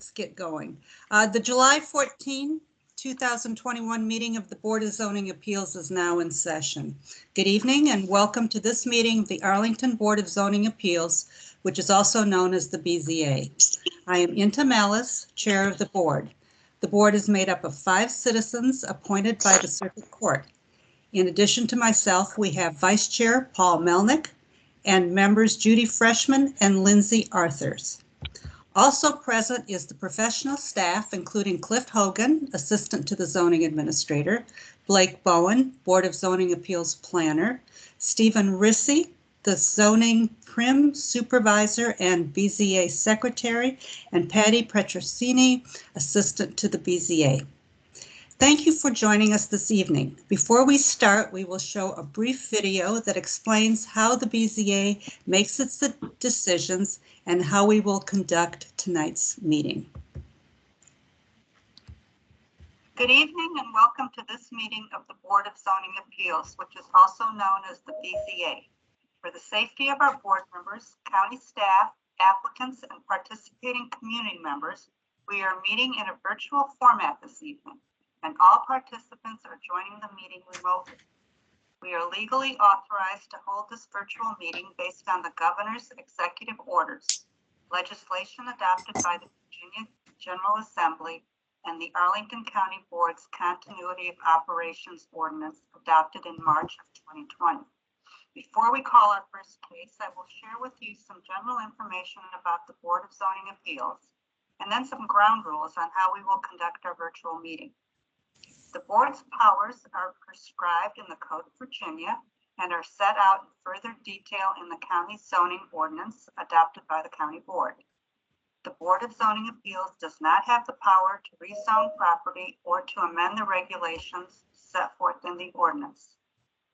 Let's get going. The July 14, 2021 meeting of the Board of Zoning Appeals is now in session. Good evening and welcome to this meeting of the Arlington Board of Zoning Appeals, which is also known as the BZA. I am Inta Malice, Chair of the Board. The board is made up of 5 citizens appointed by the Circuit Court. In addition to myself, we have Vice Chair Paul Melnick and members Judy Freshman and Lindsay Arthurs. Also present is the professional staff, including Cliff Hogan, Assistant to the Zoning Administrator, Blake Bowen, Board of Zoning Appeals Planner, Stephen Rissy, the Zoning Prim Supervisor and BZA Secretary, and Patty Petrosini, Assistant to the BZA. Thank you for joining us this evening. Before we start, we will show a brief video that explains how the BZA makes its decisions and how we will conduct tonight's meeting. Good evening and welcome to this meeting of the Board of Zoning Appeals, which is also known as the BZA. For the safety of our board members, county staff, applicants, and participating community members, we are meeting in a virtual format this evening, and all participants are joining the meeting remotely. We are legally authorized to hold this virtual meeting based on the governor's executive orders, legislation adopted by the Virginia General Assembly, and the Arlington County Board's Continuity of Operations Ordinance adopted in March of 2020. Before we call our first case, I will share with you some general information about the Board of Zoning Appeals, and then some ground rules on how we will conduct our virtual meeting. The board's powers are prescribed in the Code of Virginia and are set out in further detail in the county zoning ordinance adopted by the county board. The Board of Zoning Appeals does not have the power to rezone property or to amend the regulations set forth in the ordinance.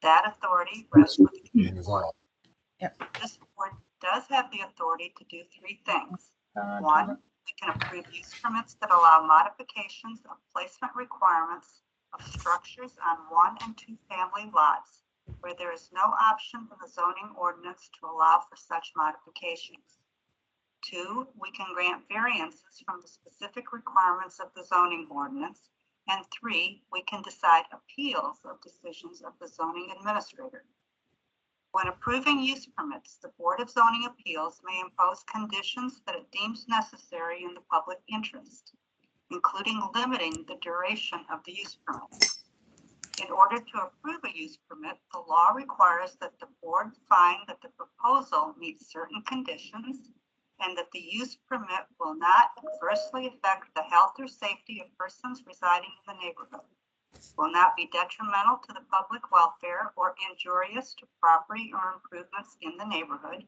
That authority rests with the county board. This board does have the authority to do 3 things. 1, we can approve use permits that allow modifications of placement requirements of structures on 1 and 2 family lots where there is no option in the zoning ordinance to allow for such modifications. 2, we can grant variances from the specific requirements of the zoning ordinance. And 3, we can decide appeals of decisions of the zoning administrator. When approving use permits, the Board of Zoning Appeals may impose conditions that it deems necessary in the public interest, including limiting the duration of the use permit. In order to approve a use permit, the law requires that the board find that the proposal meets certain conditions and that the use permit will not adversely affect the health or safety of persons residing in the neighborhood, will not be detrimental to the public welfare or injurious to property or improvements in the neighborhood,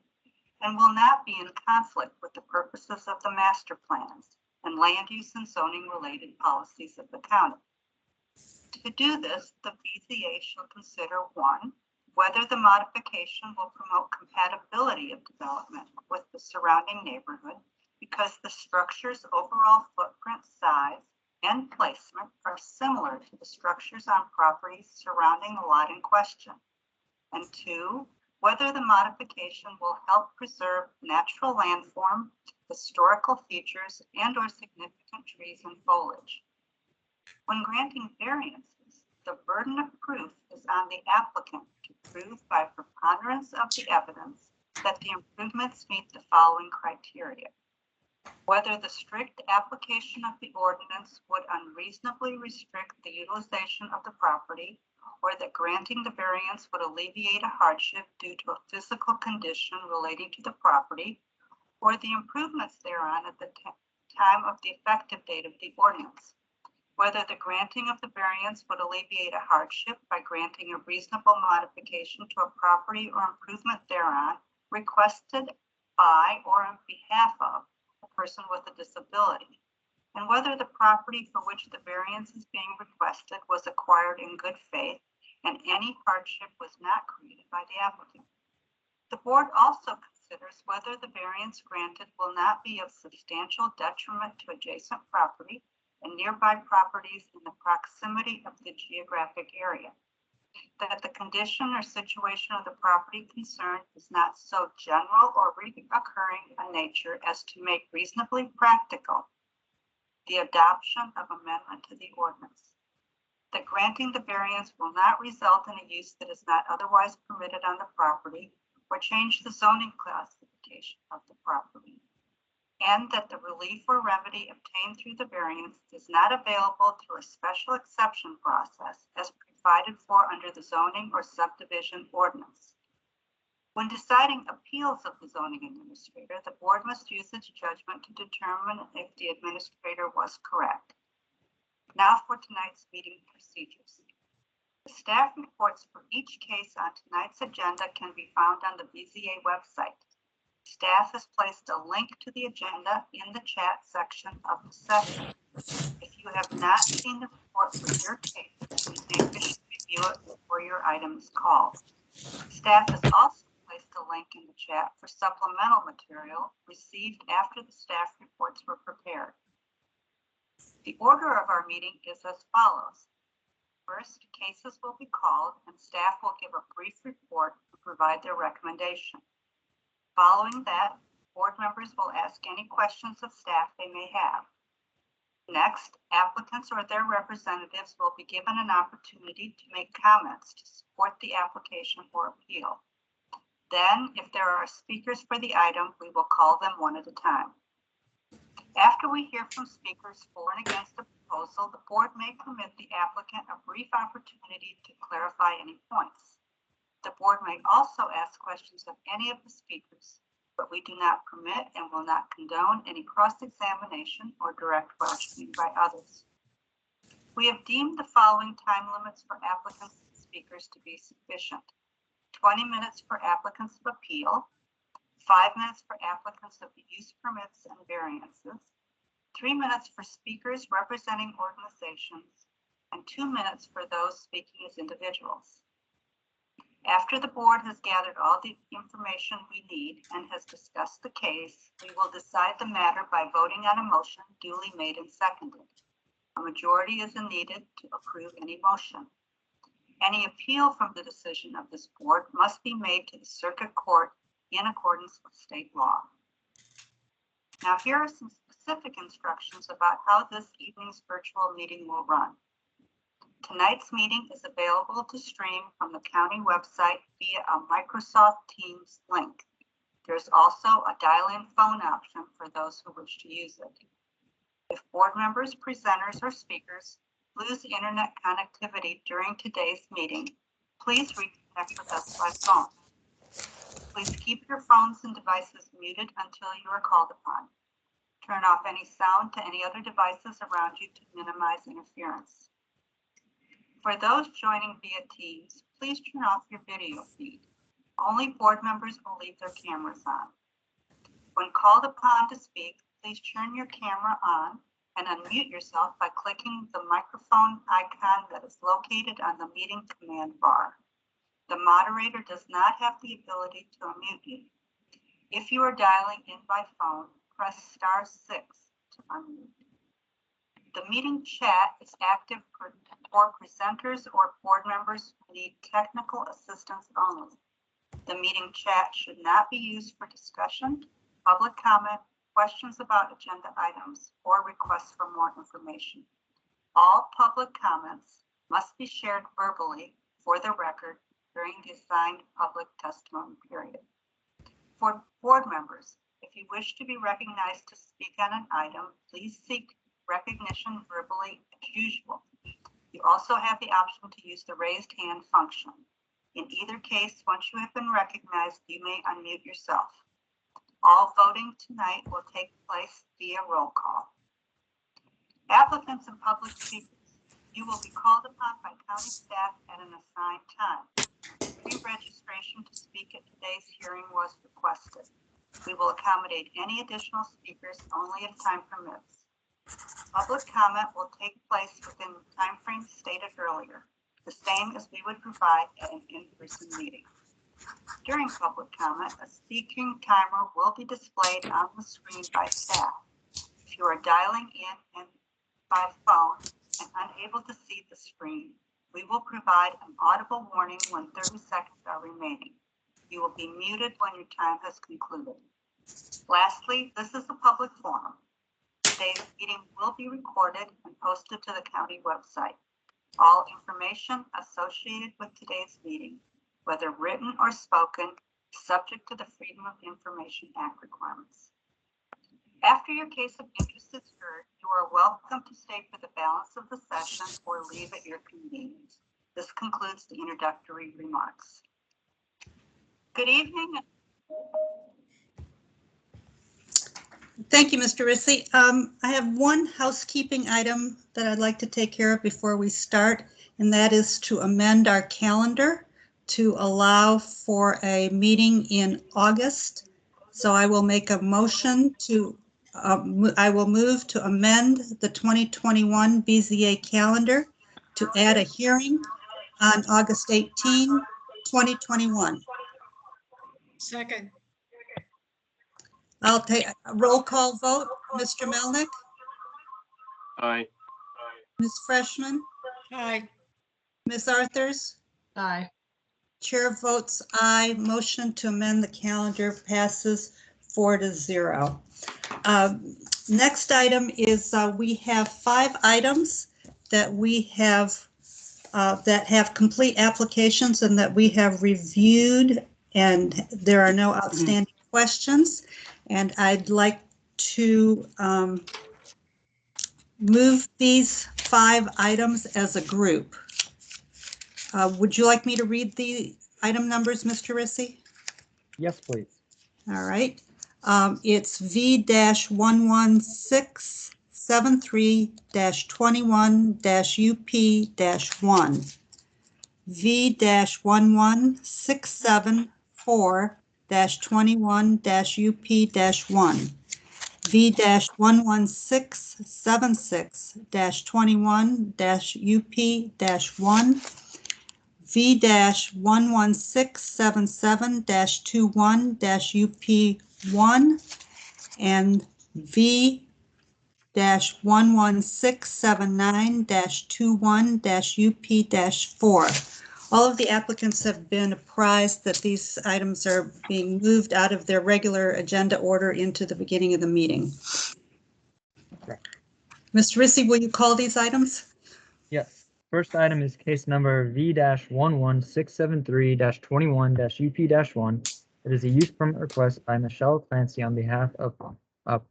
and will not be in conflict with the purposes of the master plans and land use and zoning related policies of the county. To do this, the BZA shall consider 1, whether the modification will promote compatibility of development with the surrounding neighborhood because the structure's overall footprint, size, and placement are similar to the structures on properties surrounding the lot in question. And 2, whether the modification will help preserve natural landform, historical features, and/or significant trees and foliage. When granting variances, the burden of proof is on the applicant to prove by preponderance of the evidence that the improvements meet the following criteria. Whether the strict application of the ordinance would unreasonably restrict the utilization of the property, or that granting the variance would alleviate a hardship due to a physical condition relating to the property, or the improvements thereon at the time of the effective date of the ordinance. Whether the granting of the variance would alleviate a hardship by granting a reasonable modification to a property or improvement thereon requested by or on behalf of a person with a disability, and whether the property for which the variance is being requested was acquired in good faith and any hardship was not created by the applicant. The board also considers whether the variance granted will not be of substantial detriment to adjacent property and nearby properties in the proximity of the geographic area, that the condition or situation of the property concerned is not so general or recurring a nature as to make reasonably practical the adoption of amendment to the ordinance, that granting the variance will not result in a use that is not otherwise permitted on the property or change the zoning classification of the property, and that the relief or remedy obtained through the variance is not available through a special exception process as provided for under the zoning or subdivision ordinance. When deciding appeals of the zoning administrator, the board must use its judgment to determine if the administrator was correct. Now for tonight's meeting procedures. The staff reports for each case on tonight's agenda can be found on the BZA website. Staff has placed a link to the agenda in the chat section of the session. If you have not seen the report for your case, you may wish to review it before your item is called. Staff has also placed a link in the chat for supplemental material received after the staff reports were prepared. The order of our meeting is as follows. First, cases will be called and staff will give a brief report and provide their recommendation. Following that, board members will ask any questions of staff they may have. Next, applicants or their representatives will be given an opportunity to make comments to support the application or appeal. Then, if there are speakers for the item, we will call them one at a time. After we hear from speakers for and against the proposal, the board may permit the applicant a brief opportunity to clarify any points. The board may also ask questions of any of the speakers, but we do not permit and will not condone any cross-examination or direct questioning by others. We have deemed the following time limits for applicants and speakers to be sufficient. 20 minutes for applicants of appeal, 5 minutes for applicants of use permits and variances, 3 minutes for speakers representing organizations, and 2 minutes for those speaking as individuals. After the board has gathered all the information we need and has discussed the case, we will decide the matter by voting on a motion duly made and seconded. A majority is needed to approve any motion. Any appeal from the decision of this board must be made to the circuit court in accordance with state law. Now, here are some specific instructions about how this evening's virtual meeting will run. Tonight's meeting is available to stream from the county website via a Microsoft Teams link. There's also a dial-in phone option for those who wish to use it. If board members, presenters, or speakers lose internet connectivity during today's meeting, please reconnect with us by phone. Please keep your phones and devices muted until you are called upon. Turn off any sound to any other devices around you to minimize interference. For those joining via Teams, please turn off your video feed. Only board members will leave their cameras on. When called upon to speak, please turn your camera on and unmute yourself by clicking the microphone icon that is located on the meeting command bar. The moderator does not have the ability to unmute you. If you are dialing in by phone, press *6 to unmute. The meeting chat is active for presenters or board members who need technical assistance only. The meeting chat should not be used for discussion, public comment, questions about agenda items, or requests for more information. All public comments must be shared verbally for the record during the assigned public testimony period. For board members, if you wish to be recognized to speak on an item, please seek recognition verbally as usual. You also have the option to use the raised hand function. In either case, once you have been recognized, you may unmute yourself. All voting tonight will take place via roll call. Applicants and public speakers, you will be called upon by county staff at an assigned time. Pre-registration to speak at today's hearing was requested. We will accommodate any additional speakers only if time permits. Public comment will take place within the time frame stated earlier, the same as we would provide at an in-person meeting. During public comment, a speaking timer will be displayed on the screen by staff. If you are dialing in and by phone and unable to see the screen, we will provide an audible warning when 30 seconds are remaining. You will be muted when your time has concluded. Lastly, this is a public forum. today's meeting will be recorded and posted to the county website. All information associated with today's meeting, whether written or spoken, is subject to the Freedom of Information Act requirements. After your case of interest is heard, you are welcome to stay for the balance of the session or leave at your convenience. This concludes the introductory remarks. Good evening. Thank you, Mr. Rissy. I have one housekeeping item that I'd like to take care of before we start, and that is to amend our calendar to allow for a meeting in August. So I will make a motion to, I will move to amend the 2021 BZA calendar to add a hearing on August 18, 2021. Second. I'll take a roll call vote. Mr. Melnick, Aye. Ms. Freshman, Aye. Ms. Arthurs, Aye. chair votes aye. Motion to amend the calendar passes 4-0. Next item is we have 5 items that we have that have complete applications and that we have reviewed, and there are no outstanding questions. And I'd like to move these 5 items as a group. Would you like me to read the item numbers, Mr. Rissy? Yes, please. All right. It's V-11673-21-UP-1, V-11674-21-UP-1, V-11676-21-UP-1, V-11677-21-UP1, and V-11679-21-UP-4. All of the applicants have been apprised that these items are being moved out of their regular agenda order into the beginning of the meeting. Correct. Mr. Rissy, will you call these items? Yes. First item is case number V-11673-21-UP-1. It is a use permit request by Michelle Clancy on behalf of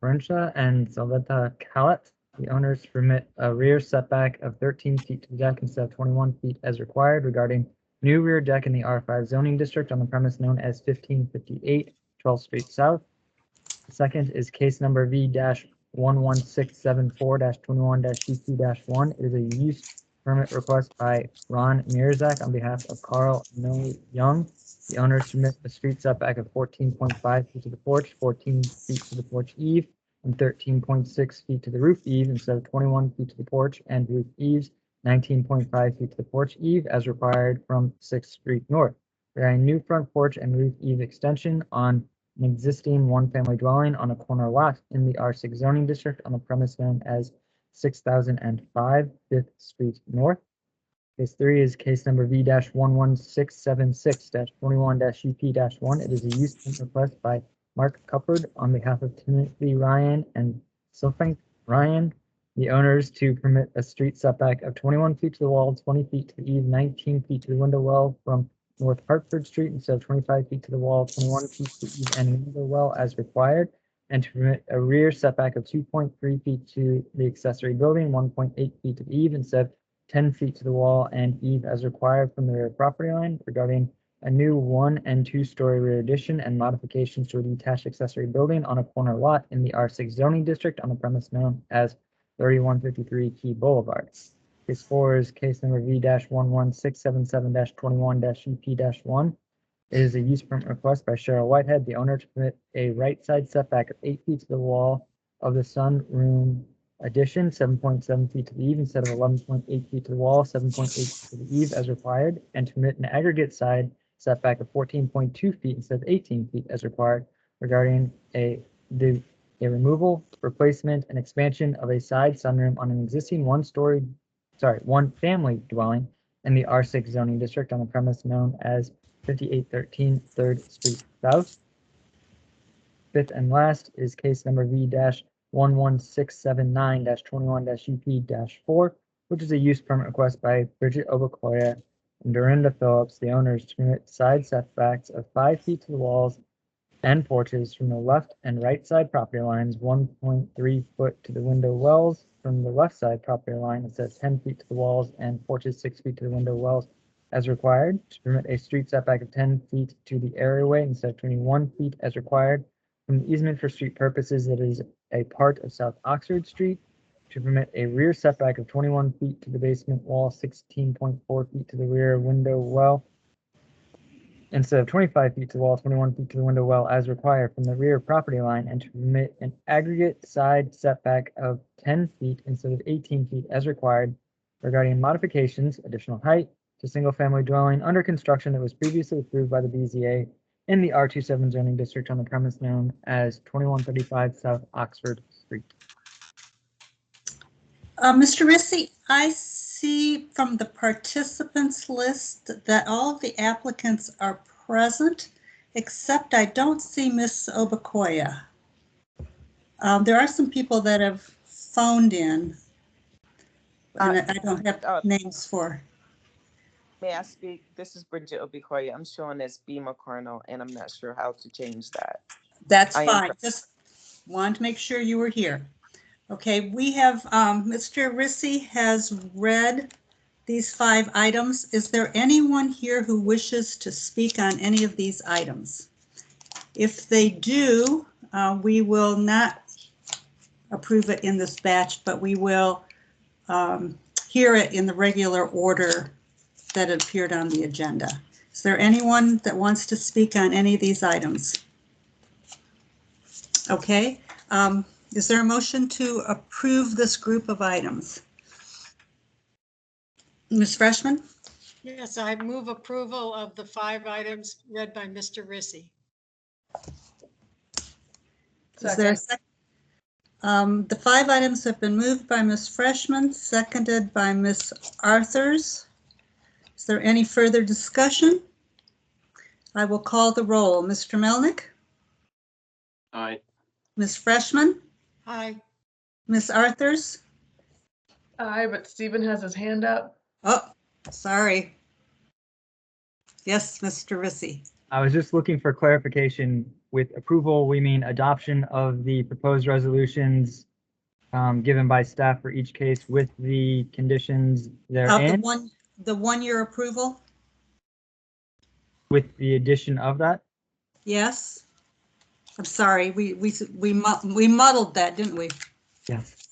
Prensa and Salvetta Callet. The owners permit a rear setback of 13 feet to the deck instead of 21 feet as required regarding new rear deck in the R5 zoning district on the premise known as 1558 12th Street South. The second is case number V-11674-21-UP-1. It is a use permit request by Ron Mirzak on behalf of Carl and Millie Young. The owners submit a street setback of 14.5 feet to the porch, 14 feet to the porch eave, and 13.6 feet to the roof eave instead of 21 feet to the porch and roof eaves, 19.5 feet to the porch eave as required from 6th Street North. There are a new front porch and roof eave extension on an existing one-family dwelling on a corner lot in the R6 zoning district on the premise known as 6005 5th Street North. Case 3 is case number V-11676-21-UP-1. It is a use permit request by Mark Cuppard on behalf of Timothy Ryan and Sylphank Ryan, the owners, to permit a street setback of 21 feet to the wall, 20 feet to the eave, 19 feet to the window well from North Hartford Street instead of 25 feet to the wall, 21 feet to the eave and window well as required, and to permit a rear setback of 2.3 feet to the accessory building, 1.8 feet to the eave instead of 10 feet to the wall and eave as required from the rear property line regarding a new 1- and 2-story rear addition and modifications to a detached accessory building on a corner lot in the R6 zoning district on the premise known as 3153 Key Boulevard. Case 4 is case number V-11677-21-UP-1. It is a use permit request by Cheryl Whitehead, the owner, to permit a right side setback of 8 feet to the wall of the sunroom addition, 7.7 feet to the eave instead of 11.8 feet to the wall, 7.8 feet to the eave as required, and to permit an aggregate side setback of 14.2 feet instead of 18 feet as required regarding a removal, replacement, and expansion of a side sunroom on an existing one-family dwelling in the R6 zoning district on the premise known as 5813 3rd Street South. Fifth and last is case number 11679-21-UP-4, which is a use permit request by Bridget Obakoya and Dorinda Phillips, the owners, to permit side setbacks of 5 feet to the walls and porches from the left and right side property lines, 1.3 foot to the window wells from the left side property line instead of 10 feet to the walls, and porches 6 feet to the window wells as required, to permit a street setback of 10 feet to the areaway instead of 21 feet as required from the easement for street purposes that is a part of South Oxford Street, to permit a rear setback of 21 feet to the basement wall, 16.4 feet to the rear window well, instead of 25 feet to the wall, 21 feet to the window well as required from the rear property line, and to permit an aggregate side setback of 10 feet instead of 18 feet as required regarding modifications, additional height to single-family dwelling under construction that was previously approved by the BZA in the R27 zoning district on the premise known as 2135 South Oxford Street. Mr. Rissy, I see from the participants list that all of the applicants are present, except I don't see Miss Obakoya. There are some people that have phoned in, and I don't have names for. May I speak? This is Bridget Obikoya. I'm showing as B McCarnell, and I'm not sure how to change that. That's I am fine. Just wanted to make sure you were here. Okay, we have, Mr. Rissy has read these 5 items. Is there anyone here who wishes to speak on any of these items? If they do, we will not approve it in this batch, but we will hear it in the regular order that appeared on the agenda. Is there anyone that wants to speak on any of these items? Okay. Is there a motion to approve this group of items? Ms. Freshman? Yes, I move approval of the 5 items read by Mr. Rissy. Is there a second? The 5 items have been moved by Ms. Freshman, seconded by Ms. Arthurs. Is there any further discussion? I will call the roll. Mr. Melnick? Aye. Ms. Freshman? Aye. Ms. Arthurs? Aye, but Stephen has his hand up. Oh, sorry. Yes, Mr. Rissy. I was just looking for clarification. With approval, we mean adoption of the proposed resolutions given by staff for each case with the conditions therein, The one-year approval? with the addition of that. Yes. I'm sorry, we muddled that, didn't we? Yes.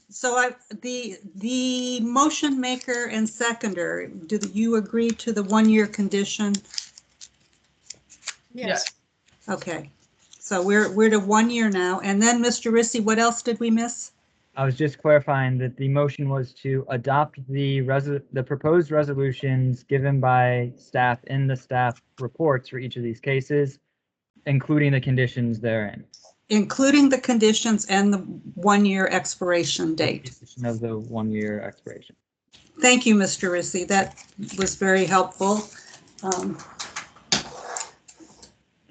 So the motion maker and seconder, do you agree to the 1-year condition? Yes. Okay, so we're to 1 year now. And then Mr. Rissy, what else did we miss? I was just clarifying that the motion was to adopt the proposed resolutions given by staff in the staff reports for each of these cases, including the conditions therein. Including the conditions and the 1-year expiration date. Of the 1-year expiration. Thank you, Mr. Rissy. That was very helpful.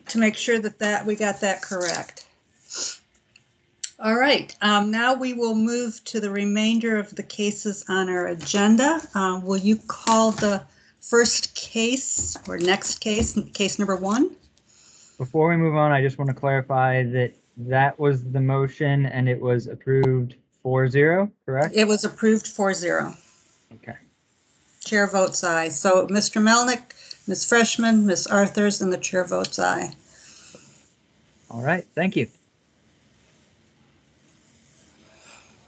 To make sure that we got that correct. All right, now we will move to the remainder of the cases on our agenda. Will you call the first case or next case, case number 1? Before we move on, I just want to clarify that that was the motion and it was approved 4-0, correct? It was approved 4-0. Okay. Chair votes aye. So Mr. Melnick, Ms. Freshman, Ms. Arthurs, and the chair votes aye. All right, thank you.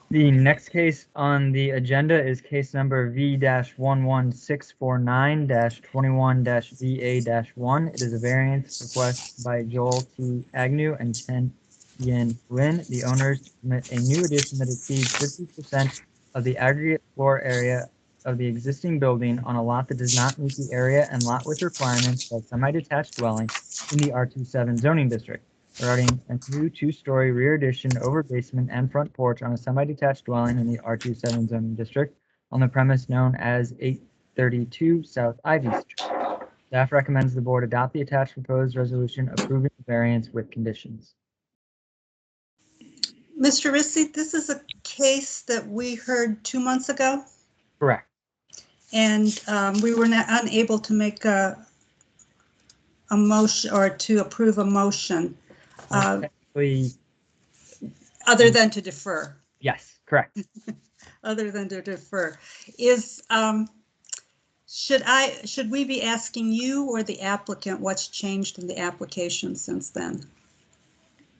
The next case on the agenda is case number V-11649-21-VA-1. It is a variance request by Joel T. Agnew and Chen Yin Lin, the owners, to permit a new addition that exceeds 50% of the aggregate floor area of the existing building on a lot that does not meet the area and lot width requirements of semi-detached dwelling in the R27 zoning district, regarding a new 2-story rear addition over basement and front porch on a semi-detached dwelling in the R27 zoning district on the premise known as 832 South Ivy Street. Staff recommends the board adopt the attached proposed resolution approving the variance with conditions. Mr. Rissy, this is a case that we heard 2 months ago, Correct. and we were unable to make a motion or to approve a motion Technically, other than to defer. yes, correct. Other than to defer. Is should we be asking you or the applicant what's changed in the application since then?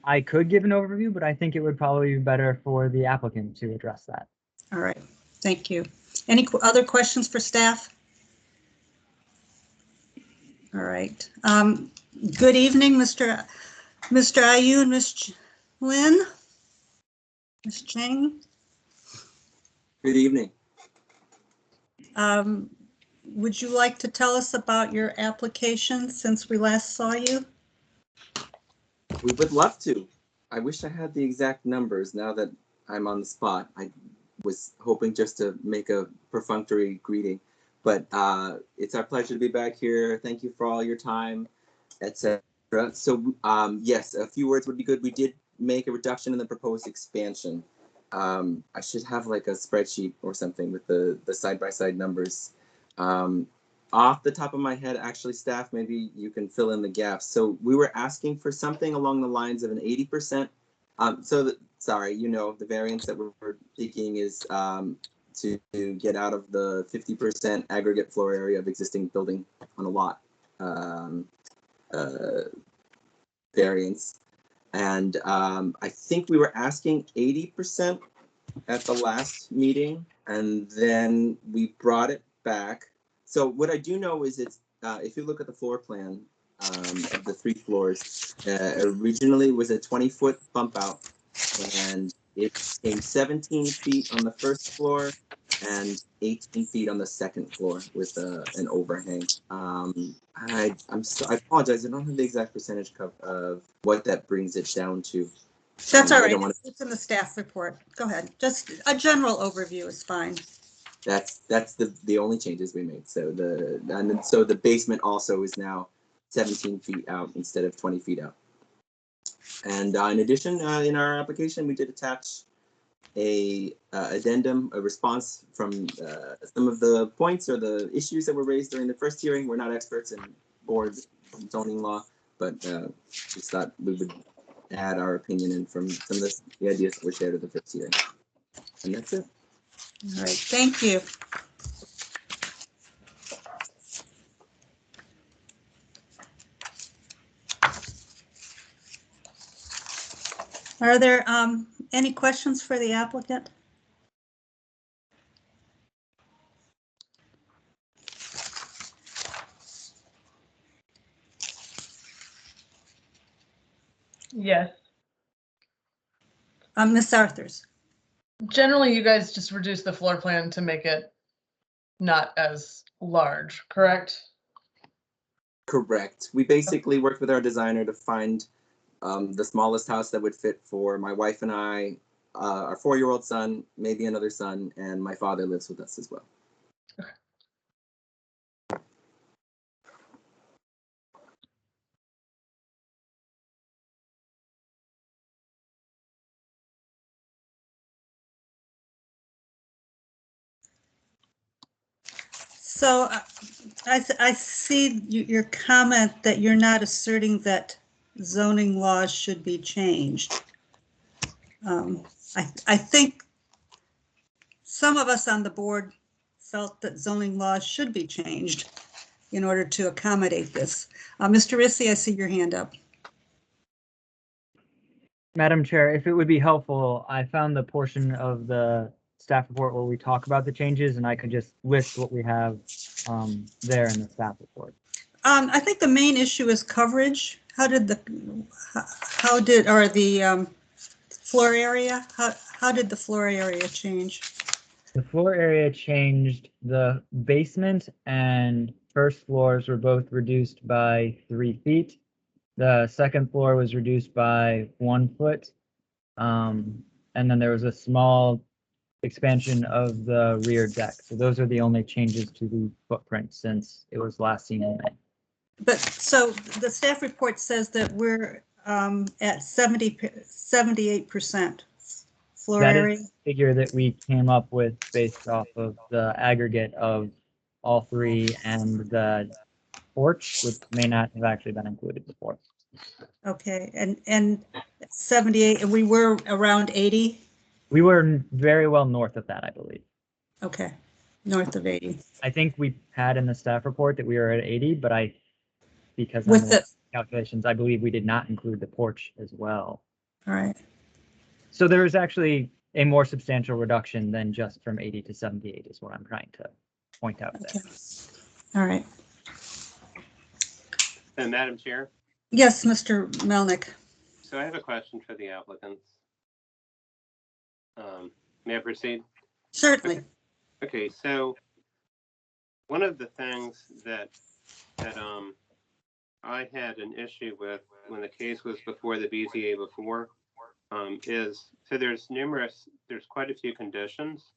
I could give an overview, but I think it would probably be better for the applicant to address that. All right, thank you. Any other questions for staff? All right. Good evening, Mr. Ayu and Ms. Lynn. Ms. Chang. Good evening. Would you like to tell us about your application since we last saw you? We would love to. I wish I had the exact numbers now that I'm on the spot. I was hoping just to make a perfunctory greeting, but it's our pleasure to be back here. Thank you for all your time, etc. So yes, a few words would be good. We did make a reduction in the proposed expansion. I should have like a spreadsheet or something with the side-by-side numbers. Off the top of my head, actually, staff, maybe you can fill in the gaps. So we were asking for something along the lines of an 80%. Sorry, the variance that we're seeking is to get out of the 50% aggregate floor area of existing building on a lot variance. And I think we were asking 80% at the last meeting, and then we brought it back. So what I do know is it's, if you look at the floor plan of the 3 floors, originally was a 20-foot bump out, and it came 17 feet on the first floor and 18 feet on the second floor with an overhang. I apologize, I don't have the exact percentage of what that brings it down to. That's all right. It's in the staff report. Go ahead. Just a general overview is fine. That's the only changes we made. So the basement also is now 17 feet out instead of 20 feet out. And in addition, in our application, we did attach a addendum, a response from some of the points or the issues that were raised during the first hearing. We're not experts in board zoning law, but just thought we would add our opinion in from some of the ideas that were shared at the first hearing. And that's it. All right, thank you. Are there any questions for the applicant? Yes. Ms. Arthurs. Generally, you guys just reduce the floor plan to make it not as large, correct? Correct. We basically worked with our designer to find the smallest house that would fit for my wife and I, our 4-year-old son, maybe another son, and my father lives with us as well. Okay. So I see your comment that you're not asserting that zoning laws should be changed. I think some of us on the board felt that zoning laws should be changed in order to accommodate this. Mr. Rissy, I see your hand up. Madam Chair, if it would be helpful, I found the portion of the staff report where we talk about the changes, and I could just list what we have there in the staff report. I think the main issue is coverage. How did the floor area? How did the floor area change? The floor area changed. The basement and first floors were both reduced by 3 feet. The second floor was reduced by 1 foot. And then there was a small expansion of the rear deck. So those are the only changes to the footprint since it was last seen in May. But so the staff report says that we're at 78% floor That area? is the figure that we came up with based off of the aggregate of all three and the porch, which may not have actually been included before. Okay, and 78, and we were around 80? We were very well north of that, I believe. Okay, north of 80. I think we had in the staff report that we were at 80, but because With I'm the, calculations, I believe we did not include the porch as well. all right, So there is actually a more substantial reduction than just from 80 to 78 is what I'm trying to point out there. okay, all right. And Madam Chair, Yes, Mr. Melnick. so I have a question for the applicants. May I proceed? Certainly. Okay, so one of the things that I had an issue with when the case was before the BZA before is, so there's quite a few conditions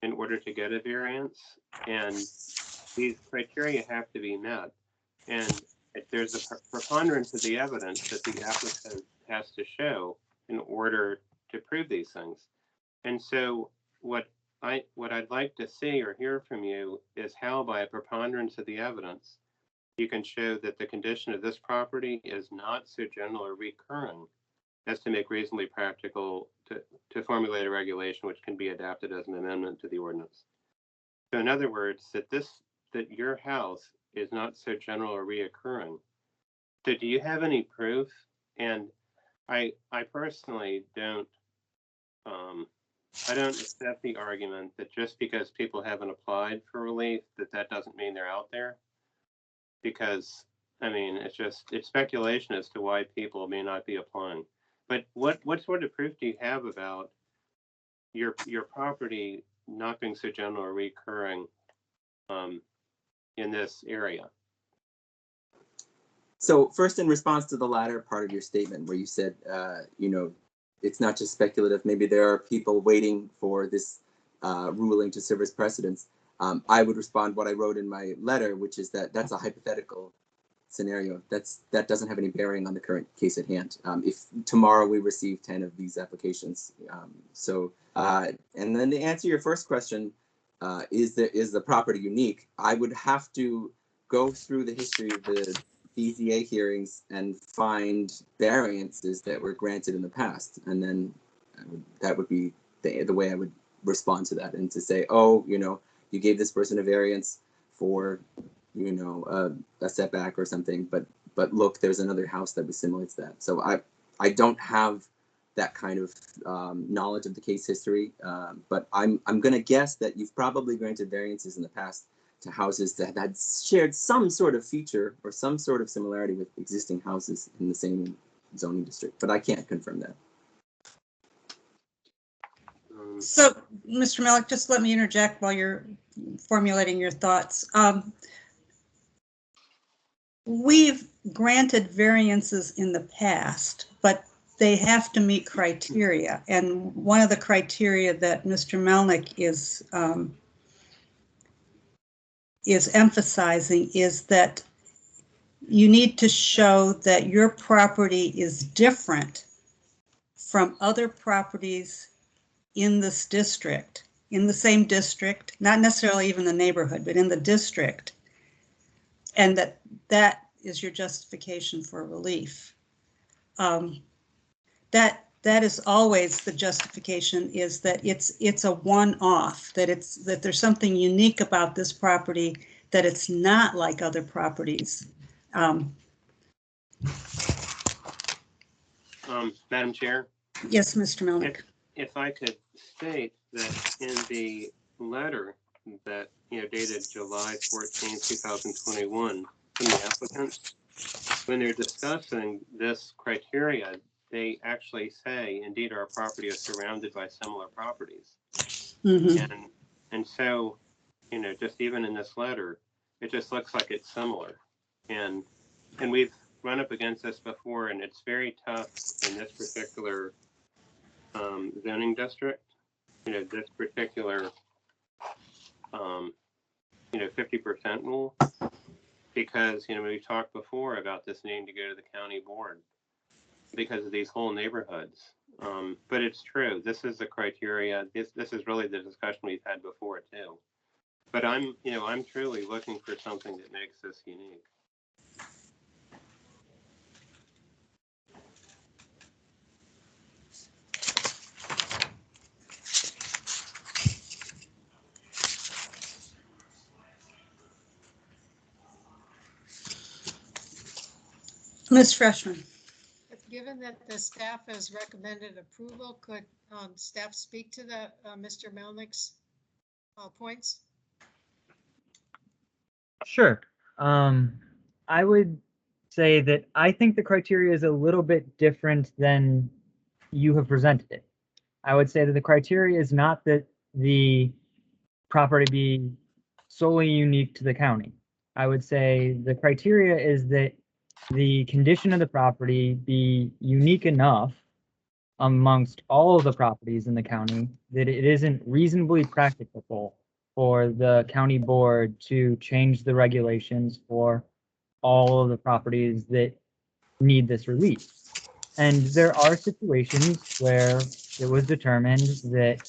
in order to get a variance, and these criteria have to be met. And if there's a preponderance of the evidence that the applicant has to show in order to prove these things. And so what I'd like to see or hear from you is how, by a preponderance of the evidence, you can show that the condition of this property is not so general or recurring as to make reasonably practical to formulate a regulation which can be adapted as an amendment to the ordinance. So in other words, that your house is not so general or reoccurring. So do you have any proof? And I personally don't I don't accept the argument that just because people haven't applied for relief, that doesn't mean they're out there. Because, I mean, it's speculation as to why people may not be applying. But what sort of proof do you have about your property not being so general or recurring in this area? So first, in response to the latter part of your statement where you said, it's not just speculative, maybe there are people waiting for this ruling to serve as precedence. I would respond what I wrote in my letter, which is that that's a hypothetical scenario. That doesn't have any bearing on the current case at hand. If tomorrow we receive 10 of these applications. And then to answer your first question, is the property unique? I would have to go through the history of the BZA hearings and find variances that were granted in the past. And then that would be the way I would respond to that, and to say, oh, you gave this person a variance for, a setback or something, but look, there's another house that was similar to that. So I don't have that kind of knowledge of the case history, but I'm going to guess that you've probably granted variances in the past to houses that had shared some sort of feature or some sort of similarity with existing houses in the same zoning district, but I can't confirm that. So, Mr. Melnick, just let me interject while you're formulating your thoughts. We've granted variances in the past, but they have to meet criteria. And one of the criteria that Mr. Melnick is emphasizing is that you need to show that your property is different from other properties in this district, in the same district, not necessarily even the neighborhood, but in the district, and that is your justification for relief. That is always the justification, is that it's a one-off, that there's something unique about this property, that it's not like other properties. Madam Chair? Yes, Mr. Melnick. If I could state that in the letter that, dated July 14, 2021, from the applicants, when they're discussing this criteria, they actually say, indeed, our property is surrounded by similar properties. Mm-hmm. And so, just even in this letter, it just looks like it's similar. And we've run up against this before, and it's very tough in this particular zoning district. This particular 50% rule, because we talked before about this needing to go to the county board because of these whole neighborhoods, But it's true. This is the criteria. This is really the discussion we've had before too. But I'm truly looking for something that makes this unique. Ms. Freshman. Given that the staff has recommended approval, could staff speak to the Mr. Melnick's points? Sure. I would say that I think the criteria is a little bit different than you have presented it. I would say that the criteria is not that the property be solely unique to the county. I would say the criteria is that the condition of the property be unique enough amongst all of the properties in the county that it isn't reasonably practicable for the county board to change the regulations for all of the properties that need this relief. And there are situations where it was determined that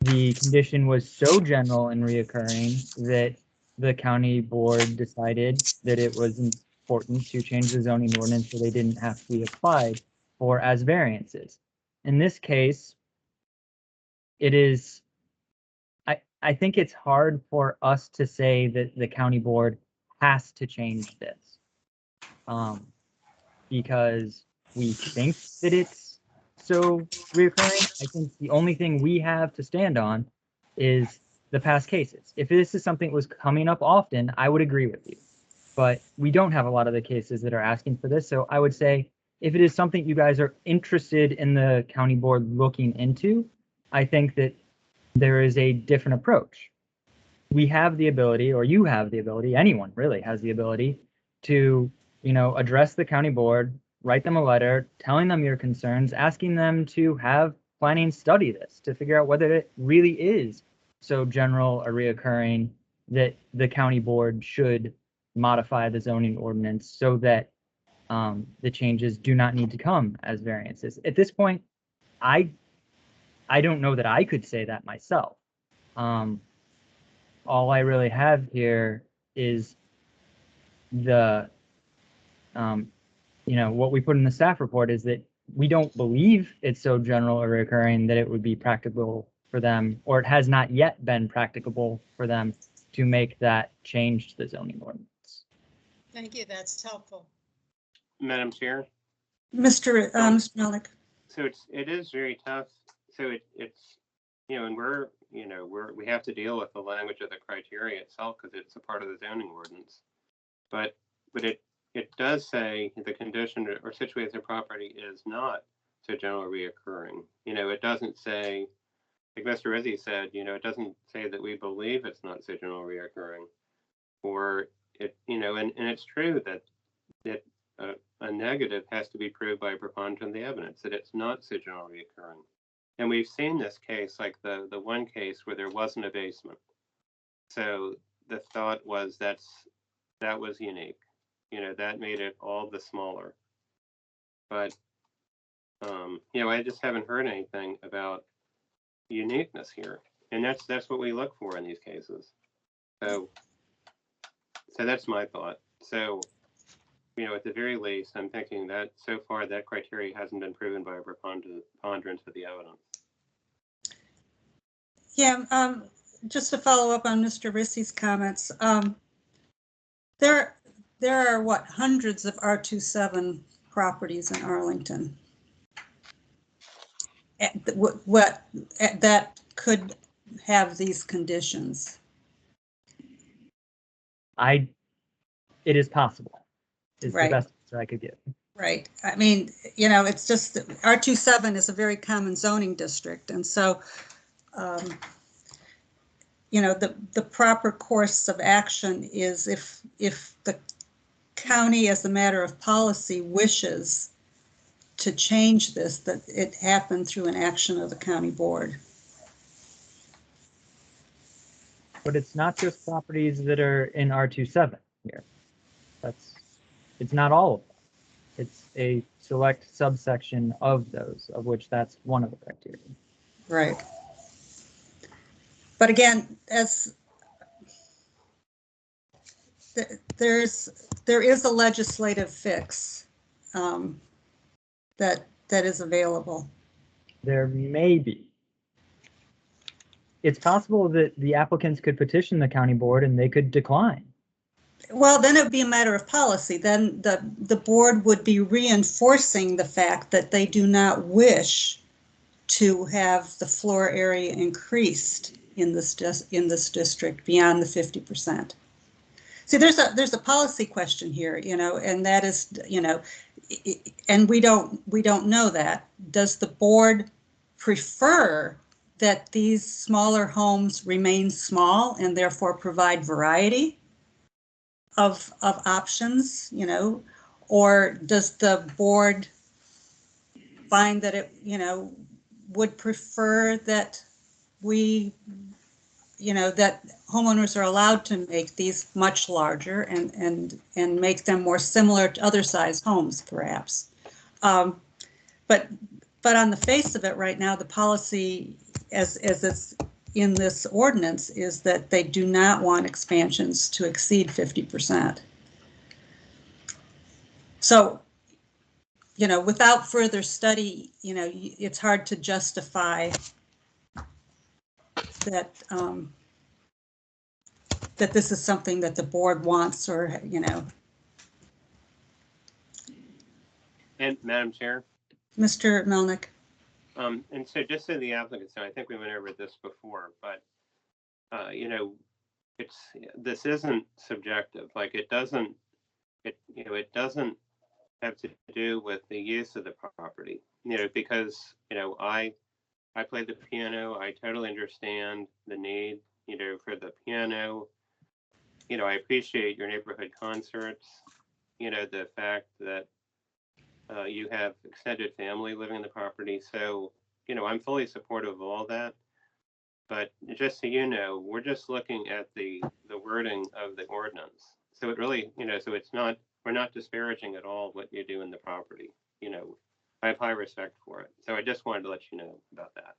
the condition was so general and reoccurring that the county board decided that it was important to change the zoning ordinance so they didn't have to be applied for as variances. In this case, it is, I think it's hard for us to say that the county board has to change this. Because we think that it's so reoccurring. I think the only thing we have to stand on is the past cases. If this is something that was coming up often, I would agree with you. But we don't have a lot of the cases that are asking for this. So I would say if it is something you guys are interested in the county board looking into, I think that there is a different approach. We have the ability, or you have the ability, anyone really has the ability to, address the county board, write them a letter, telling them your concerns, asking them to have planning study this to figure out whether it really is so general or reoccurring that the county board should modify the zoning ordinance so that the changes do not need to come as variances. At this point, I don't know that I could say that myself. All I really have here is the, what we put in the staff report is that we don't believe it's so general or recurring that it would be practicable for them, or it has not yet been practicable for them to make that change to the zoning ordinance. Thank you. That's helpful. Madam Chair. Mr. Melnick. So it is very tough. So it's and we have to deal with the language of the criteria itself because it's a part of the zoning ordinance. But it does say the condition or situation of property is not so generally reoccurring. It doesn't say, like Mr. Rizzi said, it doesn't say that we believe it's not so generally reoccurring, or it, and it's true that a negative has to be proved by a preponderance of the evidence that it's not so generally reoccurring. And we've seen this case, like the one case where there wasn't a basement. So the thought was that was unique. That made it all the smaller. But, I just haven't heard anything about uniqueness here. And that's what we look for in these cases. So that's my thought. So, at the very least, I'm thinking that so far that criteria hasn't been proven by a preponderance of the evidence. Yeah, just to follow up on Mr. Rissi's comments, there are hundreds of R27 properties in Arlington that could have these conditions. It is possible. Is Right. The best answer I could give. Right. I mean, it's just R27 is a very common zoning district, and so the proper course of action is if the county, as a matter of policy, wishes to change this, that it happen through an action of the county board. But it's not just properties that are in R27 here. It's not all of them. It's a select subsection of those, of which that's one of the criteria. Right. But again, there is a legislative fix that is available. There may be. It's possible that the applicants could petition the county board and they could decline. Well, then it would be a matter of policy. Then the board would be reinforcing the fact that they do not wish to have the floor area increased in this district beyond the 50%. See, there's a policy question here, and that is, and we don't know that. Does the board prefer that these smaller homes remain small and therefore provide variety of options, or does the board find that it, would prefer that that homeowners are allowed to make these much larger and make them more similar to other size homes, perhaps. But on the face of it right now, the policy as it's in this ordinance is that they do not want expansions to exceed 50%. So, without further study, it's hard to justify that that this is something that the board wants, or And Madam Chair, Mr. Melnick. and so just so the applicants know, I think we went over this before, but this isn't subjective. Like it doesn't have to do with the use of the property, because I play the piano. I totally understand the need, for the piano. I appreciate your neighborhood concerts, the fact that you have extended family living in the property. So, I'm fully supportive of all that. But just so you know, we're just looking at the wording of the ordinance. So it really, so it's not, we're not disparaging at all what you do in the property. I have high respect for it. So I just wanted to let you know about that.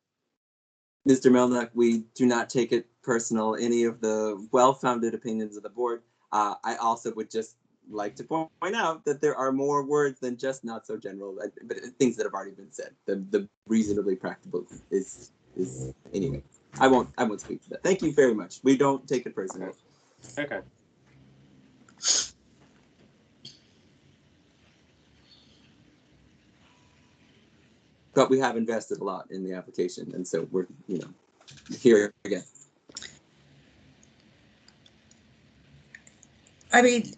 Mr. Melnick, we do not take it personal, any of the well-founded opinions of the board. I also would just like to point out that there are more words than just not so general, but things that have already been said. The reasonably practical is anyway. I won't speak to that. Thank you very much. We don't take it personally. Okay. But we have invested a lot in the application, and so we're, here again. I mean,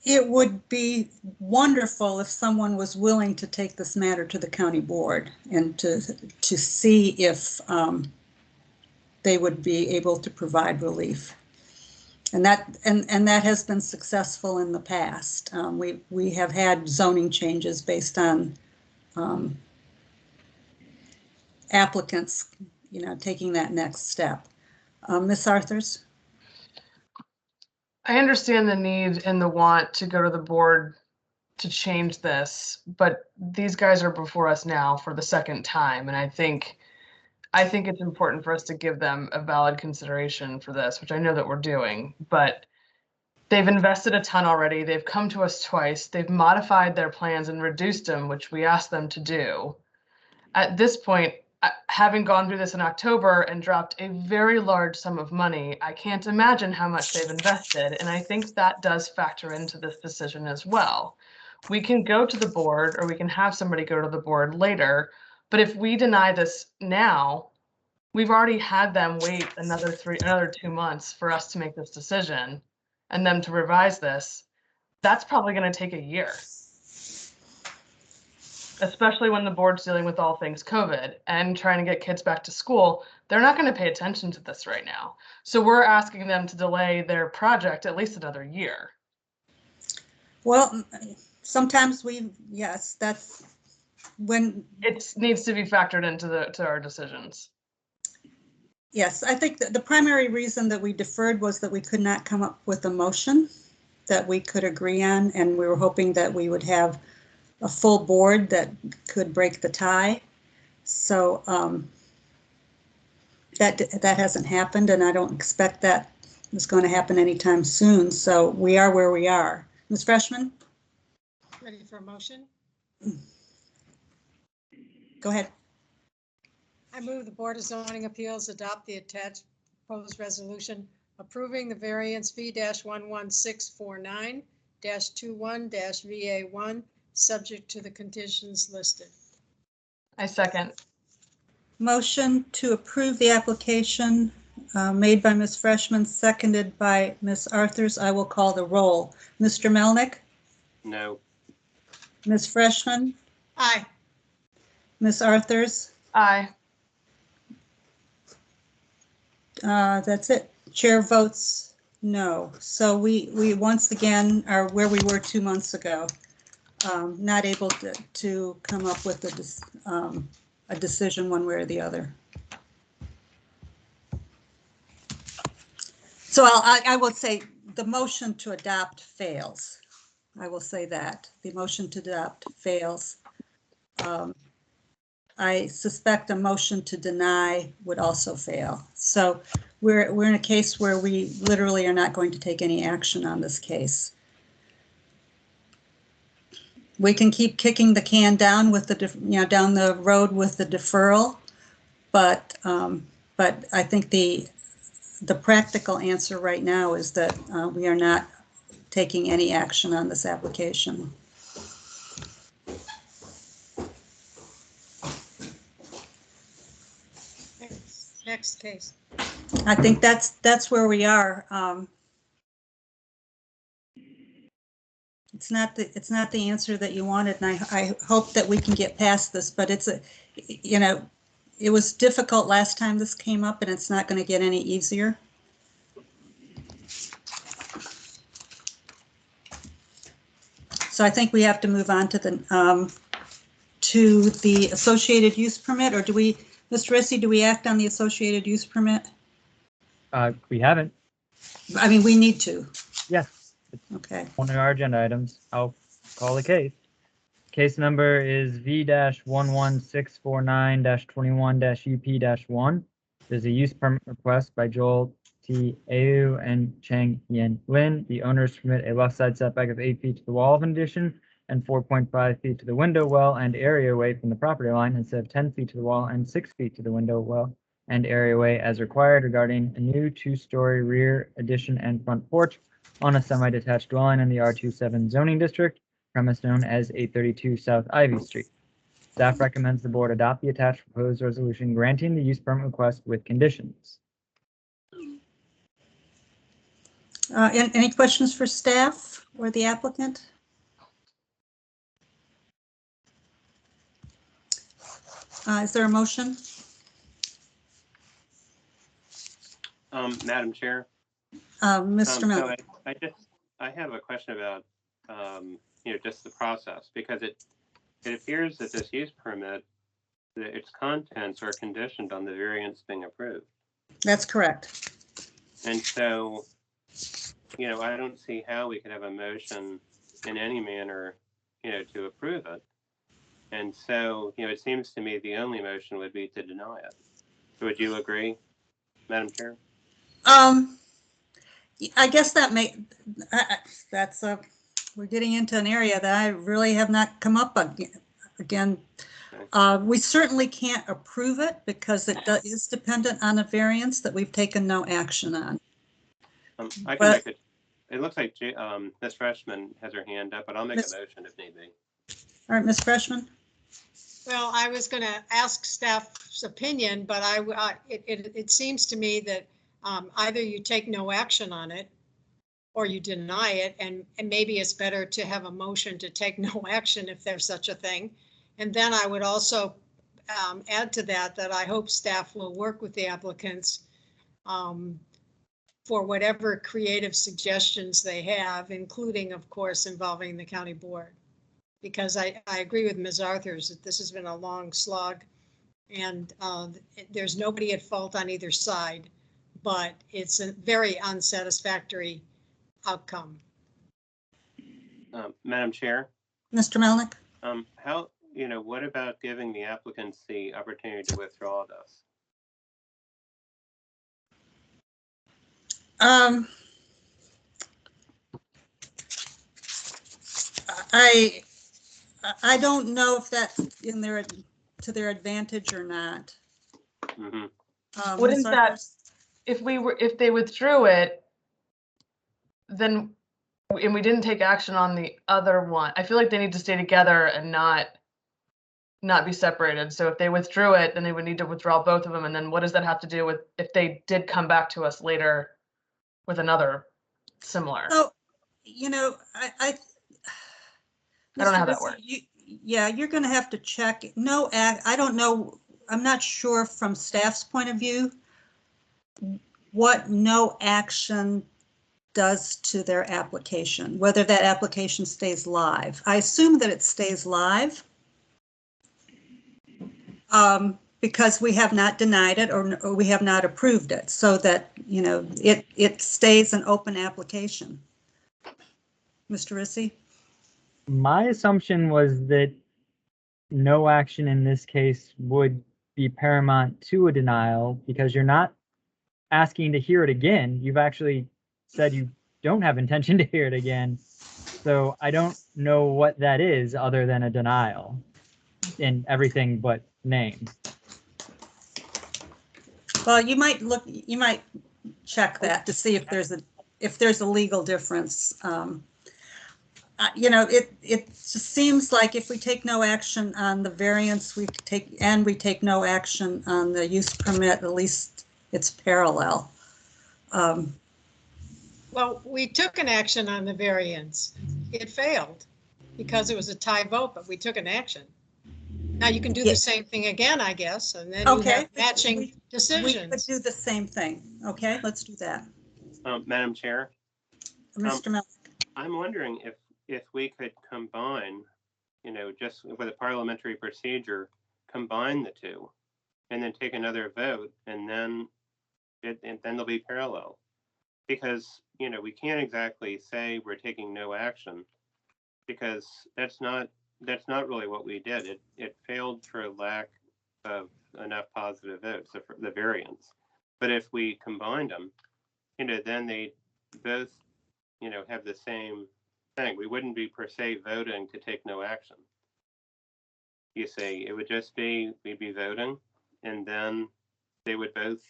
it would be wonderful if someone was willing to take this matter to the county board and to see if they would be able to provide relief. And that has been successful in the past. We have had zoning changes based on applicants, taking that next step. Ms. Arthurs? I understand the need and the want to go to the board to change this, but these guys are before us now for the second time. And I think it's important for us to give them a valid consideration for this, which I know that we're doing, but they've invested a ton already. They've come to us twice. They've modified their plans and reduced them, which we asked them to do. At this point, having gone through this in October and dropped a very large sum of money, I can't imagine how much they've invested. And I think that does factor into this decision as well. We can go to the board, or we can have somebody go to the board later. But if we deny this now, we've already had them wait another 2 months for us to make this decision and them to revise this. That's probably going to take a year, especially when the board's dealing with all things COVID and trying to get kids back to school. They're not going to pay attention to this right now. So we're asking them to delay their project at least another year. Well, sometimes yes, that's when it needs to be factored into our decisions. Yes, I think that the primary reason that we deferred was that we could not come up with a motion that we could agree on, and we were hoping that we would have a full board that could break the tie. So that hasn't happened, and I don't expect that is going to happen anytime soon. So we are where we are. Ms. Freshman? Ready for a motion? Go ahead. I move the Board of Zoning Appeals adopt the attached proposed resolution approving the variance V-11649-21-VA1, subject to the conditions listed. I second. Motion to approve the application made by Ms. Freshman, seconded by Ms. Arthurs. I will call the roll. Mr. Melnick? No. Ms. Freshman? Aye. Ms. Arthurs? Aye. That's it. Chair votes no. So we once again are where we were 2 months ago, not able to come up with a decision one way or the other. So I will say the motion to adopt fails. I will say that the motion to adopt fails. I suspect a motion to deny would also fail. So we're in a case where we literally are not going to take any action on this case. We can keep kicking the can down with down the road with the deferral, but I think the practical answer right now is that we are not taking any action on this application. Next case. I think that's where we are. It's not the answer that you wanted, and I hope that we can get past this. But it's it was difficult last time this came up, and it's not going to get any easier. So I think we have to move on to the associated use permit, or do we, Mr. Rissy, do we act on the associated use permit? We haven't. I mean, we need to. Yes. Okay. One of our agenda items. I'll call the case. Case number is V-11649-21-UP-1. There's a use permit request by Joel T. Au and Chang Yen Lin. The owners permit a left side setback of 8 feet to the wall of an addition and 4.5 feet to the window well and areaway from the property line instead of 10 feet to the wall and 6 feet to the window well and areaway as required regarding a new 2-story rear addition and front porch on a semi-detached dwelling in the R27 zoning district, premise known as 832 South Ivy Street. Staff recommends the board adopt the attached proposed resolution granting the use permit request with conditions. Any questions for staff or the applicant? Is there a motion? Madam Chair. Mr. Miller. So I have a question about just the process, because it appears that this use permit, that its contents are conditioned on the variance being approved. That's correct. And so, I don't see how we could have a motion in any manner, to approve it. And so, it seems to me the only motion would be to deny it. Would you agree, Madam Chair? I guess we're getting into an area that I really have not come up again. We certainly can't approve it because it is dependent on a variance that we've taken no action on. I can make it. It looks like Ms. Freshman has her hand up, but I'll make a motion if need be. All right, Ms. Freshman. Well, I was going to ask staff's opinion, but it seems to me that either you take no action on it or you deny it, and maybe it's better to have a motion to take no action if there's such a thing. And then I would also add to that I hope staff will work with the applicants for whatever creative suggestions they have, including, of course, involving the county board. Because I agree with Ms. Arthurs that this has been a long slog, and there's nobody at fault on either side, but it's a very unsatisfactory outcome. Madam Chair, Mr. Melnick? how, what about giving the applicants the opportunity to withdraw this? I don't know if that's to their advantage or not. Mhm. Wouldn't Ms. that- Arthurs? If they withdrew it, then, and we didn't take action on the other one, I feel like they need to stay together and not be separated. So if they withdrew it, then they would need to withdraw both of them. And then what does that have to do with if they did come back to us later with another similar? So, I don't know how Mr. that Rizzi, works. Yeah, you're going to have to check. No, I don't know. I'm not sure from staff's point of view what no action does to their application, whether that application stays live. I assume that it stays live because we have not denied it or we have not approved it, so that, it stays an open application. Mr. Rissy? My assumption was that no action in this case would be paramount to a denial because you're not asking to hear it again. You've actually said you don't have intention to hear it again. So I don't know what that is other than a denial in everything but name. Well, you might check that to see if there's a legal difference. It just seems like if we take no action on the variance, we take no action on the use permit, at least it's parallel. Well, we took an action on the variance. It failed because it was a tie vote, but we took an action. Now you can do Yeah. the same thing again, I guess, and then you Okay. have matching We could decisions. do the same thing. Okay, let's do that. Madam Chair, Mr. Mel. I'm wondering if we could combine, just with a parliamentary procedure, combine the two, and then take another vote, and then they'll be parallel. Because we can't exactly say we're taking no action, because that's not really what we did. It failed for lack of enough positive votes, the variance. But if we combined them, then they both, have the same thing. We wouldn't be per se voting to take no action. You see, it would just be, we'd be voting, and then they would both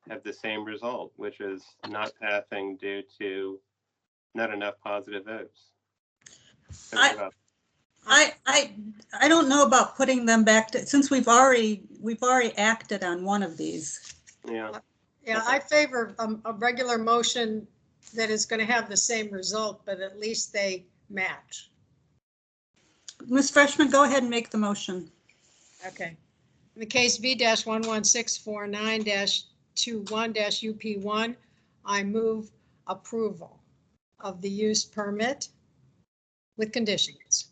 have the same result, which is not passing due to not enough positive votes. I don't know about putting them back to, since we've already acted on one of these. Yeah. Yeah, I favor a regular motion that is going to have the same result, but at least they match. Ms. Freshman, go ahead and make the motion. Okay. In the case V-11649-21-UP1, I move approval of the use permit with conditions.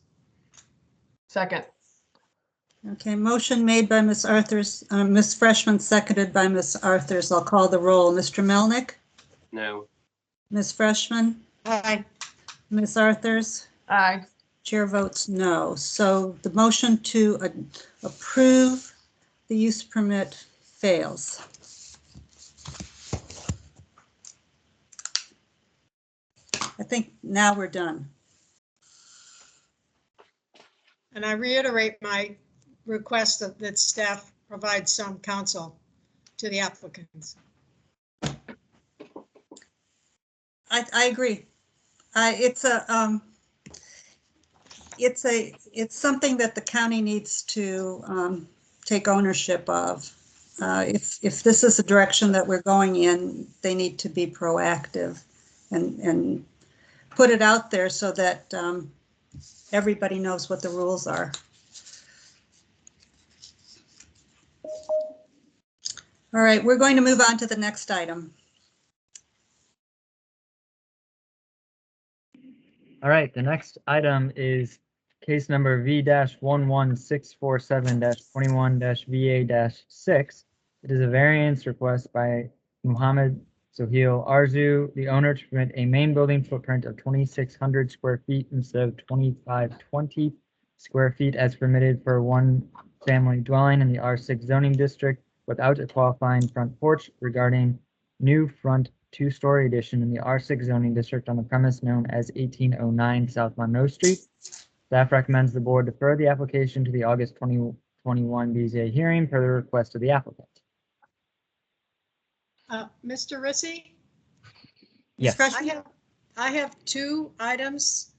Second. Okay, motion made by Ms. Arthurs, Ms. Freshman, seconded by Ms. Arthurs. I'll call the roll. Mr. Melnick? No. Ms. Freshman? Aye. Ms. Arthurs? Aye. Chair votes no. So the motion to approve the use permit fails. I think now we're done. And I reiterate my request that staff provide some counsel to the applicants. I agree. It's something that the county needs to take ownership of. If this is the direction that we're going in, they need to be proactive and put it out there so that everybody knows what the rules are. All right, we're going to move on to the next item. All right, the next item is case number V-11647-21-VA-6. It is a variance request by Muhammad Sohail Arzu, the owner, to permit a main building footprint of 2,600 square feet instead of 2,520 square feet as permitted for one family dwelling in the R6 zoning district without a qualifying front porch regarding new front two-story addition in the R6 zoning district on the premise known as 1809 South Monroe Street. Staff recommends the board defer the application to the August 2021 BZA hearing per the request of the applicant. Mr. Rissy? Yes. I have two items,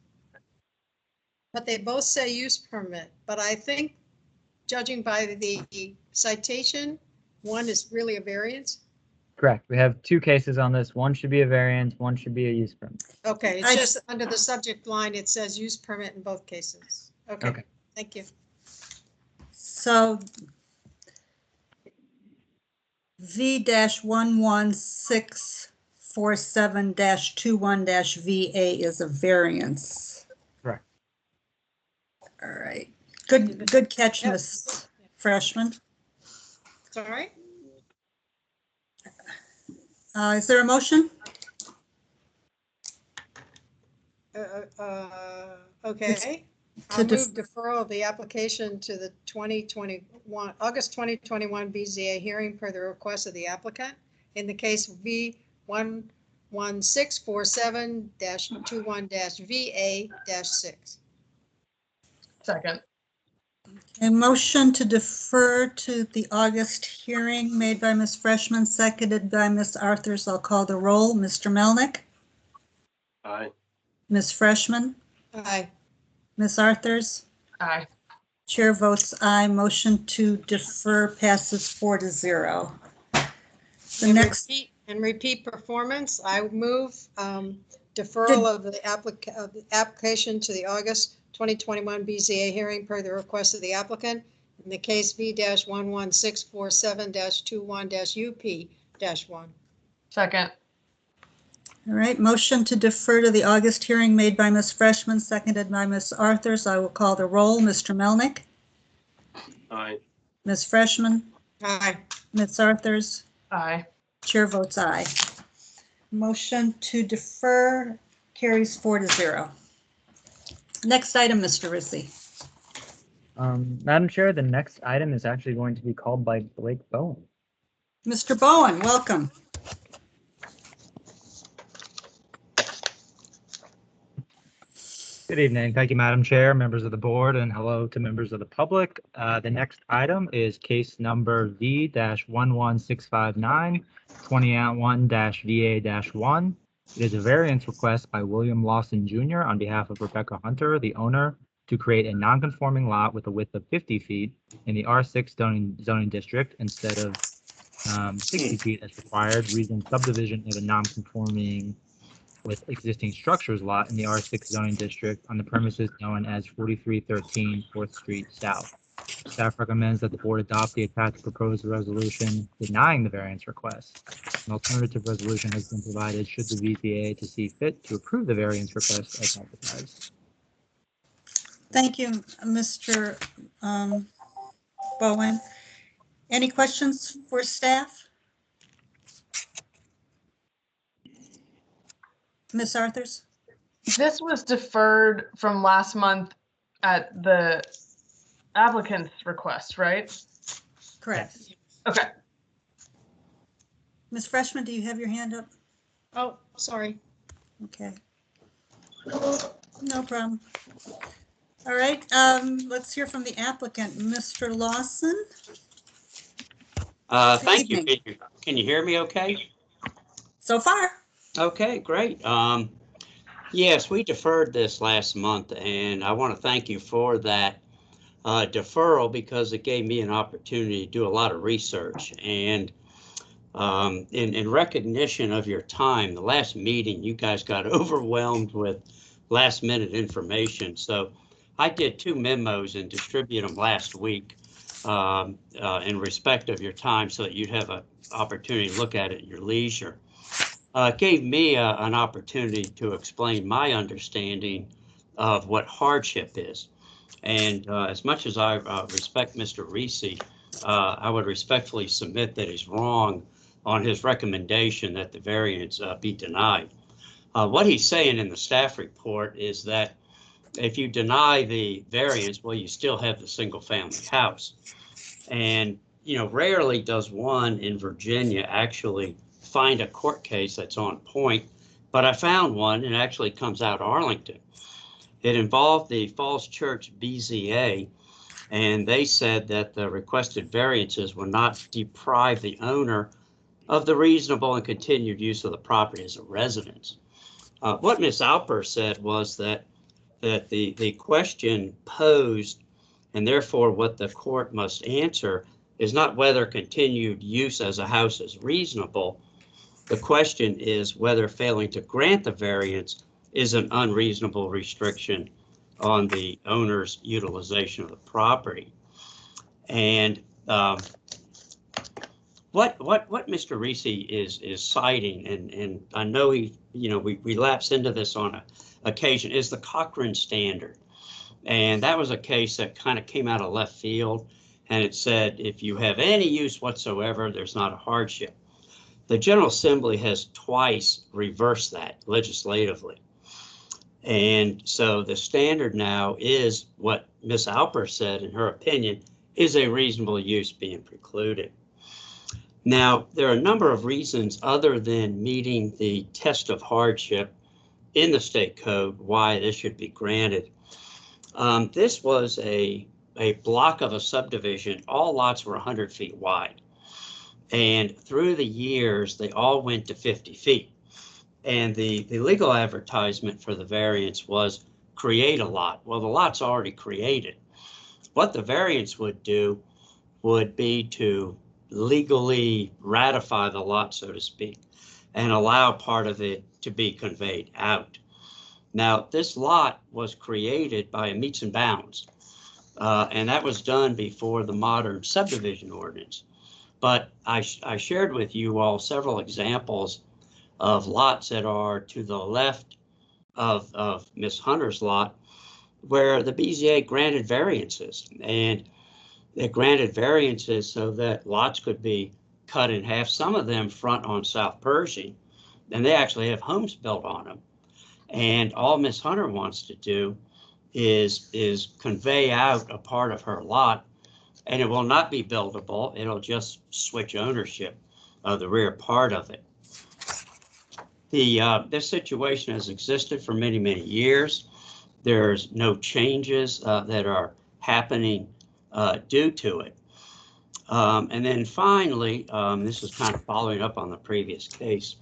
but they both say use permit, but I think judging by the citation, one is really a variance. Correct. We have two cases on this. One should be a variance, one should be a use permit. Okay, it's just under the subject line, it says use permit in both cases. Okay. Thank you. So V-11647-21-VA is a variance. Correct. All right. Good catch, Yep. Miss Freshman. It's all right. Is there a motion? Okay. I'll move deferral of the application to the August 2021 BZA hearing per the request of the applicant in the case V-11647-21-VA-6. Second. A motion to defer to the August hearing made by Ms. Freshman, seconded by Ms. Arthurs. I'll call the roll. Mr. Melnick? Aye. Ms. Freshman? Aye. Ms. Arthurs? Aye. Chair votes aye. Motion to defer passes 4-0. Repeat performance. I move deferral of the application to the August 2021 BZA hearing per the request of the applicant in the case V-11647-21-UP-1. Second. All right, motion to defer to the August hearing made by Ms. Freshman, seconded by Ms. Arthurs. I will call the roll. Mr. Melnick? Aye. Ms. Freshman? Aye. Ms. Arthurs? Aye. Chair votes aye. Motion to defer carries 4-0. Next item, Mr. Rissy. Madam Chair, the next item is actually going to be called by Blake Bowen. Mr. Bowen, welcome. Good evening. Thank you, Madam Chair, members of the board, and hello to members of the public. The next item is case number V-11659, 21-VA-1. It is a variance request by William Lawson Jr. on behalf of Rebecca Hunter, the owner, to create a non-conforming lot with a width of 50 feet in the R6 zoning district instead of 60 feet as required, reason subdivision of a non-conforming with existing structures lot in the R6 zoning district on the premises known as 4313 4th Street South. Staff recommends that the board adopt the attached proposed resolution denying the variance request. An alternative resolution has been provided should the BZA to see fit to approve the variance request as advertised. Thank you, Mr. Bowen. Any questions for staff? Ms. Arthurs? This was deferred from last month at the applicant's request, right? Correct. Okay. Ms. Freshman, do you have your hand up? Oh, sorry. Okay. No problem. All right, let's hear from the applicant, Mr. Lawson. Thank you. evening. Can you hear me okay? So far. Okay, great. Yes, we deferred this last month, and I want to thank you for that deferral because it gave me an opportunity to do a lot of research. And in recognition of your time, the last meeting, you guys got overwhelmed with last minute information. So I did 2 memos and distributed them last week in respect of your time so that you'd have an opportunity to look at it at your leisure. It gave me an opportunity to explain my understanding of what hardship is. And as much as I respect Mr. Rissy, I would respectfully submit that he's wrong on his recommendation that the variance be denied. What he's saying in the staff report is that if you deny the variance, well, you still have the single family house. And, you know, rarely does one in Virginia actually find a court case that's on point, but I found one, and it actually comes out of Arlington. It involved the Falls Church BZA, and they said that the requested variances would not deprive the owner of the reasonable and continued use of the property as a residence. What Ms. Alper said was that the question posed, and therefore what the court must answer, is not whether continued use as a house is reasonable. The question is whether failing to grant the variance is an unreasonable restriction on the owner's utilization of the property. And what Mr. Reese is citing, and I know he, you know, we lapse into this on a occasion, is the Cochran standard. And that was a case that kind of came out of left field, and it said if you have any use whatsoever, there's not a hardship. The General Assembly has twice reversed that legislatively. And so the standard now is what Ms. Alper said, in her opinion, is a reasonable use being precluded. Now, there are a number of reasons other than meeting the test of hardship in the state code why this should be granted. This was a block of a subdivision. All lots were 100 feet wide. And through the years, they all went to 50 feet. And the legal advertisement for the variance was create a lot. Well, the lot's already created. What the variance would do would be to legally ratify the lot, so to speak, and allow part of it to be conveyed out. Now, this lot was created by a meets and bounds, and that was done before the modern subdivision ordinance. But I shared with you all several examples of lots that are to the left of Ms. Hunter's lot, where the BZA granted variances, and they granted variances so that lots could be cut in half. Some of them front on South Pershing, and they actually have homes built on them. And all Ms. Hunter wants to do is convey out a part of her lot, and it will not be buildable. It'll just switch ownership of the rear part of it. This situation has existed for many, many years. There's no changes that are happening due to it. And then finally, this is kind of following up on the previous case.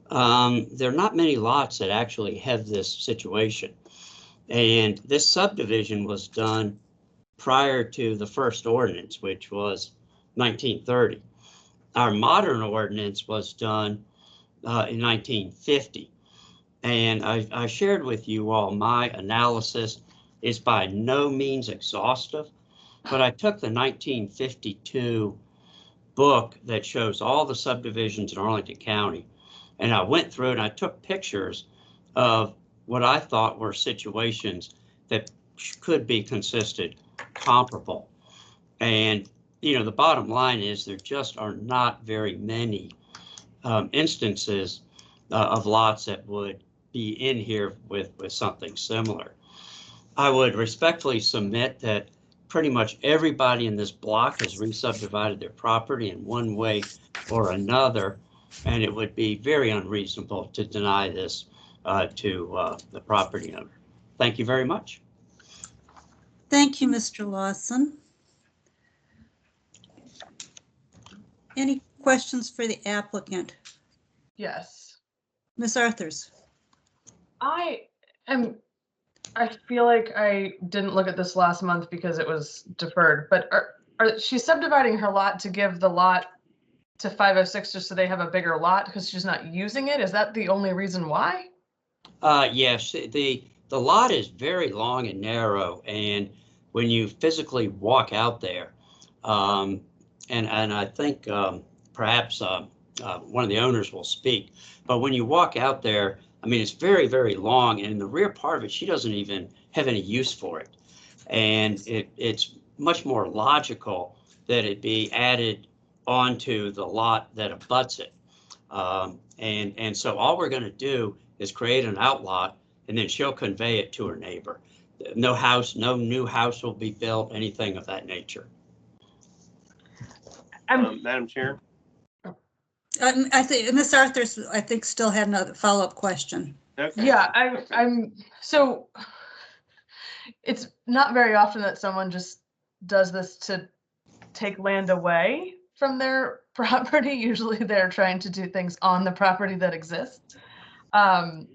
There are not many lots that actually have this situation. And this subdivision was done prior to the first ordinance, which was 1930. Our modern ordinance was done in 1950. And I shared with you all my analysis is by no means exhaustive, but I took the 1952 book that shows all the subdivisions in Arlington County, and I went through it and I took pictures of what I thought were situations that could be considered comparable. And, you know, the bottom line is there just are not very many instances of lots that would be in here with something similar. I would respectfully submit that pretty much everybody in this block has re-subdivided their property in one way or another, and it would be very unreasonable to deny this to the property owner. Thank you very much. Thank you, Mr. Lawson. Any questions for the applicant? Yes. Ms. Arthurs? I feel like I didn't look at this last month because it was deferred, but she's subdividing her lot to give the lot to 506 just so they have a bigger lot because she's not using it? Is that the only reason why? Yes, the lot is very long and narrow, and when you physically walk out there, and I think perhaps one of the owners will speak, but when you walk out there, I mean, it's very, very long, and in the rear part of it, she doesn't even have any use for it. And it's much more logical that it be added onto the lot that abuts it. And so all we're going to do is create an outlot, and then she'll convey it to her neighbor. No new house will be built, anything of that nature. Madam Chair? I think Ms. Arthur's, I think, still had another follow-up question. Okay. Yeah, I'm so it's not very often that someone just does this to take land away from their property. Usually they're trying to do things on the property that exists. I'm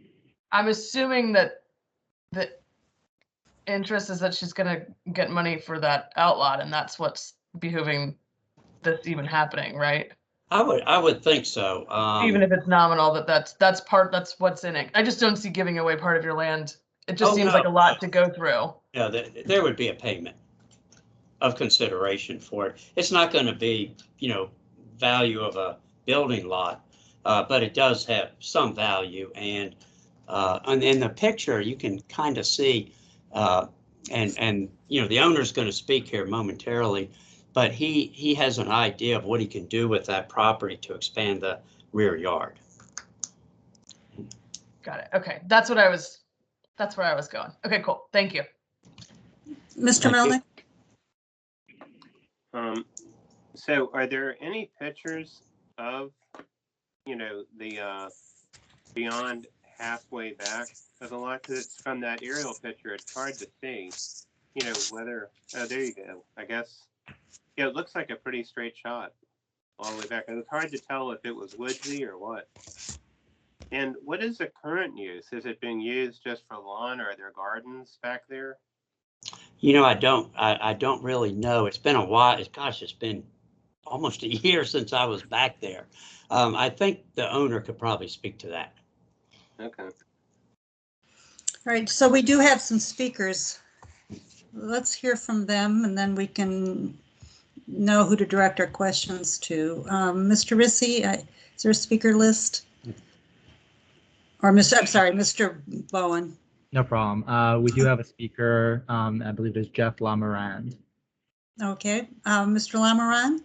assuming that the interest is that she's gonna get money for that outlot, and that's what's behooving this even happening, right? I would think so. Even if it's nominal, that's what's in it. I just don't see giving away part of your land. It just seems like a lot to go through. Yeah, there would be a payment of consideration for it. It's not going to be, value of a building lot, but it does have some value. And in the picture, you can kind of see, and the owner's going to speak here momentarily, but he has an idea of what he can do with that property to expand the rear yard. Got it. Okay, that's where I was going. Okay, cool. Thank you. Mr. Melnick? So are there any pictures of, the beyond halfway back of the lot? Because it's from that aerial picture, it's hard to see, whether, oh, there you go. I guess, yeah, it looks like a pretty straight shot all the way back. It was hard to tell if it was woodsy or what. And what is the current use? Is it being used just for lawn, or are there gardens back there? I don't really know. It's been a while. Gosh, it's been almost a year since I was back there. I think the owner could probably speak to that. Okay. All right, so we do have some speakers. Let's hear from them, and then we can know who to direct our questions to. Mr. Rissy, is there a speaker list? Or Mr. Bowen. No problem. We do have a speaker. I believe it's Jeff Lamarand. Okay, Mr. Lamarand.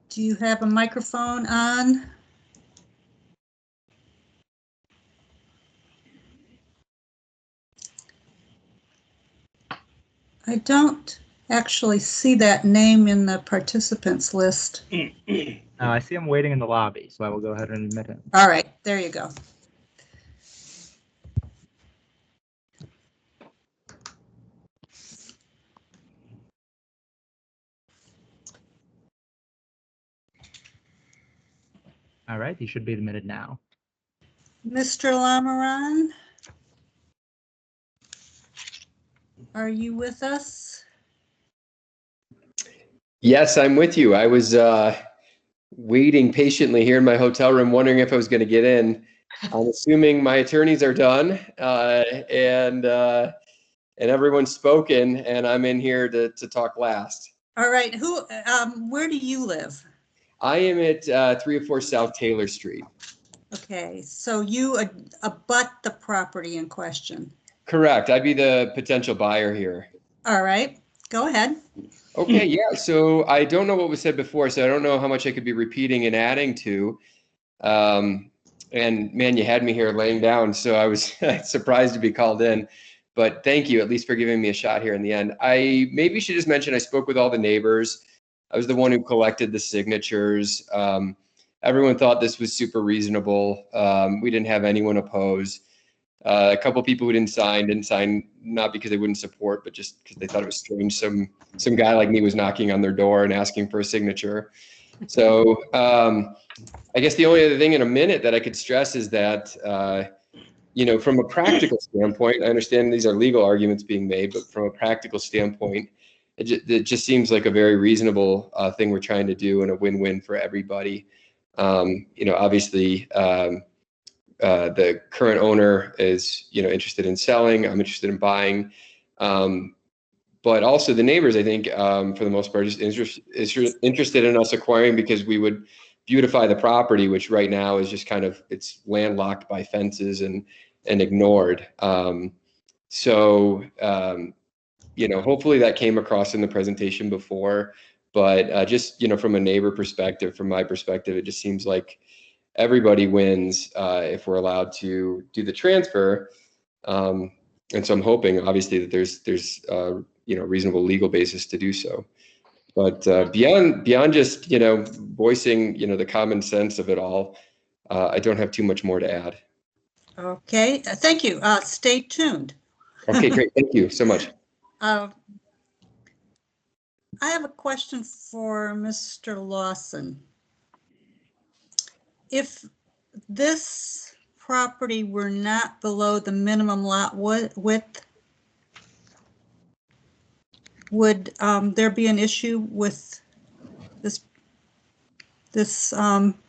Do you have a microphone on? I don't actually see that name in the participants list. I see him waiting in the lobby, so I will go ahead and admit him. All right, there you go. All right, he should be admitted now. Mr. Lamarand, are you with us? Yes, I'm with you. I was waiting patiently here in my hotel room, wondering if I was going to get in. I'm assuming my attorneys are done and everyone's spoken, and I'm in here to talk last. All right. Where do you live? I am at 304 South Taylor Street. Okay, so you abut the property in question. Correct. I'd be the potential buyer here. All right, go ahead. Okay, yeah. So I don't know what was said before, so I don't know how much I could be repeating and adding to. And man, you had me here laying down, so I was surprised to be called in. But thank you at least for giving me a shot here in the end. I maybe should just mention I spoke with all the neighbors. I was the one who collected the signatures. Everyone thought this was super reasonable. We didn't have anyone oppose. A couple people who didn't sign not because they wouldn't support, but just because they thought it was strange. Some guy like me was knocking on their door and asking for a signature. So I guess the only other thing in a minute that I could stress is that, from a practical standpoint, I understand these are legal arguments being made, but from a practical standpoint, it just seems like a very reasonable thing we're trying to do and a win-win for everybody. Obviously, the current owner is, interested in selling. I'm interested in buying. But also the neighbors, I think, for the most part, is interested in us acquiring because we would beautify the property, which right now is just kind of, it's landlocked by fences and ignored. You know, hopefully that came across in the presentation before, but just, you know, from a neighbor perspective, from my perspective, it just seems like everybody wins if we're allowed to do the transfer. And so I'm hoping, obviously, that there's you know, reasonable legal basis to do so. But beyond just, you know, voicing, you know, the common sense of it all, I don't have too much more to add. Okay, thank you. Stay tuned. Okay, great. Thank you so much. I have a question for Mr. Lawson. If this property were not below the minimum lot width, would there be an issue with this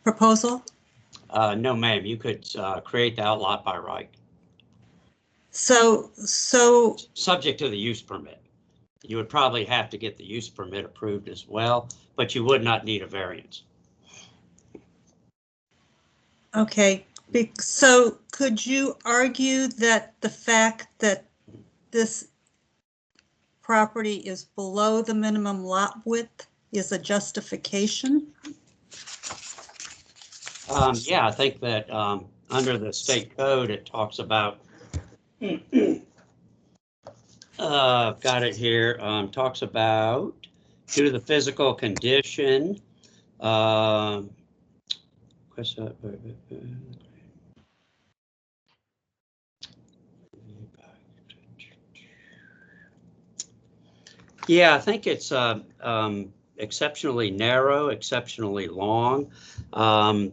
proposal? No, ma'am, you could create the outlot by right. So Subject to the use permit. You would probably have to get the use permit approved as well, but you would not need a variance. okay, so could you argue that the fact that this property is below the minimum lot width is a justification? Yeah, I think that under the state code, it talks about, got it here, talks about due to the physical condition, yeah, I think it's exceptionally narrow, exceptionally long. And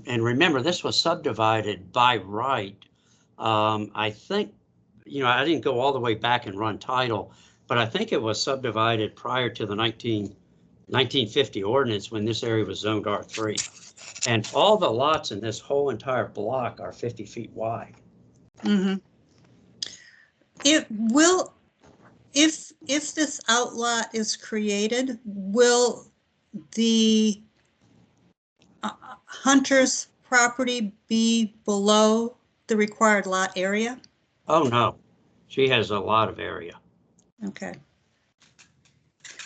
remember, this was subdivided by right. I think, you know, I didn't go all the way back and run title, but I think it was subdivided prior to the 1950 ordinance when this area was zoned R3. And all the lots in this whole entire block are 50 feet wide. Mm-hmm. It will, if this outlot is created, will the Hunter's property be below the required lot area? Oh, no. She has a lot of area. Okay.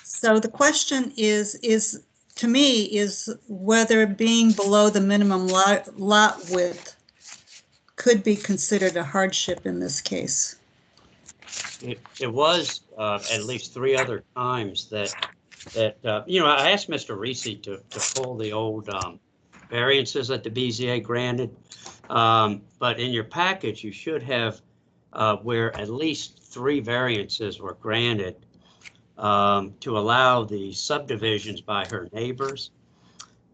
So the question is to me, is whether being below the minimum lot width could be considered a hardship in this case. It was at least 3 other times that you know, I asked Mr. Reese to pull the old variances that the BZA granted, but in your package you should have where at least 3 variances were granted to allow the subdivisions by her neighbors.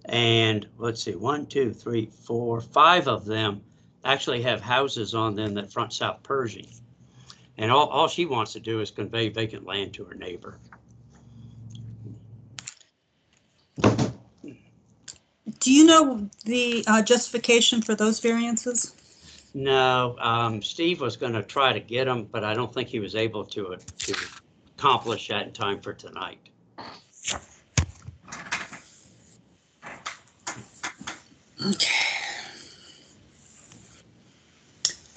And let's see, 1, 2, 3, 4, 5 of them actually have houses on them that front South Pershing. And all she wants to do is convey vacant land to her neighbor. Do you know the justification for those variances? No, Steve was going to try to get them, but I don't think he was able to accomplish that in time for tonight. Okay.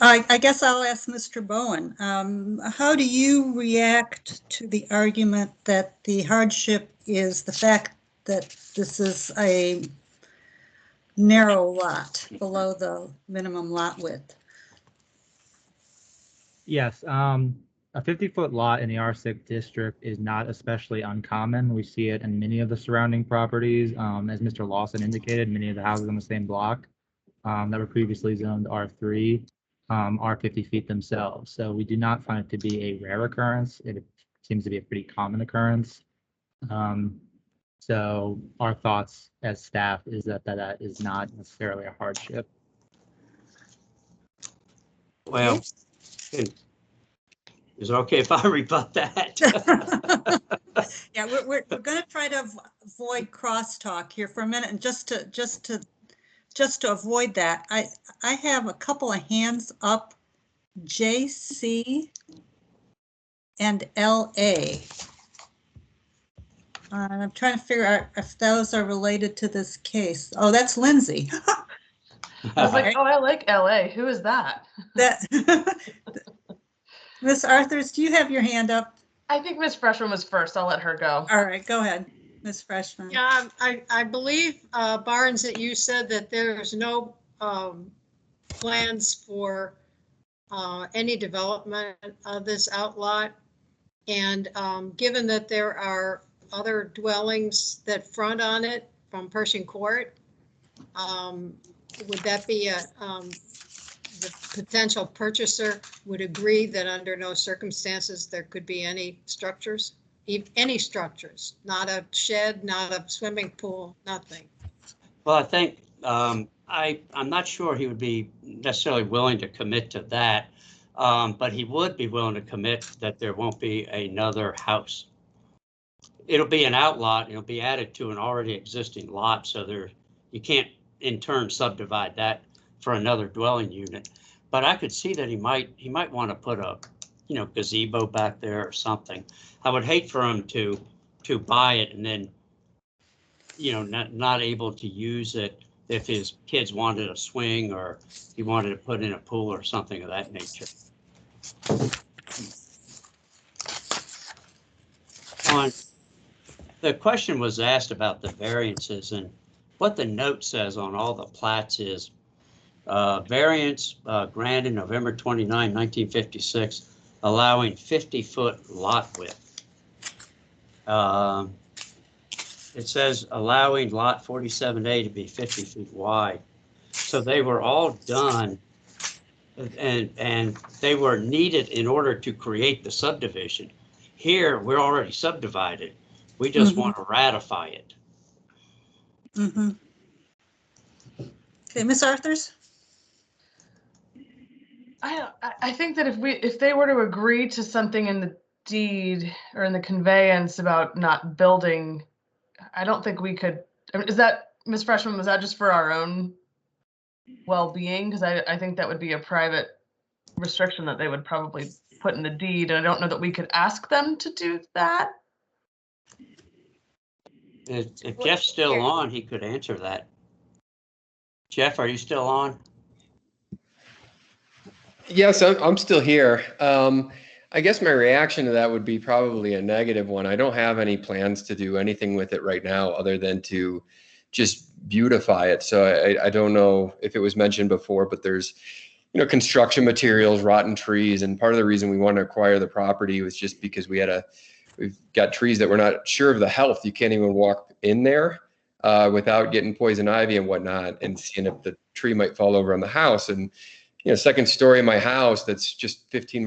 I guess I'll ask Mr. Bowen. How do you react to the argument that the hardship is the fact that this is a narrow lot below the minimum lot width? Yes, a 50-foot lot in the R6 district is not especially uncommon. We see it in many of the surrounding properties. As Mr. Lawson indicated, many of the houses on the same block that were previously zoned R3 are 50 feet themselves. So we do not find it to be a rare occurrence. It seems to be a pretty common occurrence. So our thoughts as staff is that is not necessarily a hardship. Well, is it okay if I rebut that? Yeah, we're going to try to avoid crosstalk here for a minute, and just to avoid that, I have a couple of hands up, JC and LA. I'm trying to figure out if those are related to this case. Oh, that's Lindsay. I was like, Okay. oh, I like LA. Who is that? That Miss Arthurs, do you have your hand up? I think Miss Freshman was first. I'll let her go. All right, go ahead, Miss Freshman. Yeah, I believe, Barnes, that you said that there's no plans for any development of this outlot. And given that there are other dwellings that front on it from Pershing Court, would that be the potential purchaser would agree that under no circumstances there could be any structures? Any structures, not a shed, not a swimming pool, nothing. Well, I think I'm not sure he would be necessarily willing to commit to that, but he would be willing to commit that there won't be another house. It'll be an outlot. It'll be added to an already existing lot, so you can't in turn subdivide that for another dwelling unit. But I could see that he might want to put a gazebo back there or something. I would hate for him to buy it and then not able to use it if his kids wanted a swing or he wanted to put in a pool or something of that nature. The question was asked about the variances, and what the note says on all the plats is variance granted November 29, 1956, allowing 50-foot lot width. It says allowing lot 47A to be 50 feet wide. So they were all done and they were needed in order to create the subdivision. Here, we're already subdivided. We just want to ratify it. Okay, Miss Arthurs? I think that if they were to agree to something in the deed or in the conveyance about not building, I don't think we could. Is that, Ms. Freshman, was that just for our own well-being? Because I think that would be a private restriction that they would probably put in the deed. And I don't know that we could ask them to do that. If Jeff's still on, he could answer that. Jeff, are you still on? Yes, I'm still here. I guess my reaction to that would be probably a negative one. I don't have any plans to do anything with it right now other than to just beautify it. So I don't know if it was mentioned before, but there's, construction materials, rotten trees. And part of the reason we want to acquire the property was just because we've got trees that we're not sure of the health. You can't even walk in there without getting poison ivy and whatnot and seeing if the tree might fall over on the house. And second story of my house that's just 15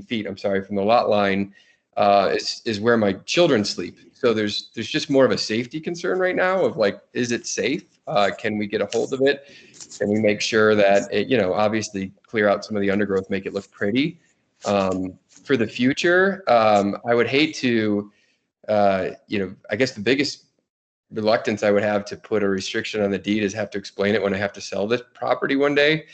feet, I'm sorry, from the lot line is where my children sleep. So there's just more of a safety concern right now of like, is it safe? Can we get a hold of it? Can we make sure that it, obviously clear out some of the undergrowth, make it look pretty? For the future, I would hate to, I guess the biggest reluctance I would have to put a restriction on the deed is have to explain it when I have to sell this property one day.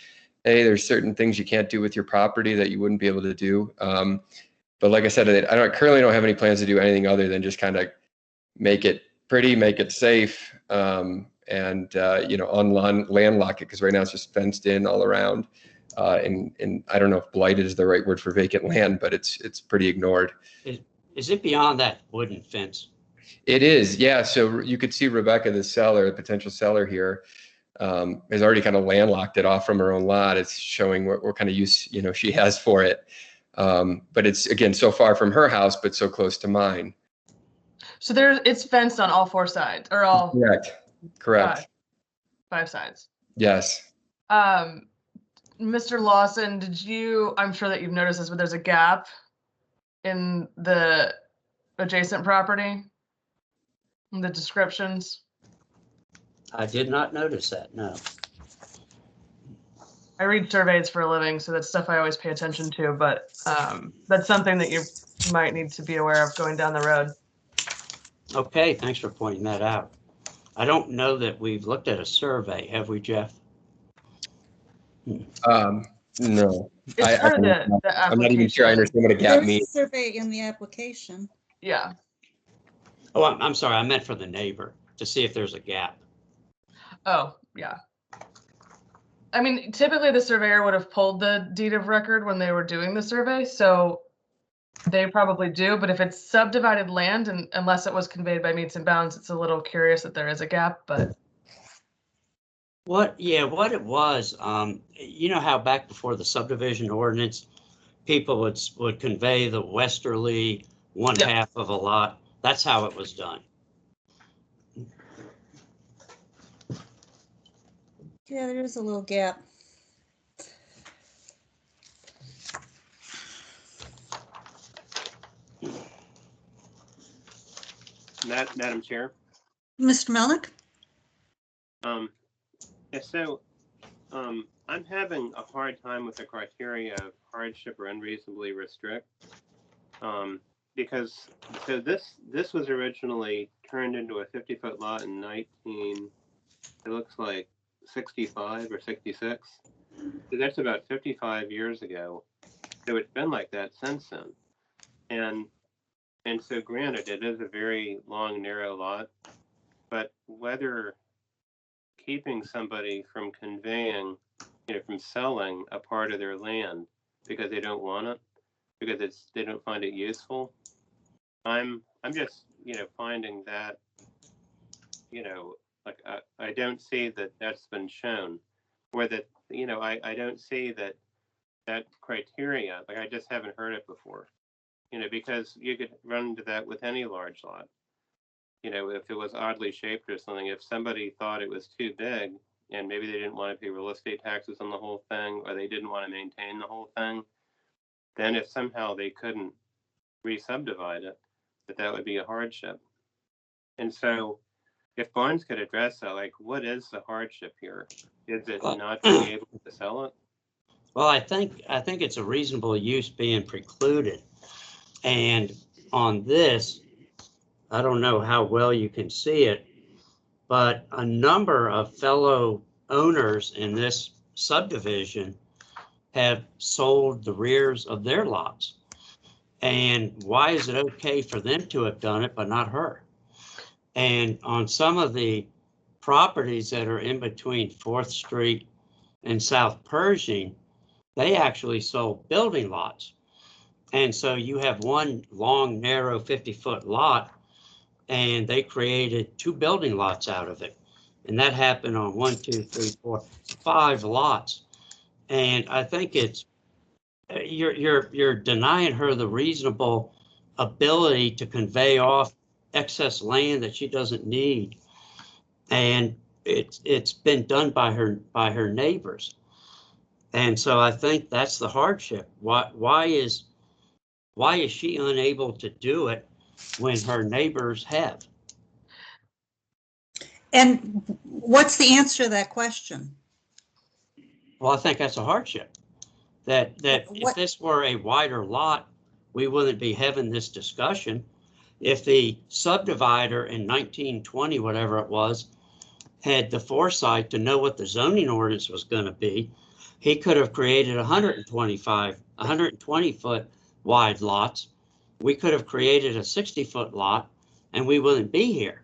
Hey, there's certain things you can't do with your property that you wouldn't be able to do. But like I said, I currently don't have any plans to do anything other than just kind of make it pretty, make it safe, and landlock it, because right now it's just fenced in all around. And I don't know if blighted is the right word for vacant land, but it's pretty ignored. Is it beyond that wooden fence? It is, yeah. So you could see Rebecca, the seller, the potential seller here, has already kind of landlocked it off from her own lot. It's showing what kind of use she has for it. But it's, again, so far from her house, but so close to mine. So it's fenced on all four sides, or all correct. Five sides. Yes. Mr. Lawson, I'm sure that you've noticed this, but there's a gap in the adjacent property in the descriptions. I did not notice that, no. I read surveys for a living, so that's stuff I always pay attention to, but that's something that you might need to be aware of going down the road. Okay, thanks for pointing that out. I don't know that we've looked at a survey, have we, Jeff? No. It's part of the application. I'm not even sure I understand what a gap means. There's a survey in the application. Yeah. Oh, I'm sorry, I meant for the neighbor, to see if there's a gap. Oh, yeah. I mean, typically the surveyor would have pulled the deed of record when they were doing the survey, so they probably do, but if it's subdivided land and unless it was conveyed by meets and bounds, it's a little curious that there is a gap, but What it was, you know how back before the subdivision ordinance, people would convey the westerly one Yep. half of a lot. That's how it was done. Yeah, there is a little gap. Madam Chair. Mr. Melnick? Yeah, so I'm having a hard time with the criteria of hardship or unreasonably restrict. Because so this was originally turned into a 50-foot lot in it looks like 65 or 66. So that's about 55 years ago. So it's been like that since then. And so granted, it is a very long, narrow lot, but whether keeping somebody from conveying, from selling a part of their land because they don't want it, because they don't find it useful, I'm just, finding that, like I don't see that that's been shown, or that, I don't see that criteria, like I just haven't heard it before, because you could run into that with any large lot. If it was oddly shaped or something, if somebody thought it was too big and maybe they didn't want to pay real estate taxes on the whole thing, or they didn't want to maintain the whole thing, then if somehow they couldn't re-subdivide it, that would be a hardship. And so if Barnes could address that, like, what is the hardship here? Is it not being able to sell it? Well, I think it's a reasonable use being precluded. And on this, I don't know how well you can see it, but a number of fellow owners in this subdivision have sold the rears of their lots. And why is it okay for them to have done it, but not her? And on some of the properties that are in between 4th Street and South Pershing, they actually sold building lots. And so you have one long, narrow 50-foot lot, and they created 2 building lots out of it. And that happened on 1, 2, 3, 4, 5 lots. And I think it's, you're denying her the reasonable ability to convey off excess land that she doesn't need. And it's been done by her neighbors. And so I think that's the hardship. Why is she unable to do it when her neighbors have? And what's the answer to that question? Well, I think that's a hardship. That if this were a wider lot, we wouldn't be having this discussion. If the subdivider in 1920, whatever it was, had the foresight to know what the zoning ordinance was going to be, he could have created 120-foot wide lots. We could have created a 60-foot lot, and we wouldn't be here.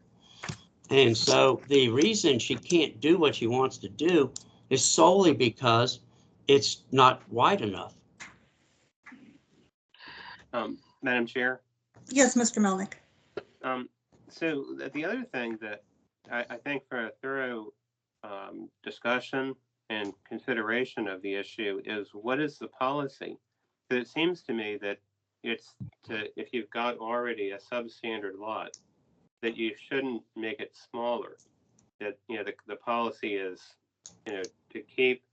And so the reason she can't do what she wants to do is solely because it's not wide enough. Madam Chair? Yes, Mr. Melnick. So the other thing that I think for a thorough discussion and consideration of the issue is, what is the policy? Because it seems to me that if you've got already a substandard lot, that you shouldn't make it smaller. That the policy is to keep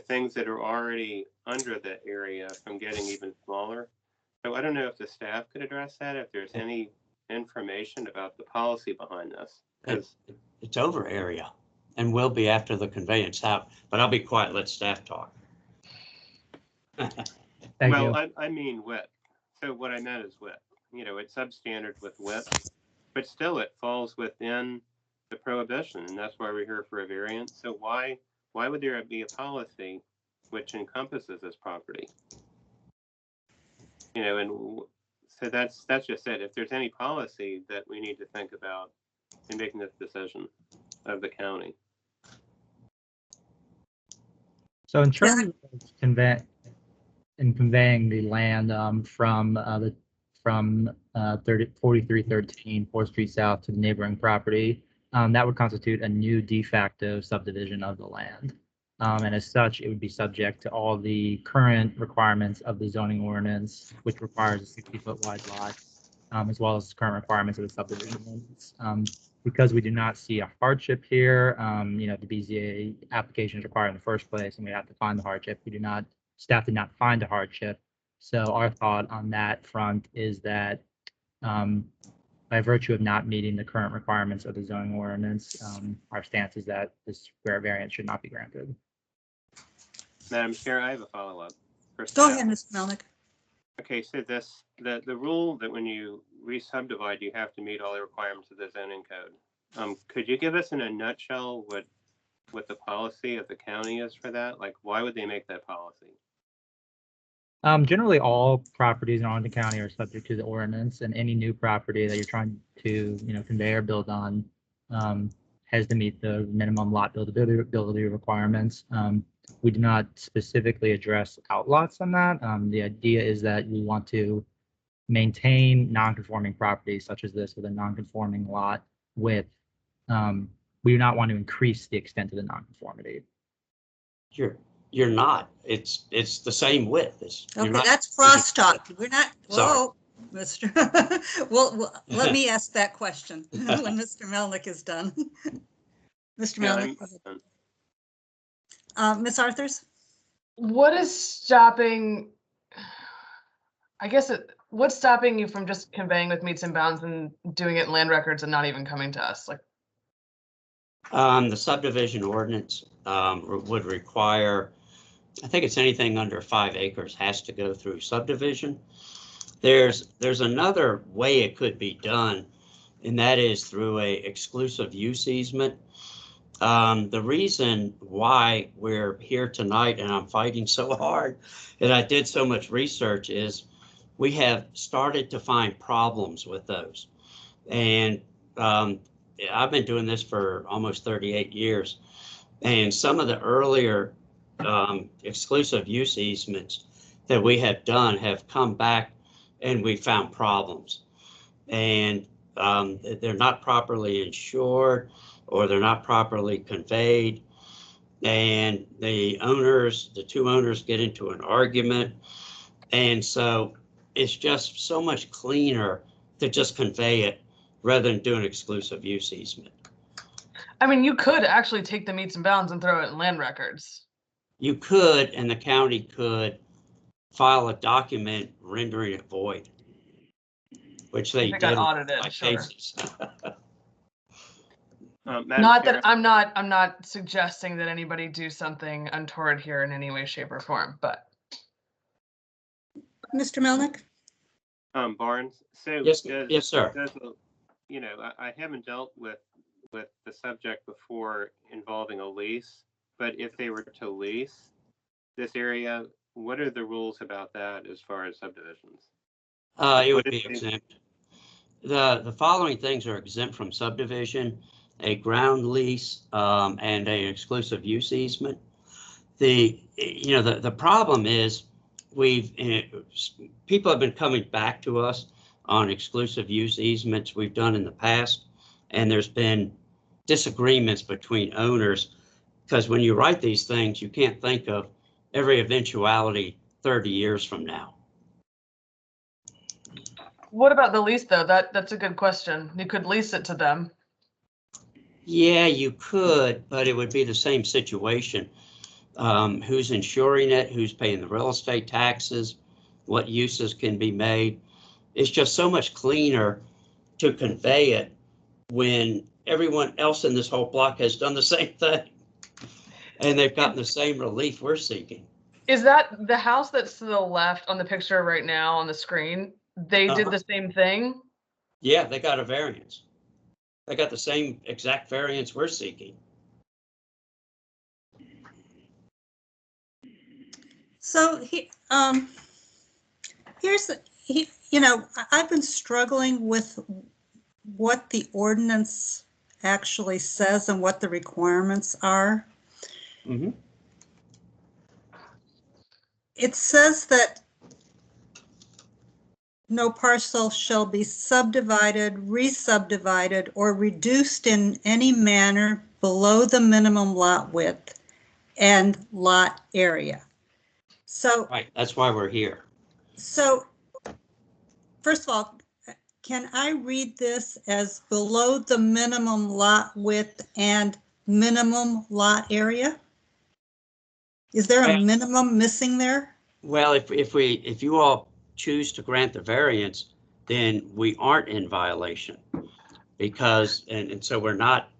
things that are already under the area from getting even smaller. So I don't know if the staff could address that, if there's any information about the policy behind this. It's over area and will be after the conveyance out, but I'll be quiet, let staff talk. Thank you. I mean width. So what I meant is width. It's substandard with width, but still it falls within the prohibition, and that's why we're here for a variance. So why would there be a policy which encompasses this property? And So that's just it. If there's any policy that we need to think about in making this decision of the county. So in terms of conveying the land from 4313 4th Street South to the neighboring property, that would constitute a new de facto subdivision of the land. And as such, it would be subject to all the current requirements of the zoning ordinance, which requires a 60-foot wide lot, as well as current requirements of the subdivision ordinance. Because we do not see a hardship here, the BZA application is required in the first place, and we have to find the hardship. Staff did not find a hardship. So our thought on that front is that by virtue of not meeting the current requirements of the zoning ordinance, our stance is that this variance should not be granted. Madam Chair, I have a follow-up. Go ahead, Mr. Melnick. Okay, so the rule that when you re-subdivide, you have to meet all the requirements of the zoning code. Could you give us in a nutshell what the policy of the county is for that? Like, why would they make that policy? Generally, all properties in Arlington County are subject to the ordinance, and any new property that you're trying to, convey or build on has to meet the minimum lot buildability requirements. We do not specifically address outlots on that. The idea is that we want to maintain non-conforming properties such as this with a non-conforming lot width. We do not want to increase the extent of the non-conformity. You're not. It's the same width. Okay, that's crosstalk. We're not. Whoa, Mr. well, let me ask that question when Mr. Melnick is done. Mr. Melnick. Ms. Arthurs? What is stopping, what's stopping you from just conveying with meets and bounds and doing it in land records and not even coming to us? The subdivision ordinance would require, I think it's anything under 5 acres has to go through subdivision. There's another way it could be done, and that is through a exclusive use easement. The reason why we're here tonight and I'm fighting so hard and I did so much research is we have started to find problems with those. And I've been doing this for almost 38 years. And some of the earlier exclusive use easements that we have done have come back and we found problems. And they're not properly insured, or they're not properly conveyed, and the two owners get into an argument. And so it's just so much cleaner to just convey it rather than do an exclusive use easement. I mean, you could actually take the meets and bounds and throw it in land records. You could, and the county could file a document rendering it void, which they did got audited, in sure. cases. Not that I'm not suggesting that anybody do something untoward here in any way, shape, or form, but. Mr. Melnick? Barnes. So yes, sir. I haven't dealt with the subject before involving a lease, but if they were to lease this area, what are the rules about that as far as subdivisions? It would be exempt. The following things are exempt from subdivision: a ground lease and an exclusive use easement. The problem is people have been coming back to us on exclusive use easements we've done in the past, and there's been disagreements between owners, because when you write these things, you can't think of every eventuality 30 years from now. What about the lease, though? That's a good question. You could lease it to them. Yeah, you could, but it would be the same situation. Who's insuring it? Who's paying the real estate taxes? What uses can be made? It's just so much cleaner to convey it when everyone else in this whole block has done the same thing, and they've gotten the same relief we're seeking. Is that the house that's to the left on the picture right now on the screen? They did the same thing? Yeah, they got a variance. They got the same exact variance we're seeking. So here's you know, I've been struggling with what the ordinance actually says and what the requirements are. Mhm. It says that no parcel shall be subdivided, re-subdivided, or reduced in any manner below the minimum lot width and lot area. So, Right, that's why we're here. so first of all, can I read this as below the minimum lot width and minimum lot area? Is there a minimum missing there? Well, if you all choose to grant the variance, then we aren't in violation because, and so we're not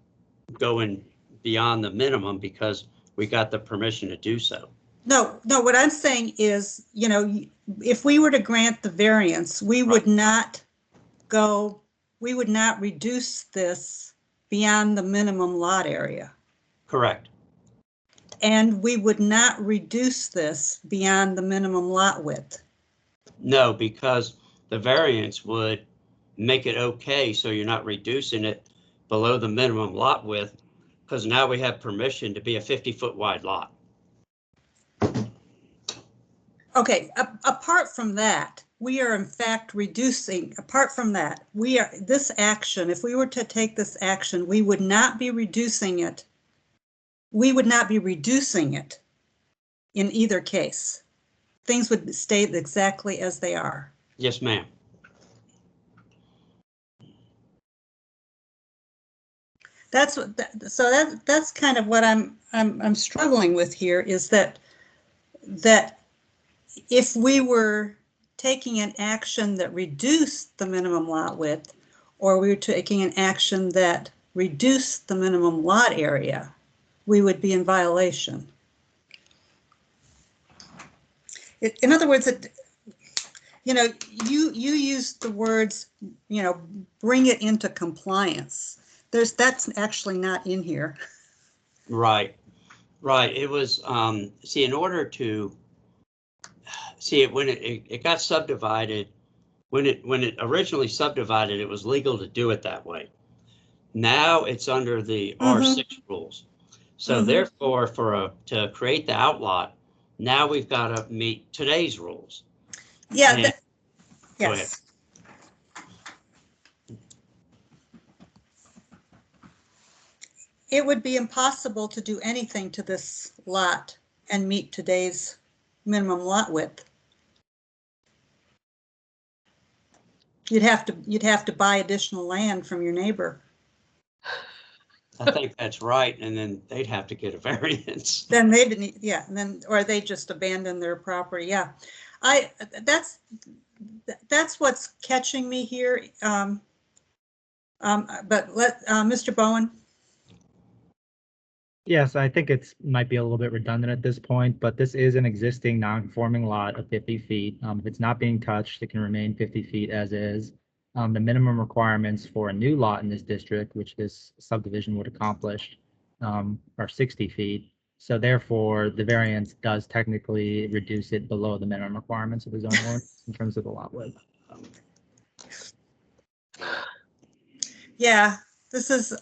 going beyond the minimum because we got the permission to do so. No, what I'm saying is, you know, if we were to grant the variance, we would not reduce this beyond the minimum lot area. Correct. And we would not reduce this beyond the minimum lot width. No, because the variance would make it okay, so you're not reducing it below the minimum lot width, because now we have permission to be a 50-foot wide lot. Okay, apart from that, we are in fact reducing, apart from that, this action, if we were to take this action, we would not be reducing it. We would not be reducing it in either case. Things would stay exactly as they are. Yes, ma'am. That's what, so that's kind of what I'm struggling with here, is that if we were taking an action that reduced the minimum lot width, or we were taking an action that reduced the minimum lot area, we would be in violation. In other words, you know, you used the words, you know, bring it into compliance. That's actually not in here. Right. It was, see, in order to see it, when it got subdivided, when it originally subdivided, it was legal to do it that way. Now it's under the R6 rules. So therefore, to create the outlot, now we've got to meet today's rules. Yeah. Go ahead. It would be impossible to do anything to this lot and meet today's minimum lot width. You'd have to buy additional land from your neighbor. I think that's right, and then they'd have to get a variance. Then they didn't, yeah, and then, or they just abandon their property. Yeah, that's what's catching me here. But Mr. Bowen. Yes, I think might be a little bit redundant at this point, but this is an existing non-conforming lot of 50 feet. If it's not being touched, it can remain 50 feet as is. The minimum requirements for a new lot in this district, which this subdivision would accomplish, are 60 feet. So therefore, the variance does technically reduce it below the minimum requirements of the zoning ordinance in terms of the lot width. Yeah, this is,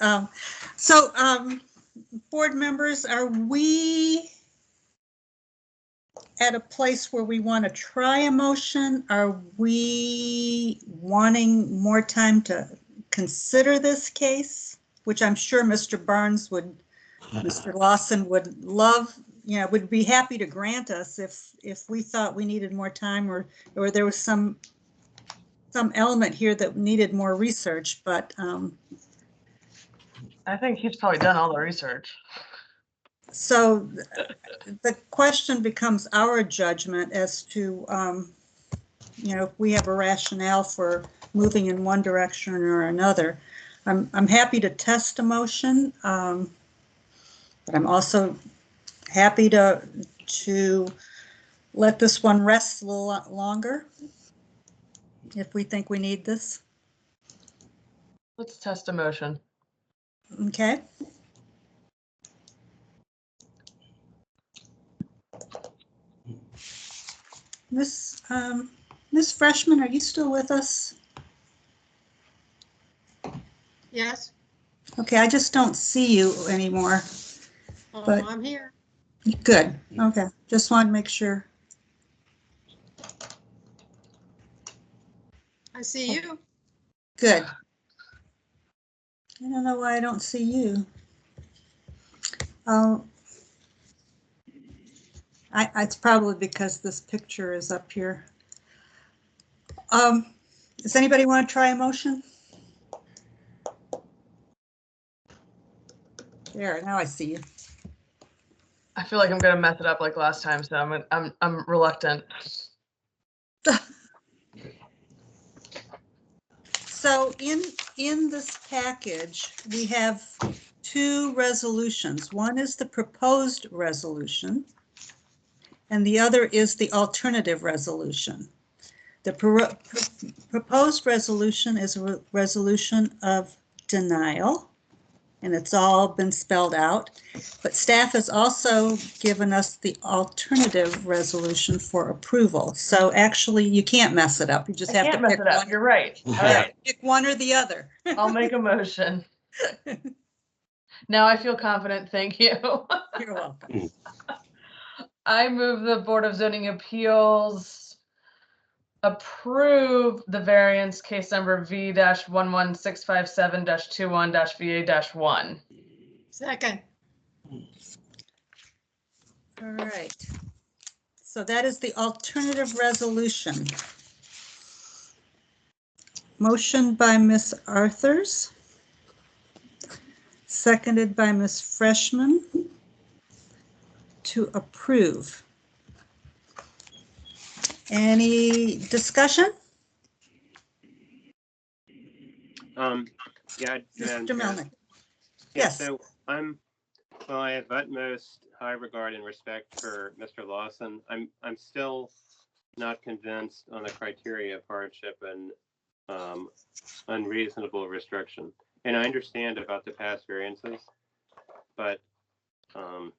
board members, are we at a place where we want to try a motion? Are we wanting more time to consider this case, which I'm sure Mr. Barnes Mr. Lawson would love, you know, would be happy to grant us if we thought we needed more time, or there was some element here that needed more research, but I think he's probably done all the research. so the question becomes our judgment as to, you know, if we have a rationale for moving in one direction or another. I'm happy to test a motion, but I'm also happy to let this one rest a little longer if we think we need this. Let's test a motion. Okay. Mr. Ms. Freshman, are you still with us? Yes? Okay, I just don't see you anymore. Oh, But- I'm here. Good. Okay, just want to make sure. I see you. Good. I don't know why I don't see you. It's probably because this picture is up here. Does anybody want to try a motion? There, now I see you. I feel like I'm gonna mess it up like last time, so I'm reluctant. So in this package, we have two resolutions. One is the proposed resolution, and the other is the alternative resolution. The proposed resolution is a resolution of denial, and it's all been spelled out. But staff has also given us the alternative resolution for approval. So actually, you can't mess it up. You just I have to can't mess pick it up. one. You're right. All Yeah, right, pick one or the other. I'll make a motion. Now I feel confident. Thank you. You're welcome. I move the Board of Zoning Appeals approve the variance case number V-11657-21-VA-1. Second. All right. So that is the alternative resolution. Motion by Ms. Arthurs. Seconded by Ms. Freshman to approve. Any discussion? Yeah, Madam Mr. Chair. Melnick? Yeah, Yes. so well, I have utmost high regard and respect for Mr. Lawson. I'm still not convinced on the criteria of hardship and unreasonable restriction. And I understand about the past variances, but you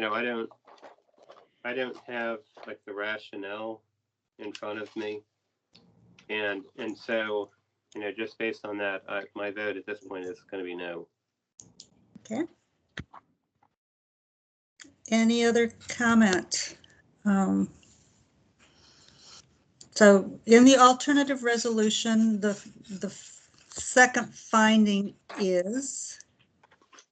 know, I don't have like the rationale in front of me, and so, you know, just based on that, my vote at this point is going to be no. Okay. Any other comment? So in the alternative resolution, the second finding is,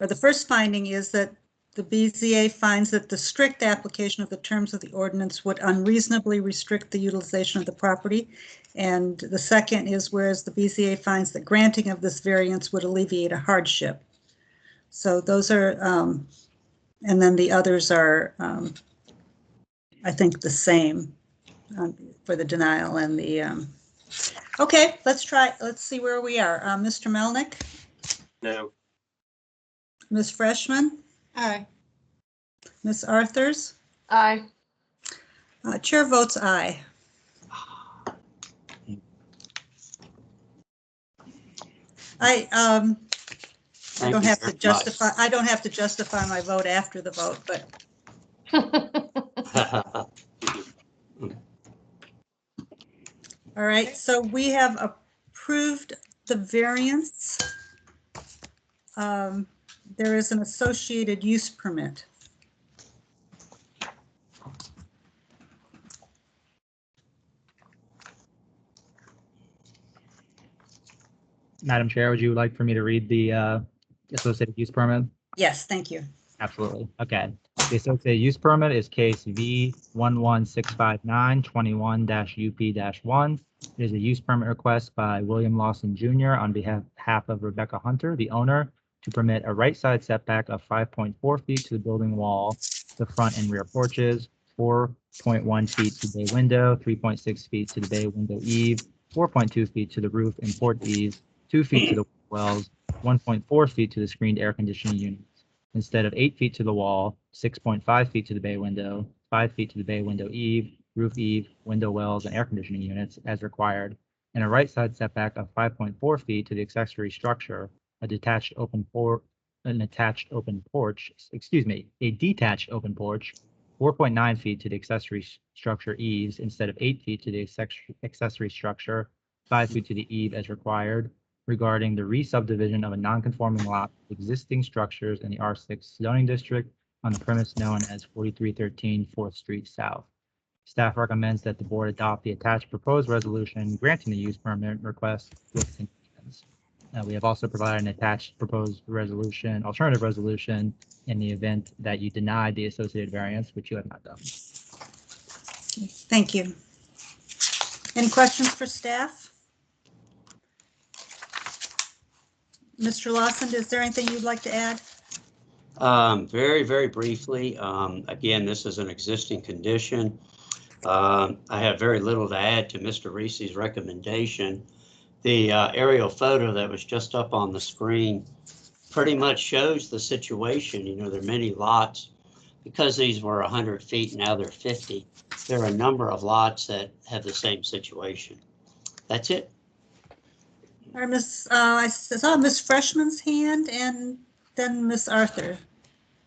or the first finding is that the BZA finds that the strict application of the terms of the ordinance would unreasonably restrict the utilization of the property. And the second is, whereas the BZA finds that granting of this variance would alleviate a hardship. So those are, and then the others are, I think, the same for the denial and the, okay, let's see where we are. Mr. Melnick? No. Ms. Freshman? Aye. Ms. Arthurs? Aye. Chair votes aye. I don't have to justify. I don't have to justify my vote after the vote, but all right. So we have approved the variance. There is an associated use permit. Madam Chair, would you like for me to read the associated use permit? Yes, thank you. Absolutely. Okay. The associated use permit is case V1165921-UP-1. It is a use permit request by William Lawson Jr. on behalf of Rebecca Hunter, the owner, to permit a right side setback of 5.4 feet to the building wall, the front and rear porches, 4.1 feet to bay window, 3.6 feet to the bay window eave, 4.2 feet to the roof and port eaves, 2 feet to the wells, 1.4 feet to the screened air conditioning units. Instead of 8 feet to the wall, 6.5 feet to the bay window, 5 feet to the bay window eave, roof eave, window wells, and air conditioning units as required, and a right side setback of 5.4 feet to the accessory structure, a detached open porch, a detached open porch, 4.9 feet to the accessory structure eaves instead of 8 feet to the accessory structure, 5 feet to the eve as required, regarding the re-subdivision of a non-conforming lot with existing structures in the R6 zoning district on the premise known as 4313 4th Street South. Staff recommends that the board adopt the attached proposed resolution granting the use permit request with conditions. We have also provided an attached proposed resolution, alternative resolution, in the event that you denied the associated variance, which you have not done. Thank you. Any questions for staff? Mr. Lawson, is there anything you'd like to add? Very, very briefly. Again, this is an existing condition. I have very little to add to Mr. Reese's recommendation. The aerial photo that was just up on the screen pretty much shows the situation. You know, there are many lots. Because these were 100 feet, now they're 50. There are a number of lots that have the same situation. That's it. All right, I saw Miss Freshman's hand and then Miss Arthur.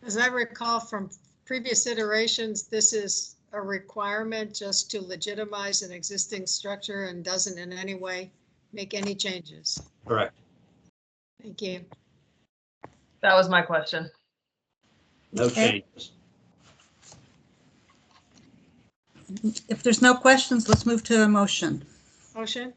As I recall from previous iterations, this is a requirement just to legitimize an existing structure and doesn't in any way make any changes. Correct. Thank you. That was my question. No changes. If there's no questions, let's move to a motion. Motion.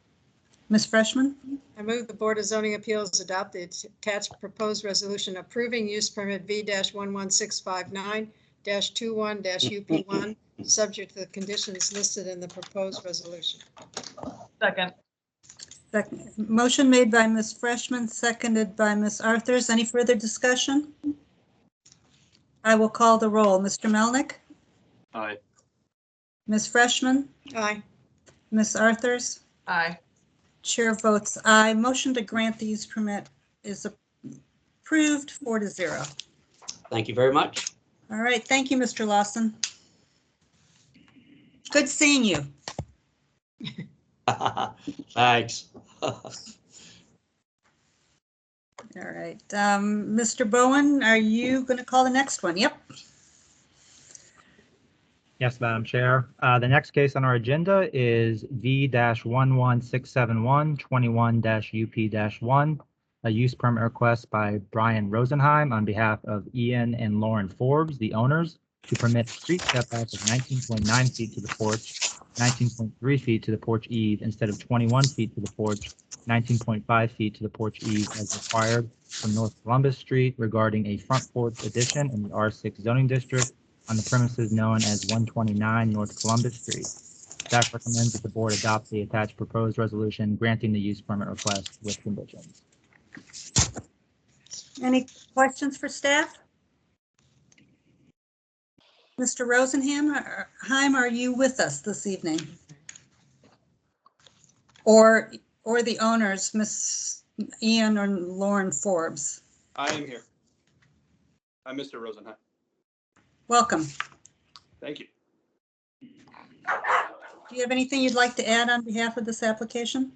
Ms. Freshman? I move the Board of Zoning Appeals adopt the attached proposed resolution approving use permit V-11659-21-UP1, subject to the conditions listed in the proposed resolution. Second. Motion made by Ms. Freshman, seconded by Ms. Arthurs. Any further discussion? I will call the roll. Mr. Melnick? Aye. Ms. Freshman? Aye. Ms. Arthurs? Aye. Chair votes aye. Motion to grant the use permit is approved 4-0. Thank you very much. All right. Thank you, Mr. Lawson. Good seeing you. Thanks. All right. Mr. Bowen, are you going to call the next one? Yep. Yes, Madam Chair. The next case on our agenda is V-11671-21-UP-1, a use permit request by Brian Rosenheim on behalf of Ian and Lauren Forbes, the owners, to permit street setback of 19.9 feet to the porch, 19.3 feet to the porch eve instead of 21 feet to the porch, 19.5 feet to the porch eve as required from North Columbus Street regarding a front porch addition in the R6 zoning district on the premises known as 129 North Columbus Street. Staff recommends that the board adopt the attached proposed resolution granting the use permit request with conditions. Any questions for staff? Mr. Rosenheim, are you with us this evening? Or the owners, Miss Ian or Lauren Forbes? I am here. I'm Mr. Rosenheim. Welcome. Thank you. Do you have anything you'd like to add on behalf of this application?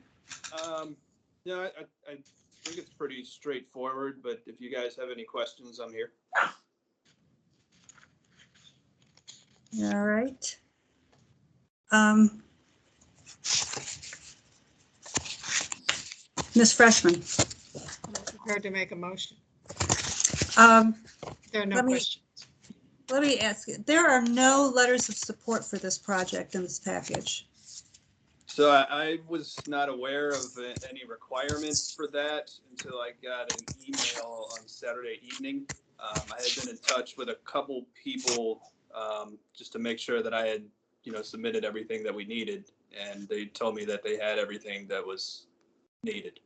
Yeah, I think it's pretty straightforward, but if you guys have any questions, I'm here. All right. Ms. Freshman. I'm prepared to make a motion. There are no questions. Let me ask you, there are no letters of support for this project in this package. So I was not aware of any requirements for that until I got an email on Saturday evening. I had been in touch with a couple people just to make sure that I had, submitted everything that we needed, and they told me that they had everything that was needed.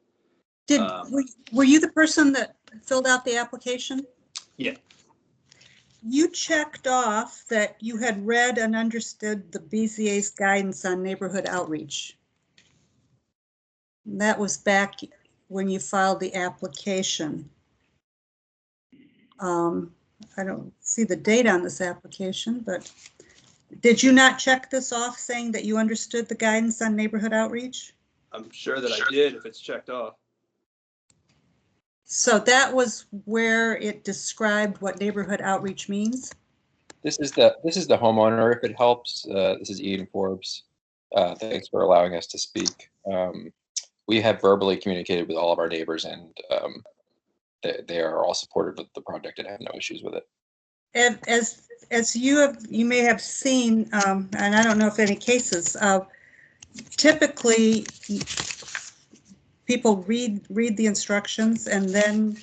Were you the person that filled out the application? Yeah. You checked off that you had read and understood the BZA's guidance on neighborhood outreach. That was back when you filed the application. I don't see the date on this application, but did you not check this off saying that you understood the guidance on neighborhood outreach? I'm sure that I did if it's checked off. So that was where it described what neighborhood outreach means? This is the homeowner, if it helps. This is Ian Forbes. Thanks for allowing us to speak. We have verbally communicated with all of our neighbors, and they are all supportive of the project and have no issues with it. And as you may have seen, and I don't know if any cases, typically people read the instructions and then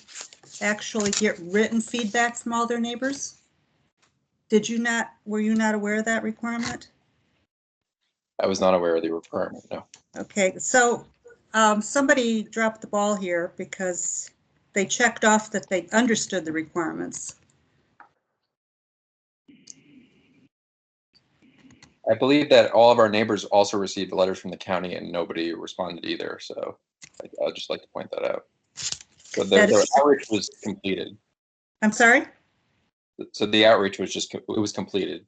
actually get written feedback from all their neighbors. Were you not aware of that requirement? I was not aware of the requirement, no. Okay, so somebody dropped the ball here because they checked off that they understood the requirements. I believe that all of our neighbors also received letters from the county and nobody responded either. So I'd just like to point that out. So the outreach was completed. I'm sorry? So the outreach was it was completed.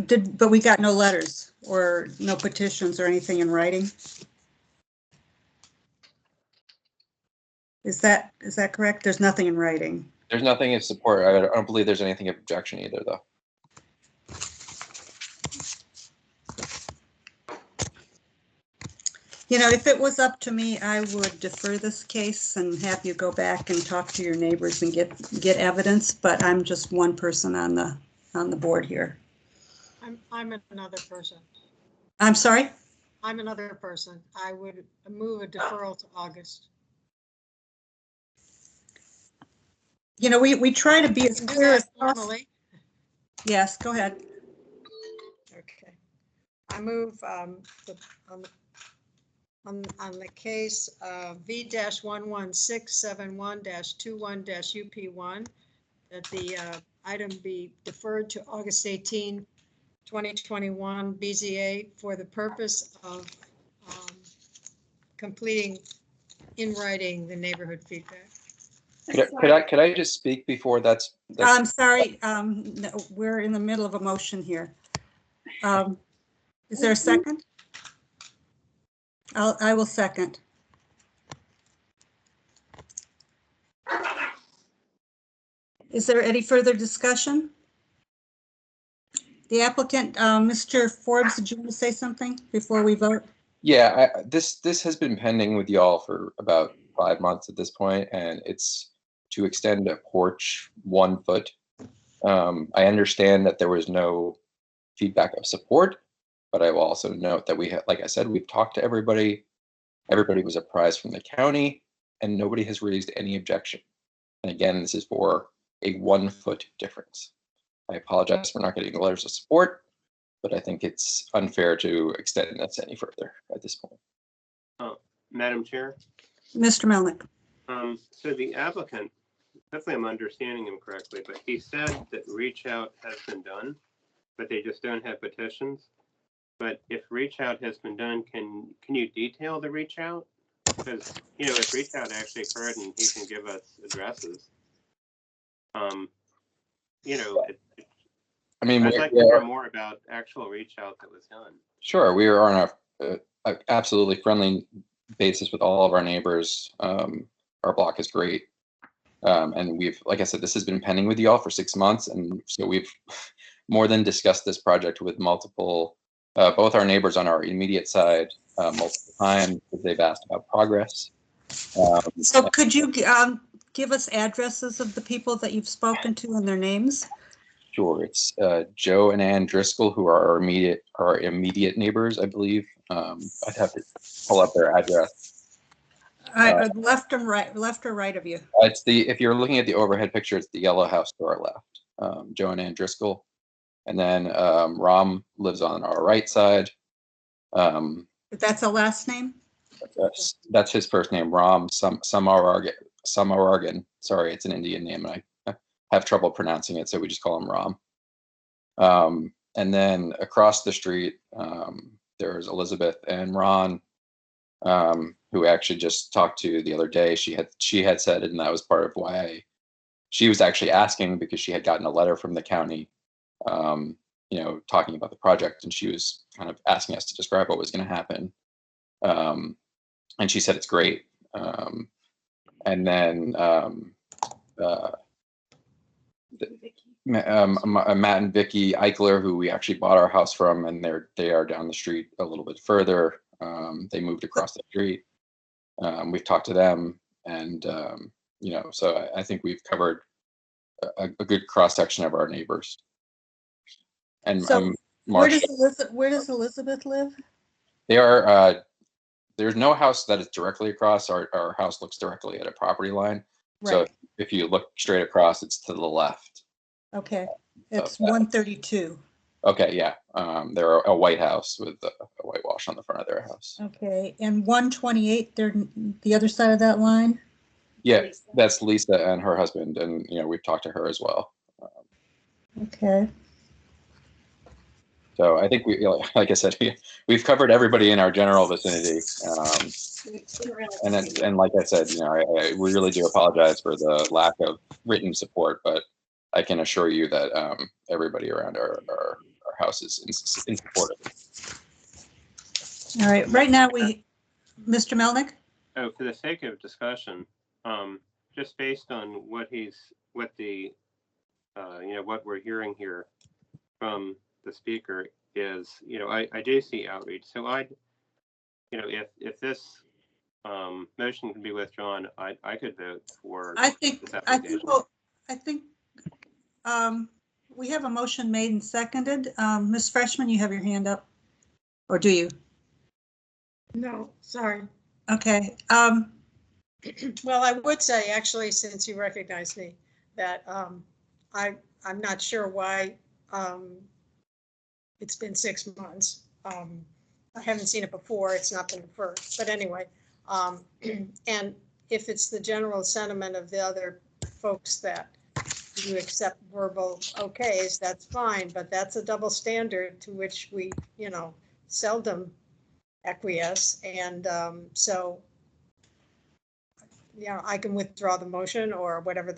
But we got no letters or no petitions or anything in writing. Is that correct? There's nothing in writing. There's nothing in support. I don't believe there's anything of objection either, though. You know, if it was up to me, I would defer this case and have you go back and talk to your neighbors and get evidence. But I'm just one person on the board here. I'm another person. I'm sorry? I'm another person. I would move a deferral to August. You know, we try to be as clear as possible. Normally. Yes, go ahead. Okay. I move on the case V-11671-21-UP1 that the item be deferred to August 18, 2021 BZA for the purpose of completing in writing the neighborhood feedback. Could I just speak before that's I'm sorry. No, we're in the middle of a motion here. Is there a second? I will second. Is there any further discussion? The applicant, Mr. Forbes, did you want to say something before we vote? Yeah, this has been pending with y'all for about 5 months at this point, and it's to extend a porch 1 foot. I understand that there was no feedback of support, but I will also note that like I said, we've talked to everybody. Everybody was apprised from the county, and nobody has raised any objection. And again, this is for a 1 foot difference. I apologize for not getting the letters of support, but I think it's unfair to extend this any further at this point. Madam Chair? Mr. Melnick. So the applicant, hopefully I'm understanding him correctly, but he said that reach out has been done, but they just don't have petitions. But if reach out has been done, can you detail the reach out? Because, you know, if reach out actually occurred and he can give us addresses, you know, I mean, I'd like to hear more about actual reach out that was done. Sure, we are on a absolutely friendly basis with all of our neighbors. Our block is great. And we've, like I said, this has been pending with y'all for 6 months. And so we've more than discussed this project with multiple, both our neighbors on our immediate side multiple times because they've asked about progress. So could you give us addresses of the people that you've spoken to and their names? Sure, it's Joe and Ann Driscoll, who are our immediate neighbors, I believe. I'd have to pull up their address. Left or right of you? It's if you're looking at the overhead picture, it's the yellow house to our left. Joe and Ann Driscoll, and then Ram lives on our right side. That's a last name? That's his first name, Ram Samaragan. Sorry, it's an Indian name, and I have trouble pronouncing it, so we just call him Ram. And then across the street, there's Elizabeth and Ron, who actually just talked to the other day. She had said it, and that was part of why she was actually asking, because she had gotten a letter from the county, you know, talking about the project, and she was kind of asking us to describe what was going to happen. And she said it's great. And then Matt and Vicky Eichler, who we actually bought our house from, and they are down the street a little bit further. They moved across the street. We've talked to them, and so I think we've covered a good cross section of our neighbors. And So where does Elizabeth live? They are. There's no house that is directly across. Our house looks directly at a property line. Right. So if you look straight across, it's to the left. Okay, it's 132. Okay, yeah. They're a white house with a whitewash on the front of their house. Okay, and 128, they're the other side of that line? Yeah, that's Lisa and her husband, and we've talked to her as well. Okay. So I think like I said, we've covered everybody in our general vicinity. And like I said, we really do apologize for the lack of written support, but I can assure you that everybody around our house is in support of it. All right, right now Mr. Melnick? Oh, for the sake of discussion, just based on what we're hearing here from the speaker is, I do see outreach. So if this motion can be withdrawn, I could vote for this application. I think we have a motion made and seconded. Ms. Freshman, you have your hand up, or do you? No, sorry. Okay. Well, I would say, actually, since you recognize me, that I'm not sure why it's been 6 months. I haven't seen it before. It's not been the first. But anyway, and if it's the general sentiment of the other folks that you accept verbal okays, that's fine. But that's a double standard to which we, seldom acquiesce. And so, I can withdraw the motion or whatever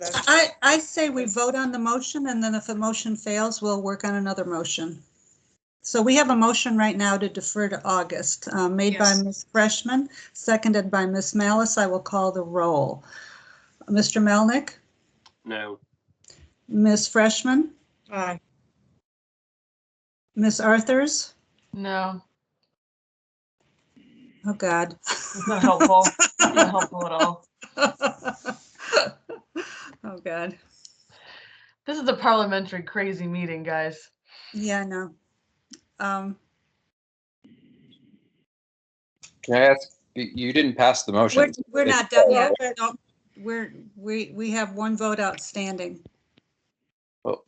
I say we vote on the motion, and then if the motion fails, we'll work on another motion. So we have a motion right now to defer to August, made by Ms. Freshman, seconded by Ms. Malice. I will call the roll. Mr. Melnick? No. Ms. Freshman? Aye. Ms. Arthurs? No. Oh, God. It's not helpful. It's not helpful at all. Oh, God. This is a parliamentary crazy meeting, guys. Yeah, I know. Can I ask? You didn't pass the motion. We're not done yet. No, we have one vote outstanding. Well,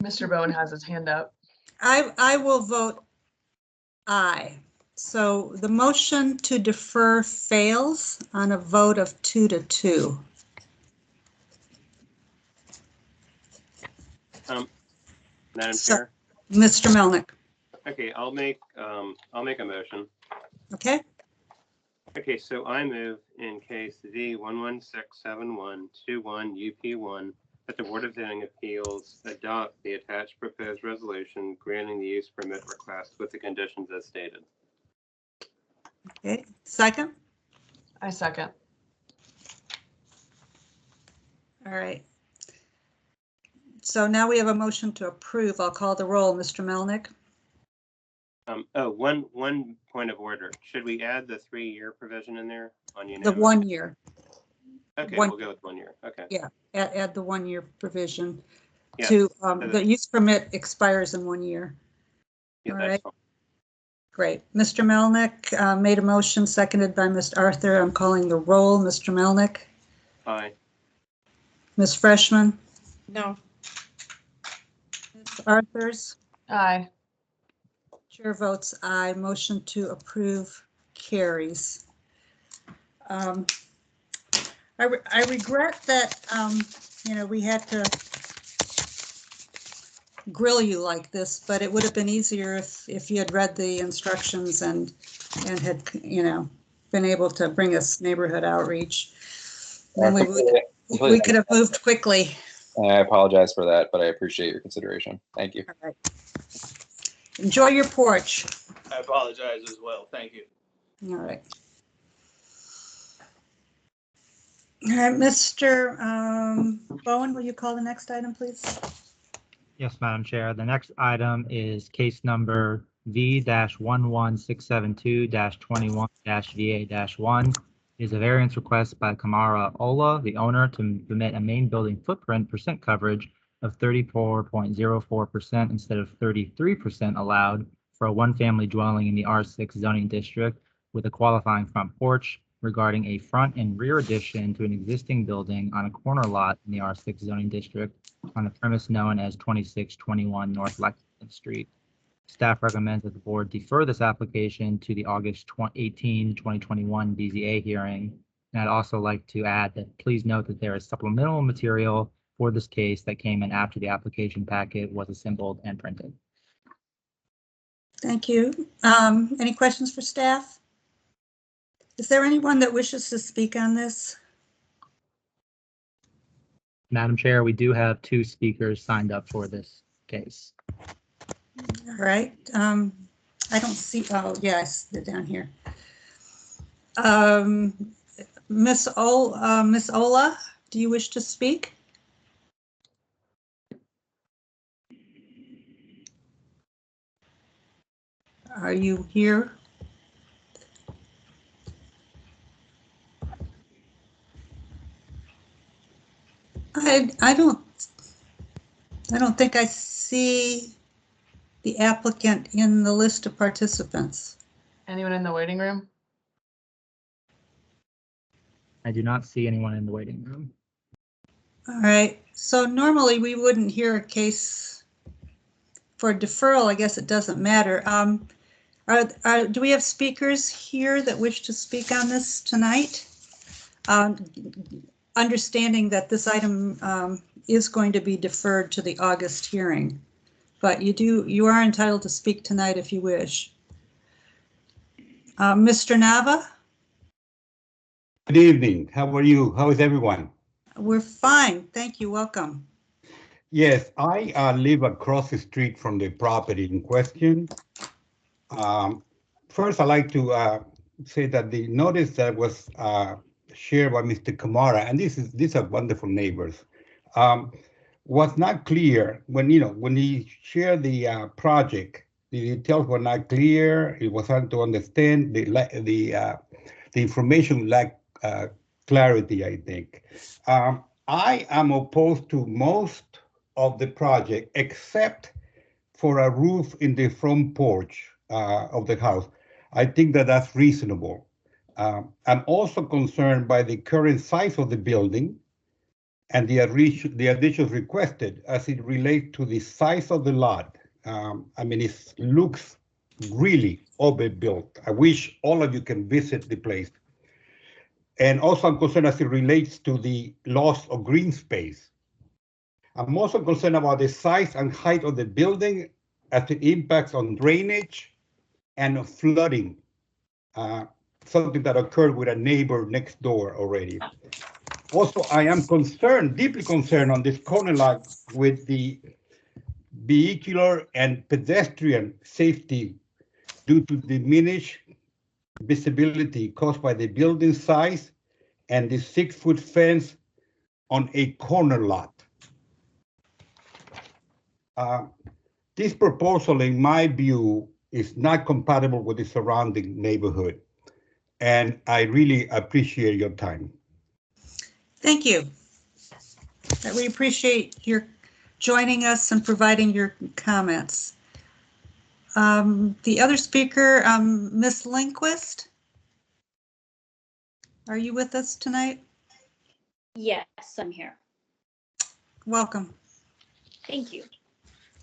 Mr. Bowen has his hand up. I will vote aye. So the motion to defer fails on a vote of 2-2. Madam Chair. Mr. Melnick. Okay, I'll make a motion. Okay. Okay, so I move in case V1167121 UP1 that the Board of Zoning Appeals adopt the attached proposed resolution granting the use permit request with the conditions as stated. Okay, second. I second. All right. So now we have a motion to approve. I'll call the roll. Mr. Melnick. One point of order. Should we add the 3-year provision in there on unanimous? The 1 year. Okay, we'll go with 1 year. Okay. Yeah, add the 1 year provision Yes, to the use permit expires in 1 year. Yeah, All that's right. fine. Great. Mr. Melnick made a motion, seconded by Ms. Arthur. I'm calling the roll. Mr. Melnick. Aye. Ms. Freshman. No. Ms. Arthurs. Aye. Chair votes aye. Motion to approve carries. I regret that, we had to grill you like this, but it would have been easier if you had read the instructions and had, been able to bring us neighborhood outreach. Then we could have moved quickly. I apologize for that, but I appreciate your consideration. Thank you. All right. Enjoy your porch. I apologize as well. Thank you. All right. All right, Mr. Bowen, will you call the next item, please? Yes, Madam Chair. The next item is case number V-11672-21-VA-1. Is a variance request by Kamara Ola, the owner, to permit a main building footprint percent coverage of 34.04% instead of 33% allowed for a one-family dwelling in the R6 zoning district with a qualifying front porch regarding a front and rear addition to an existing building on a corner lot in the R6 zoning district on a premise known as 2621 North Lexington Street. Staff recommends that the board defer this application to the August 18, 2021 BZA hearing. And I'd also like to add that please note that there is supplemental material for this case that came in after the application packet was assembled and printed. Thank you. Any questions for staff? Is there anyone that wishes to speak on this? Madam Chair, we do have 2 speakers signed up for this case. All right. I don't see, oh, yes, they're down here. Miss Ola, do you wish to speak? Are you here? I don't think I see the applicant in the list of participants. Anyone in the waiting room? I do not see anyone in the waiting room. All right, so normally we wouldn't hear a case for deferral. I guess it doesn't matter. Do we have speakers here that wish to speak on this tonight? Understanding that this item is going to be deferred to the August hearing, but you are entitled to speak tonight if you wish. Mr. Nava? Good evening. How are you? How is everyone? We're fine. Thank you. Welcome. Yes, I live across the street from the property in question. First, I'd like to say that the notice that was shared by Mr. Kamara, and these are wonderful neighbors, was not clear when he shared the project. The details were not clear. It was hard to understand. The information lacked clarity, I think. I am opposed to most of the project except for a roof in the front porch of the house. I think that that's reasonable. I'm also concerned by the current size of the building and the additions requested as it relates to the size of the lot. I mean, it looks really overbuilt. I wish all of you can visit the place. And also I'm concerned as it relates to the loss of green space. I'm also concerned about the size and height of the building as it impacts on drainage and flooding, something that occurred with a neighbor next door already. Also, I am concerned, deeply concerned on this corner lot with the vehicular and pedestrian safety due to diminished visibility caused by the building size and the 6-foot fence on a corner lot. This proposal, in my view, is not compatible with the surrounding neighborhood, and I really appreciate your time. Thank you. We appreciate your joining us and providing your comments. The other speaker, Ms. Lindquist, are you with us tonight? Yes, I'm here. Welcome. Thank you.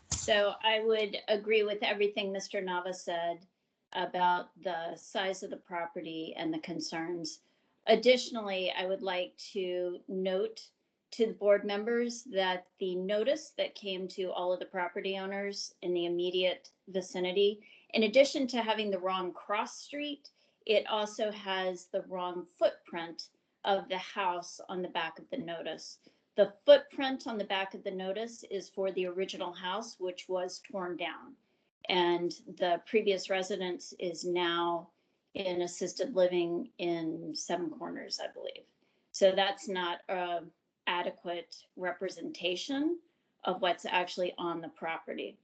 So I would agree with everything Mr. Nava said about the size of the property and the concerns. Additionally, I would like to note to the board members that the notice that came to all of the property owners in the immediate vicinity, in addition to having the wrong cross street, it also has the wrong footprint of the house on the back of the notice. The footprint on the back of the notice is for the original house, which was torn down. And the previous residence is now in assisted living in Seven Corners, I believe. So that's not a adequate representation of what's actually on the property.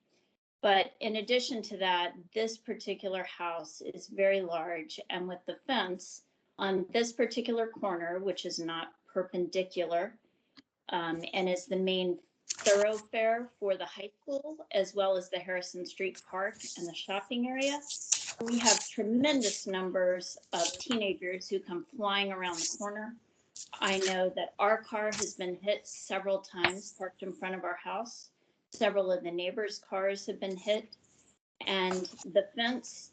But in addition to that, this particular house is very large, and with the fence on this particular corner, which is not perpendicular, and is the main thoroughfare for the high school, as well as the Harrison Street Park and the shopping area, we have tremendous numbers of teenagers who come flying around the corner. I know that our car has been hit several times parked in front of our house. Several of the neighbors' cars have been hit. And the fence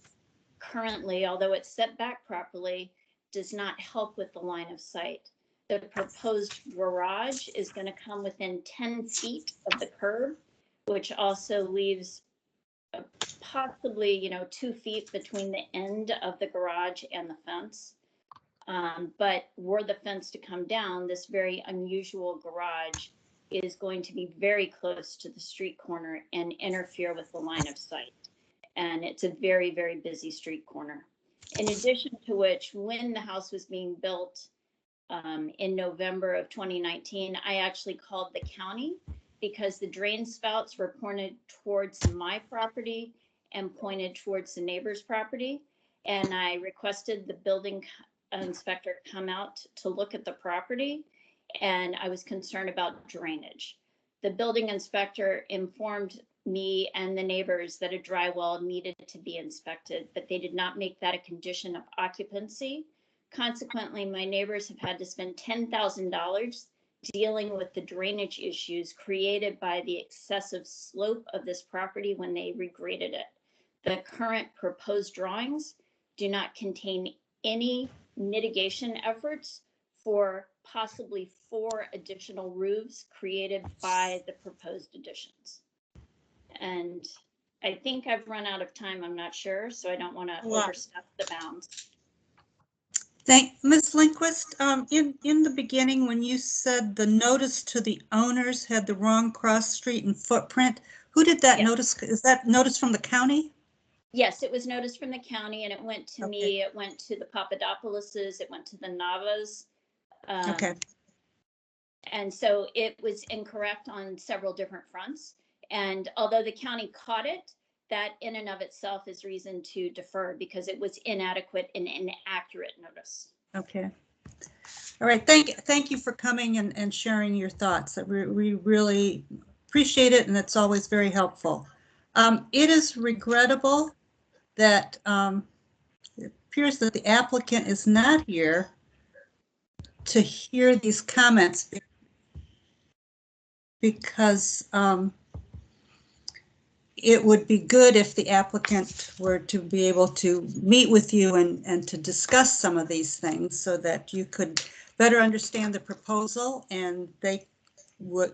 currently, although it's set back properly, does not help with the line of sight. The proposed garage is going to come within 10 feet of the curb, which also leaves possibly, 2 feet between the end of the garage and the fence. But were the fence to come down, this very unusual garage is going to be very close to the street corner and interfere with the line of sight. And it's a very, very busy street corner. In addition to which, when the house was being built in November of 2019, I actually called the county because the drain spouts were pointed towards my property and pointed towards the neighbor's property. And I requested the building inspector come out to look at the property, and I was concerned about drainage. The building inspector informed me and the neighbors that a dry well needed to be inspected, but they did not make that a condition of occupancy. Consequently, my neighbors have had to spend $10,000 dealing with the drainage issues created by the excessive slope of this property when they regraded it. The current proposed drawings do not contain any mitigation efforts for possibly 4 additional roofs created by the proposed additions. And I think I've run out of time. I'm not sure, so I don't want to overstep the bounds. Thank Ms. Lindquist. In the beginning, when you said the notice to the owners had the wrong cross street and footprint, who did that notice? Is that notice from the county? Yes, it was noticed from the county, and it went to me. It went to the Papadopouloses. It went to the Navas. Okay. And so it was incorrect on several different fronts. And although the county caught it, that in and of itself is reason to defer because it was inadequate and inaccurate notice. Okay. All right. Thank you for coming and sharing your thoughts. We really appreciate it, and it's always very helpful. It is regrettable that it appears that the applicant is not here to hear these comments because it would be good if the applicant were to be able to meet with you and to discuss some of these things so that you could better understand the proposal and they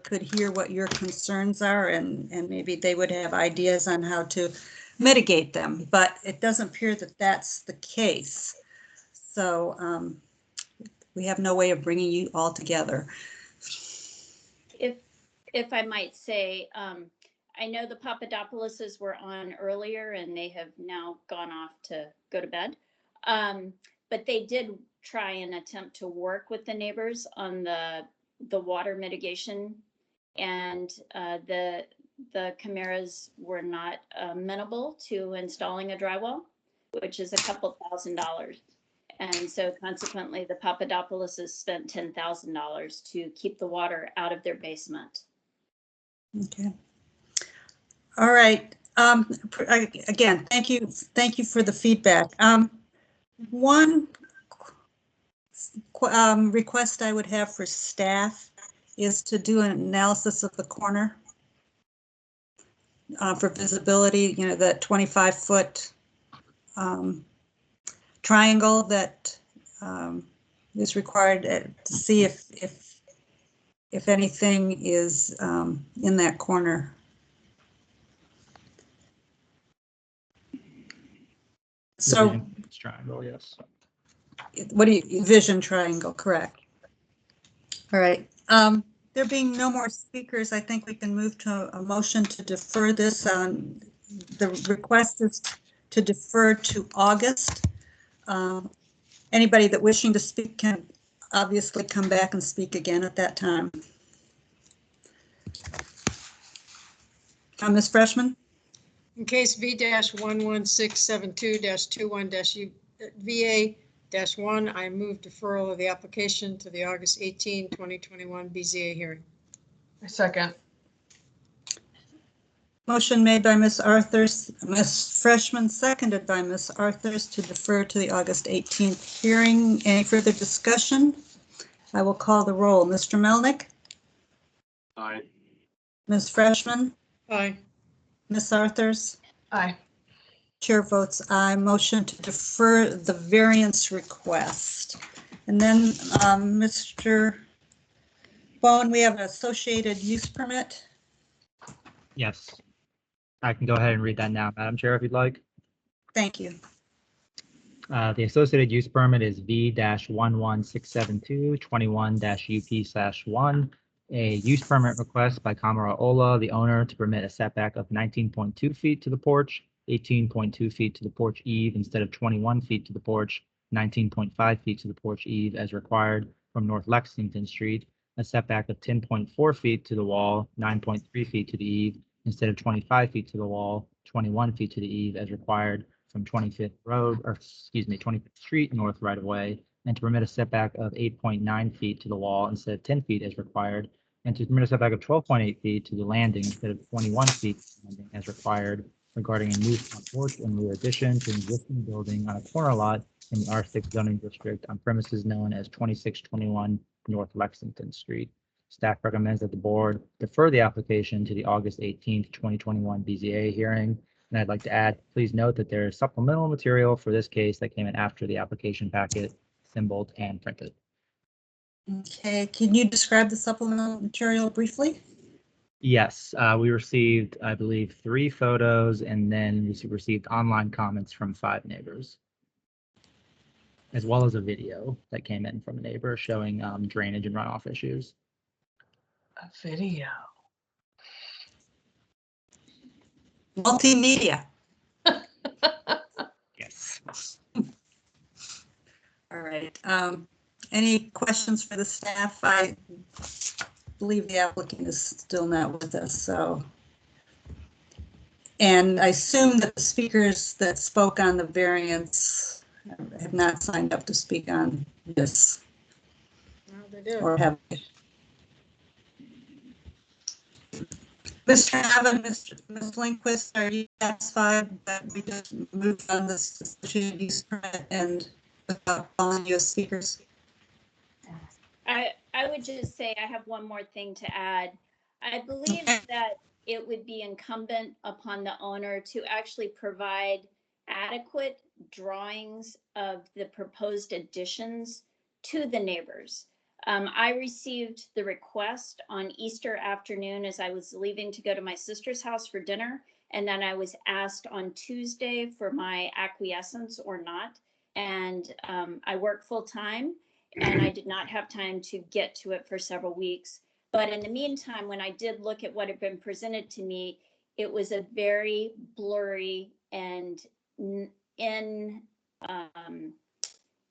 could hear what your concerns are and maybe they would have ideas on how to mitigate them. But it doesn't appear that that's the case. So we have no way of bringing you all together. If I might say, I know the Papadopouloses were on earlier and they have now gone off to go to bed. But they did try and attempt to work with the neighbors on the water mitigation, and the Chimeras were not amenable to installing a dry well, which is a couple $1,000s. And so consequently, the Papadopouloses spent $10,000 to keep the water out of their basement. Okay. All right. Again, thank you for the feedback. One request I would have for staff is to do an analysis of the corner for visibility. You know, that 25-foot triangle that is required to see if anything is in that corner. So triangle, yes. What do you vision triangle? Correct. All right. There being no more speakers, I think we can move to a motion to defer this the request is to defer to August. Anybody that wishing to speak can obviously come back and speak again at that time. Ms. Freshman? In case V-11672-21-VA-1, I move deferral of the application to the August 18, 2021 BZA hearing. Second. Motion made by Ms. Freshman, seconded by Ms. Arthurs to defer to the August 18th hearing. Any further discussion? I will call the roll. Mr. Melnick? Aye. Ms. Freshman? Aye. Ms. Arthurs? Aye. Chair votes aye. Motion to defer the variance request. And then, Mr. Bone, we have an associated use permit. Yes. I can go ahead and read that now, Madam Chair, if you'd like. Thank you. The associated use permit is V-11672-21-UP/1, a use permit request by Kamara Ola, the owner, to permit a setback of 19.2 feet to the porch, 18.2 feet to the porch eave instead of 21 feet to the porch, 19.5 feet to the porch eave as required from North Lexington Street, a setback of 10.4 feet to the wall, 9.3 feet to the eave instead of 25 feet to the wall, 21 feet to the eave as required from 25th Road, or excuse me, 25th Street North right of way, and to permit a setback of 8.9 feet to the wall instead of 10 feet as required, and to permit a setback of 12.8 feet to the landing instead of 21 feet to the landing as required regarding a new front porch and rear addition to an existing building on a corner lot in the R6 zoning district on premises known as 2621 North Lexington Street. Staff recommends that the board defer the application to the August 18th, 2021 BZA hearing. And I'd like to add, please note that there is supplemental material for this case that came in after the application packet, symboled and printed. Okay, can you describe the supplemental material briefly? Yes, we received, I believe, 3 photos, and then we received online comments from 5 neighbors, as well as a video that came in from a neighbor showing drainage and runoff issues. A video. Multimedia. Yes. All right. Any questions for the staff? I believe the applicant is still not with us, so. And I assume that the speakers that spoke on the variance have not signed up to speak on this. No, they did. Or have. Mr. Haven, Ms. Lindquist, are you satisfied that we just moved on this associated use permit and without calling you as speakers? I would just say I have one more thing to add. I believe that it would be incumbent upon the owner to actually provide adequate drawings of the proposed additions to the neighbors. I received the request on Easter afternoon as I was leaving to go to my sister's house for dinner. And then I was asked on Tuesday for my acquiescence or not. And I work full time and I did not have time to get to it for several weeks. But in the meantime, when I did look at what had been presented to me, it was a very blurry and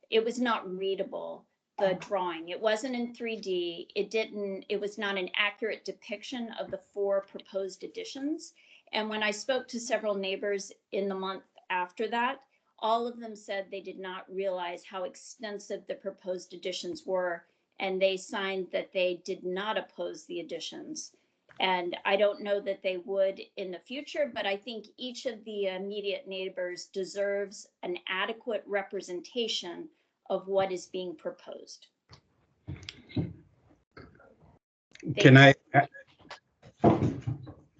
it was not readable, the drawing. It wasn't in 3D. It was not an accurate depiction of the 4 proposed additions. And when I spoke to several neighbors in the month after that, all of them said they did not realize how extensive the proposed additions were, and they signed that they did not oppose the additions. And I don't know that they would in the future, but I think each of the immediate neighbors deserves an adequate representation of what is being proposed.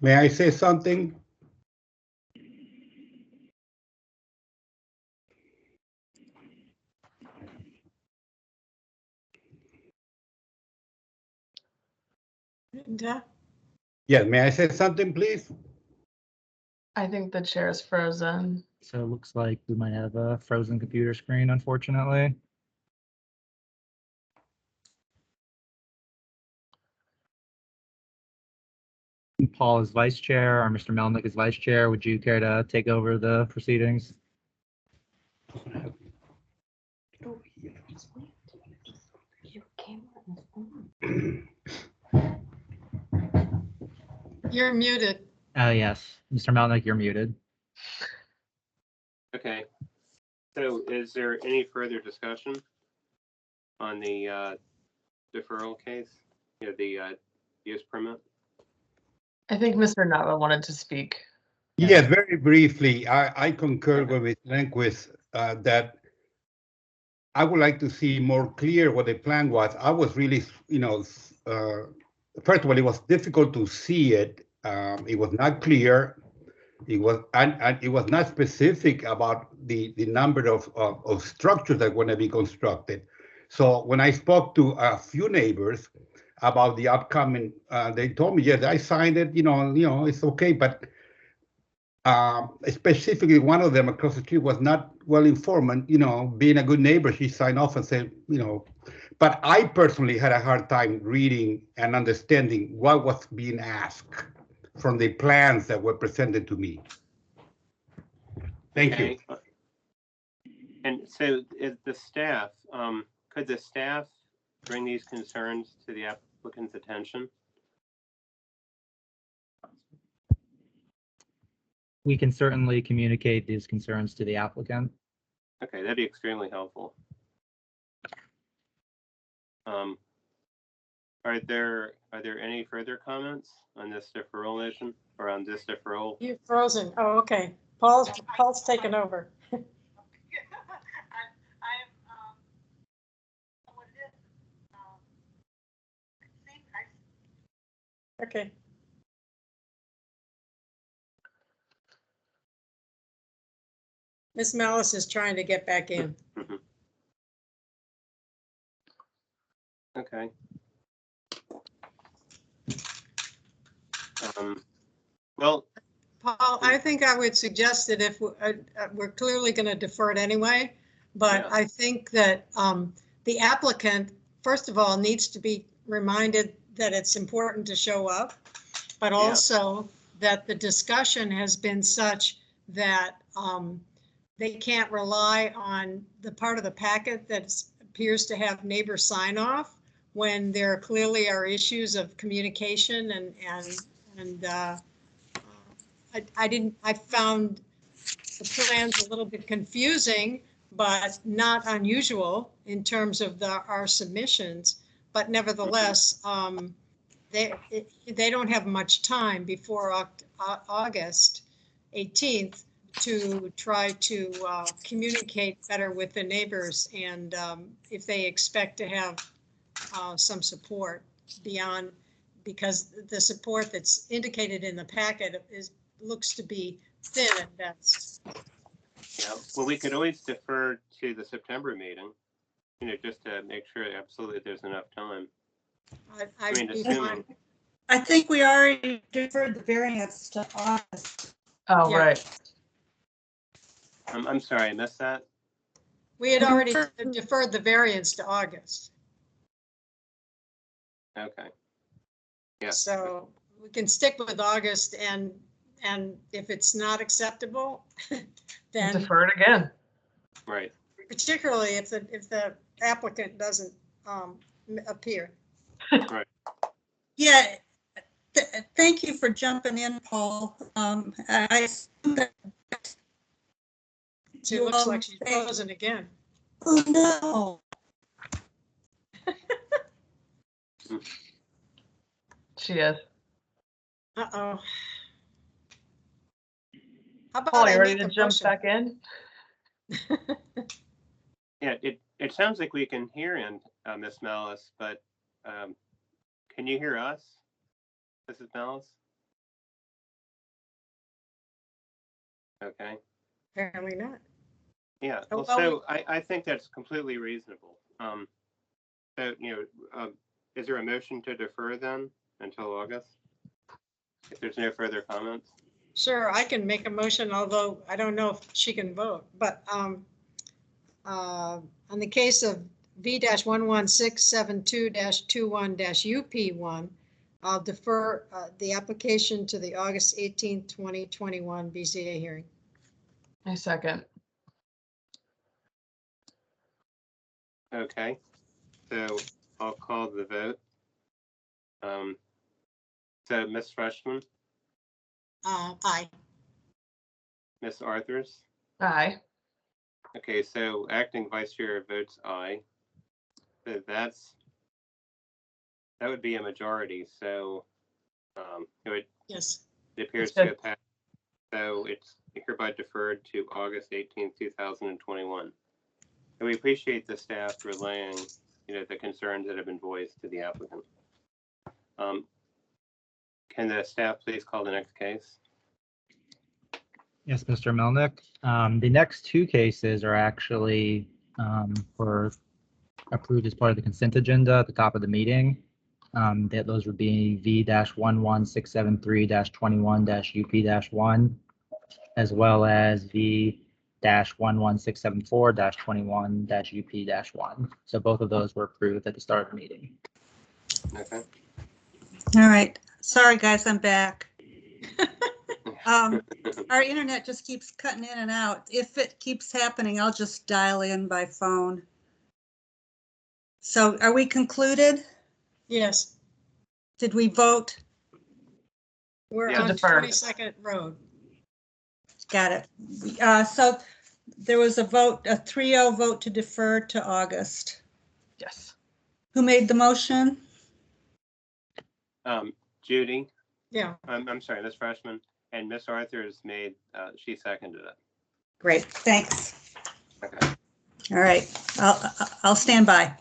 May I say something? Yeah, may I say something, please? I think the chair is frozen. So it looks like we might have a frozen computer screen, unfortunately. Paul is vice chair, or Mr. Melnick is vice chair. Would you care to take over the proceedings? You're muted. Yes. Mr. Melnick, you're muted. Okay. So is there any further discussion on the deferral case? You know, the use permit? I think Mr. Nava wanted to speak. Yes, very briefly, I concur with Ms. Lindquist that I would like to see more clear what the plan was. I was really, first of all, it was difficult to see it. It was not clear. It was and it was not specific about the number of structures that are going to be constructed. So when I spoke to a few neighbors about the upcoming, they told me, yes, I signed it. It's okay, but specifically one of them across the street was not well informed. And being a good neighbor, she signed off and said, But I personally had a hard time reading and understanding what was being asked from the plans that were presented to me. Thank you. And so is the staff, could the staff bring these concerns to the applicant's attention? We can certainly communicate these concerns to the applicant. Okay, that'd be extremely helpful. Are there any further comments on this deferral motion or on this deferral? You're frozen. Oh, okay. Paul's taken over. Okay. Miss Malice is trying to get back in. Okay. Well, Paul, I think I would suggest that if we're clearly going to defer it anyway, but I think that the applicant, first of all, needs to be reminded that it's important to show up, but also that the discussion has been such that they can't rely on the part of the packet that appears to have neighbor sign off when there clearly are issues of communication and I found the plans a little bit confusing, but not unusual in terms of our submissions. But nevertheless, they don't have much time before August 18th to try to communicate better with the neighbors, and if they expect to have some support beyond, because the support that's indicated in the packet looks to be thin at best. Yeah, well, we could always defer to the September meeting, just to make sure absolutely there's enough time. I think we already deferred the variance to August. Oh, right. I'm sorry, I missed that. We had already deferred the variance to August. Okay. Yeah. So we can stick with August, and if it's not acceptable, then defer it again. Right. Particularly if the applicant doesn't appear. Right. Yeah. Thank you for jumping in, Paul. I assume that it looks like she's frozen again. Oh no. She is. Uh-oh. How about Paul, you ready to jump back in? Yeah, it sounds like we can hear in Miss Malice, but can you hear us, Mrs. Malice? Okay. Apparently not. Yeah, well, so I think that's completely reasonable. So, is there a motion to defer then until August? If there's no further comments? Sure, I can make a motion, although I don't know if she can vote. But on the case of V-11672-21-UP1, I'll defer the application to the August 18th, 2021 BZA hearing. I second. Okay, so I'll call the vote. So Ms. Freshman, Aye. Ms. Arthurs. Aye. Okay, so acting vice chair votes aye. So that would be a majority. So Yes. it appears That's to have passed. So it's hereby deferred to August 18th, 2021. And we appreciate the staff relaying, the concerns that have been voiced to the applicant. Can the staff please call the next case? Yes, Mr. Melnick. The next two cases are actually were approved as part of the consent agenda at the top of the meeting. Those would be V-11673-21-UP-1, as well as V-11674-21-UP-1. So both of those were approved at the start of the meeting. Okay. All right. Sorry, guys, I'm back. Our internet just keeps cutting in and out. If it keeps happening, I'll just dial in by phone. So are we concluded? Yes. Did we vote? We're Yeah, on defer. 22nd Road. Got it. So there was a vote, a 3-0 vote to defer to August. Yes. Who made the motion? Judy. Yeah. I'm sorry, Ms. Freshman, and Ms. Arthurs made. She seconded it. Great, thanks. Okay. All right, I'll stand by.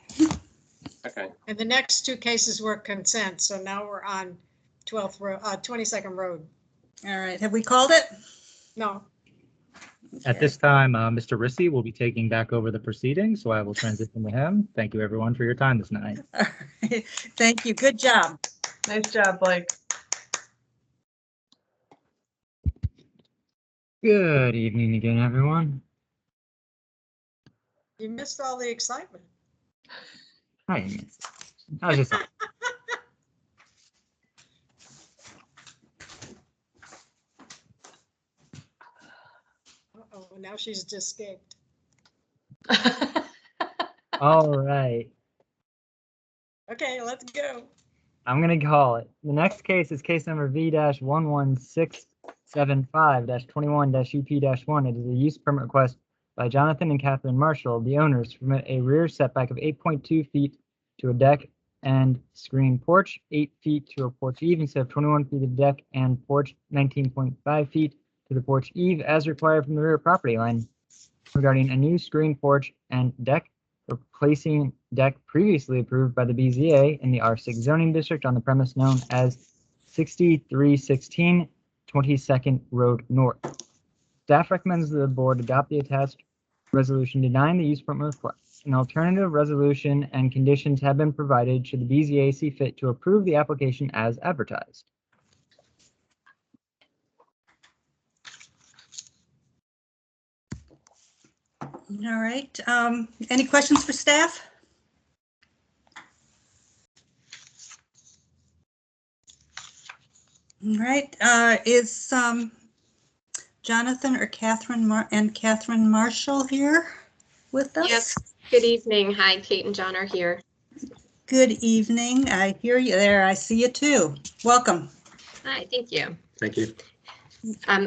Okay. And the next two cases were consent, so now we're on 22nd Road. All right, have we called it? No. At this time, Mr. Rissy will be taking back over the proceedings, so I will transition to him. Thank you, everyone, for your time this night. All right. Thank you. Good job. Nice job, Blake. Good evening again, everyone. You missed all the excitement. I was just Uh-oh, now she's just escaped. all right. Okay, let's go. I'm gonna call it. The next case is case number V-11675-21-UP-1. It is a use permit request by Jonathan and Catherine Marshall, the owners, to permit a rear setback of 8.2 feet to a deck and screen porch, 8 feet to a porch eve instead of 21 feet of deck and porch, 19.5 feet to the porch eve as required from the rear property line. Regarding a new screen porch and deck, replacing deck previously approved by the BZA in the R6 zoning district on the premise known as 6316 22nd Road North. Staff recommends the board adopt the attached resolution denying the use permit request. An alternative resolution and conditions have been provided should the BZA see fit to approve the application as advertised. All right. Any questions for staff? All right. Is Jonathan or Catherine Marshall here with us? Yes. Good evening. Hi, Kate and John are here. Good evening. I hear you there. I see you too. Welcome. Hi, thank you. Thank you.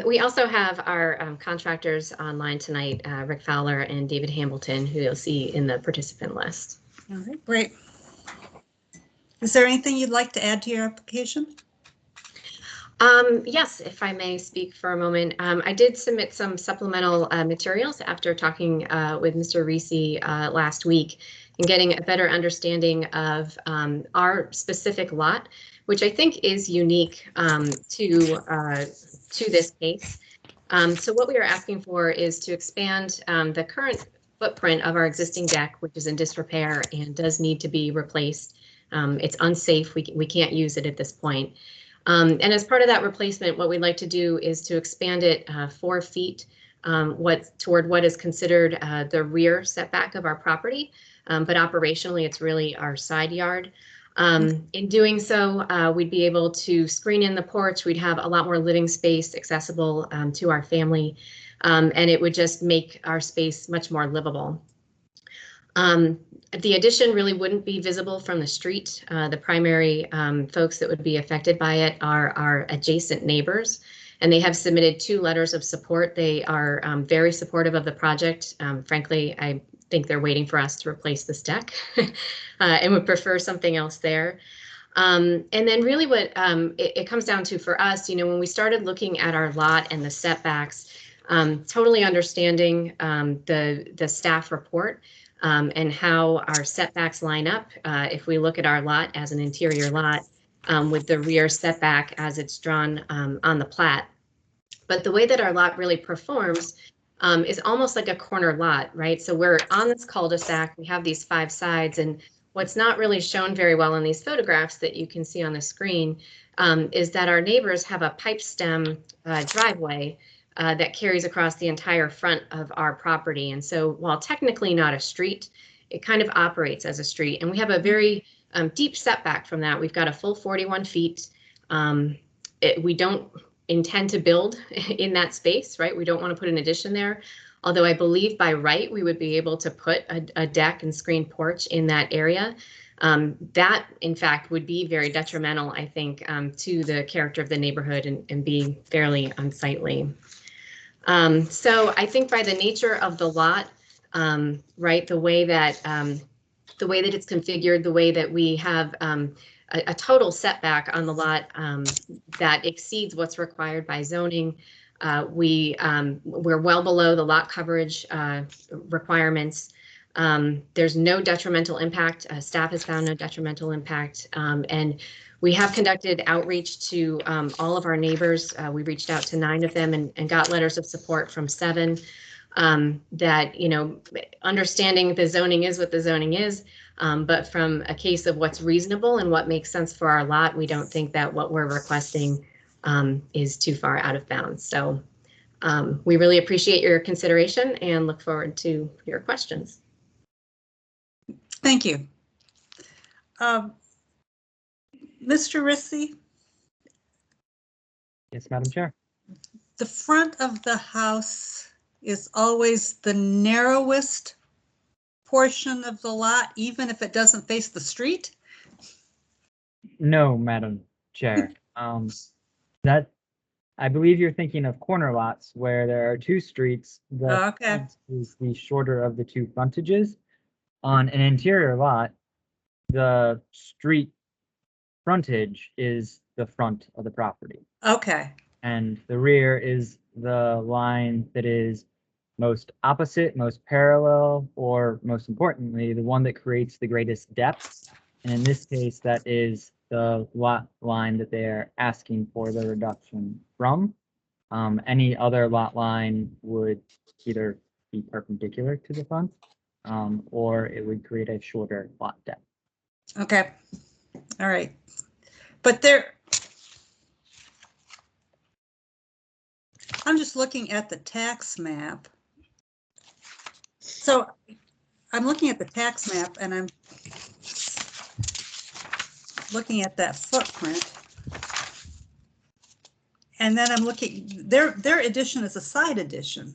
We also have our contractors online tonight, Rick Fowler and David Hamilton, who you'll see in the participant list. All right, great. Is there anything you'd like to add to your application? Yes, if I may speak for a moment. I did submit some supplemental materials after talking with Mr. Risi last week and getting a better understanding of our specific lot, which I think is unique to this case. So what we are asking for is to expand the current footprint of our existing deck, which is in disrepair and does need to be replaced. It's unsafe. We can't use it at this point. And as part of that replacement, what we'd like to do is to expand it 4 feet toward what is considered the rear setback of our property. But operationally, it's really our side yard. In doing so, we'd be able to screen in the porch. We'd have a lot more living space accessible to our family, and it would just make our space much more livable. The addition really wouldn't be visible from the street. The primary folks that would be affected by it are our adjacent neighbors, and they have submitted 2 letters of support. They are very supportive of the project. Frankly, I think they're waiting for us to replace this deck and would prefer something else there. And then really what it comes down to for us, you know, when we started looking at our lot and the setbacks, totally understanding the staff report, and how our setbacks line up. If we look at our lot as an interior lot with the rear setback as it's drawn on the plat. But the way that our lot really performs is almost like a corner lot, right? So we're on this cul-de-sac, we have these 5 sides, and what's not really shown very well in these photographs that you can see on the screen is that our neighbors have a pipe stem driveway that carries across the entire front of our property. And so while technically not a street, it kind of operates as a street. And we have a very deep setback from that. We've got a full 41 feet. We don't intend to build in that space, right? We don't want to put an addition there. Although I believe by right, we would be able to put a deck and screen porch in that area. That, in fact, would be very detrimental, I think, to the character of the neighborhood and be fairly unsightly. So I think by the nature of the lot, right, the way that it's configured, the way that we have a total setback on the lot that exceeds what's required by zoning, we're well below the lot coverage requirements. There's no detrimental impact. Staff has found no detrimental impact, and we have conducted outreach to all of our neighbors. We reached out to 9 of them and got letters of support from 7. That, you know, understanding the zoning is what the zoning is, but from a case of what's reasonable and what makes sense for our lot, we don't think that what we're requesting is too far out of bounds. So we really appreciate your consideration and look forward to your questions. Thank you. Mr. Rissy? Yes, Madam Chair. The front of the house is always the narrowest portion of the lot, even if it doesn't face the street? No, Madam Chair. That I believe you're thinking of corner lots where there are 2 streets. The Okay. front is the shorter of the 2 frontages. On an interior lot, the street frontage is the front of the property. Okay. And the rear is the line that is most opposite, most parallel, or most importantly, the one that creates the greatest depth. And in this case, that is the lot line that they are asking for the reduction from. Any other lot line would either be perpendicular to the front, or it would create a shorter lot depth. Okay. All right. But I'm just looking at the tax map. So I'm looking at the tax map and I'm looking at that footprint. And then I'm looking, their addition is a side addition.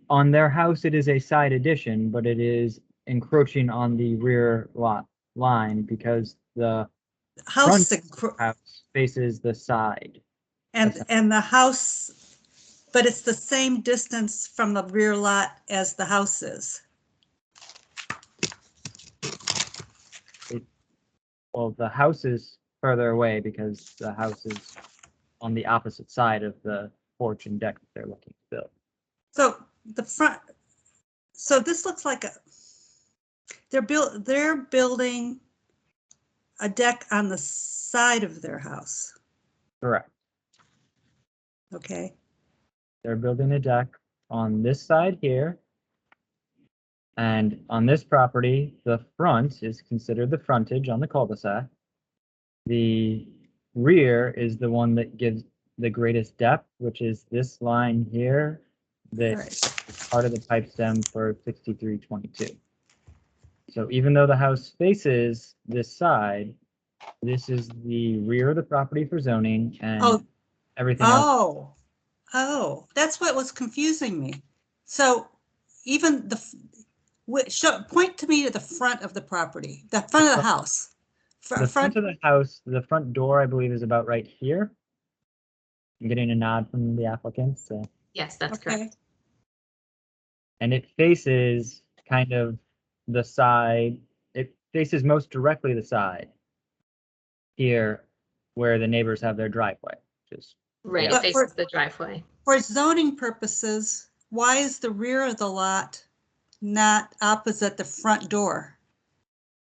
On their house, it is a side addition, but it is encroaching on the rear lot line because the house faces the side. And the house, but it's the same distance from the rear lot as the house is. Well, the house is further away because the house is on the opposite side of the porch and deck that they're looking to build. So the front, so this looks like they're building a deck on the side of their house. Correct. Okay. They're building a deck on this side here. And on this property, the front is considered the frontage on the cul-de-sac. The rear is the one that gives the greatest depth, which is this line here that is part of the pipe stem for 6322. So even though the house faces this side, this is the rear of the property for zoning and Oh, everything else. oh, that's what was confusing me. So even point to me to the front of the property, the front of the house. The front of the house, the front door, I believe, is about right here. I'm getting a nod from the applicant, so. Yes, that's correct. And it faces kind of the side, it faces most directly the side here where the neighbors have their driveway, which is. Right, Yeah. it faces the driveway. For zoning purposes, why is the rear of the lot not opposite the front door?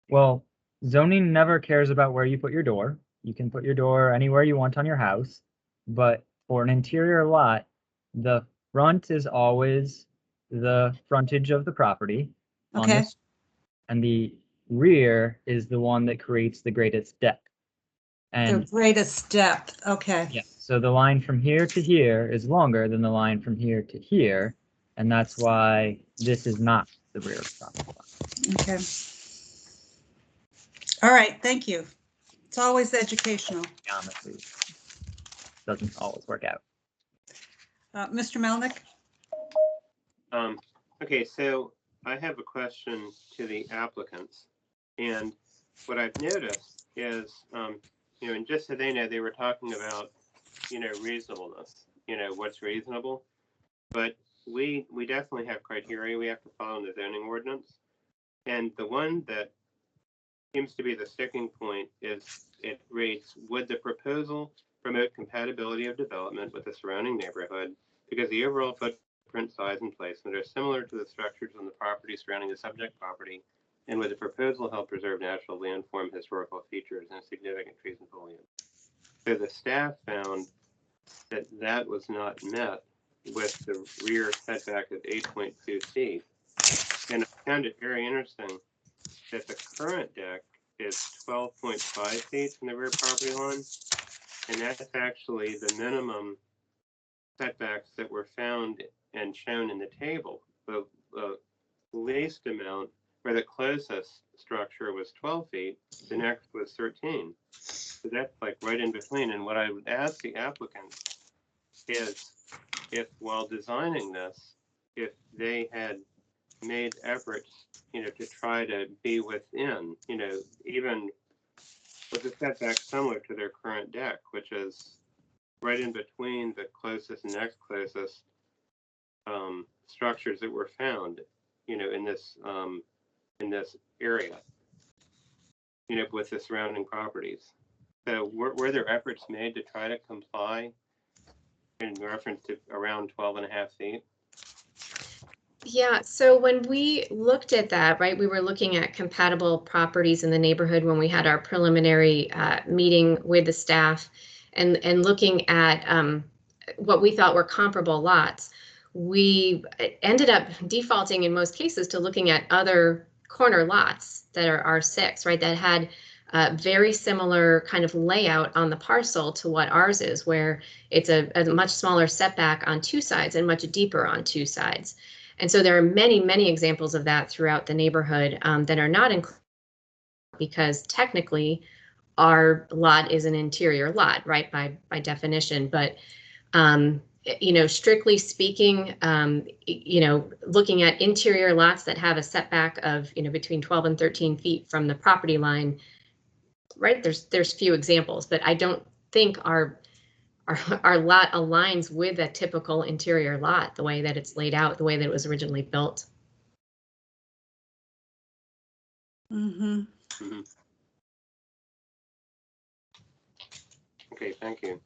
Well, zoning never cares about where you put your door. You can put your door anywhere you want on your house, but for an interior lot, the front is always the frontage of the property on Okay. this, and the rear is the one that creates the greatest depth. The And greatest depth, okay. yeah, so the line from here to here is longer than the line from here to here, and that's why this is not the rear of the property line. Okay. All right, thank you. It's always educational. Honestly, doesn't always work out. Mr. Melnick? Okay, so I have a question to the applicants. And what I've noticed is, and just so they know, they were talking about, reasonableness, what's reasonable. But we definitely have criteria we have to follow in the zoning ordinance. And the one that seems to be the sticking point is it reads, would the proposal promote compatibility of development with the surrounding neighborhood because the overall footprint, size, and placement are similar to the structures on the property surrounding the subject property, and would the proposal help preserve natural landform, historical features, and significant trees and foliage? So the staff found that that was not met with the rear setback of 8.2 feet. And I found it very interesting that the current deck is 12.5 feet from the rear property line, and that's actually the minimum setbacks that were found and shown in the table. The least amount, or the closest structure was 12 feet, the next was 13. So that's like right in between. And what I would ask the applicant is, if while designing this, if they had made efforts, to try to be within, even with a setback similar to their current deck, which is right in between the closest and next closest structures that were found, in this area, with the surrounding properties. So were there efforts made to try to comply in reference to around 12.5 feet? Yeah, so when we looked at that, right, we were looking at compatible properties in the neighborhood when we had our preliminary meeting with the staff and looking at what we thought were comparable lots. We ended up defaulting in most cases to looking at other corner lots that are R6, right, that had very similar kind of layout on the parcel to what ours is, where it's a much smaller setback on two sides and much deeper on two sides. And so there are many, many examples of that throughout the neighborhood that are not included because technically our lot is an interior lot, right, by definition. But, strictly speaking, looking at interior lots that have a setback of, between 12 and 13 feet from the property line, right, there's few examples, but I don't think our lot aligns with a typical interior lot, the way that it's laid out, the way that it was originally built. Mm-hmm. Mm-hmm. Okay, thank you.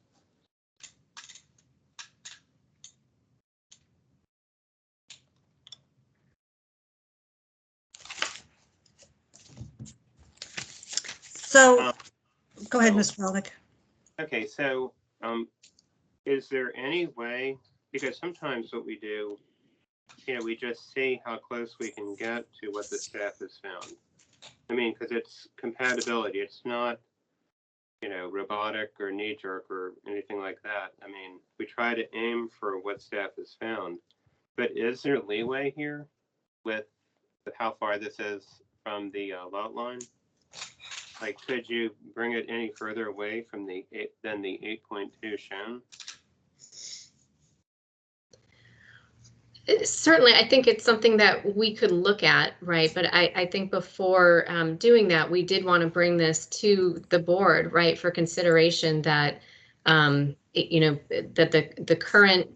So, go ahead, Mr. Melnick. Okay, so is there any way, because sometimes what we do, we just see how close we can get to what the staff has found. I mean, because it's compatibility. It's not, robotic or knee-jerk or anything like that. I mean, we try to aim for what staff has found. But is there leeway here with how far this is from the lot line? Like, could you bring it any further away from than the 8.2 shown? Certainly, I think it's something that we could look at, right? But I think before doing that, we did want to bring this to the board, right, for consideration that, that the current,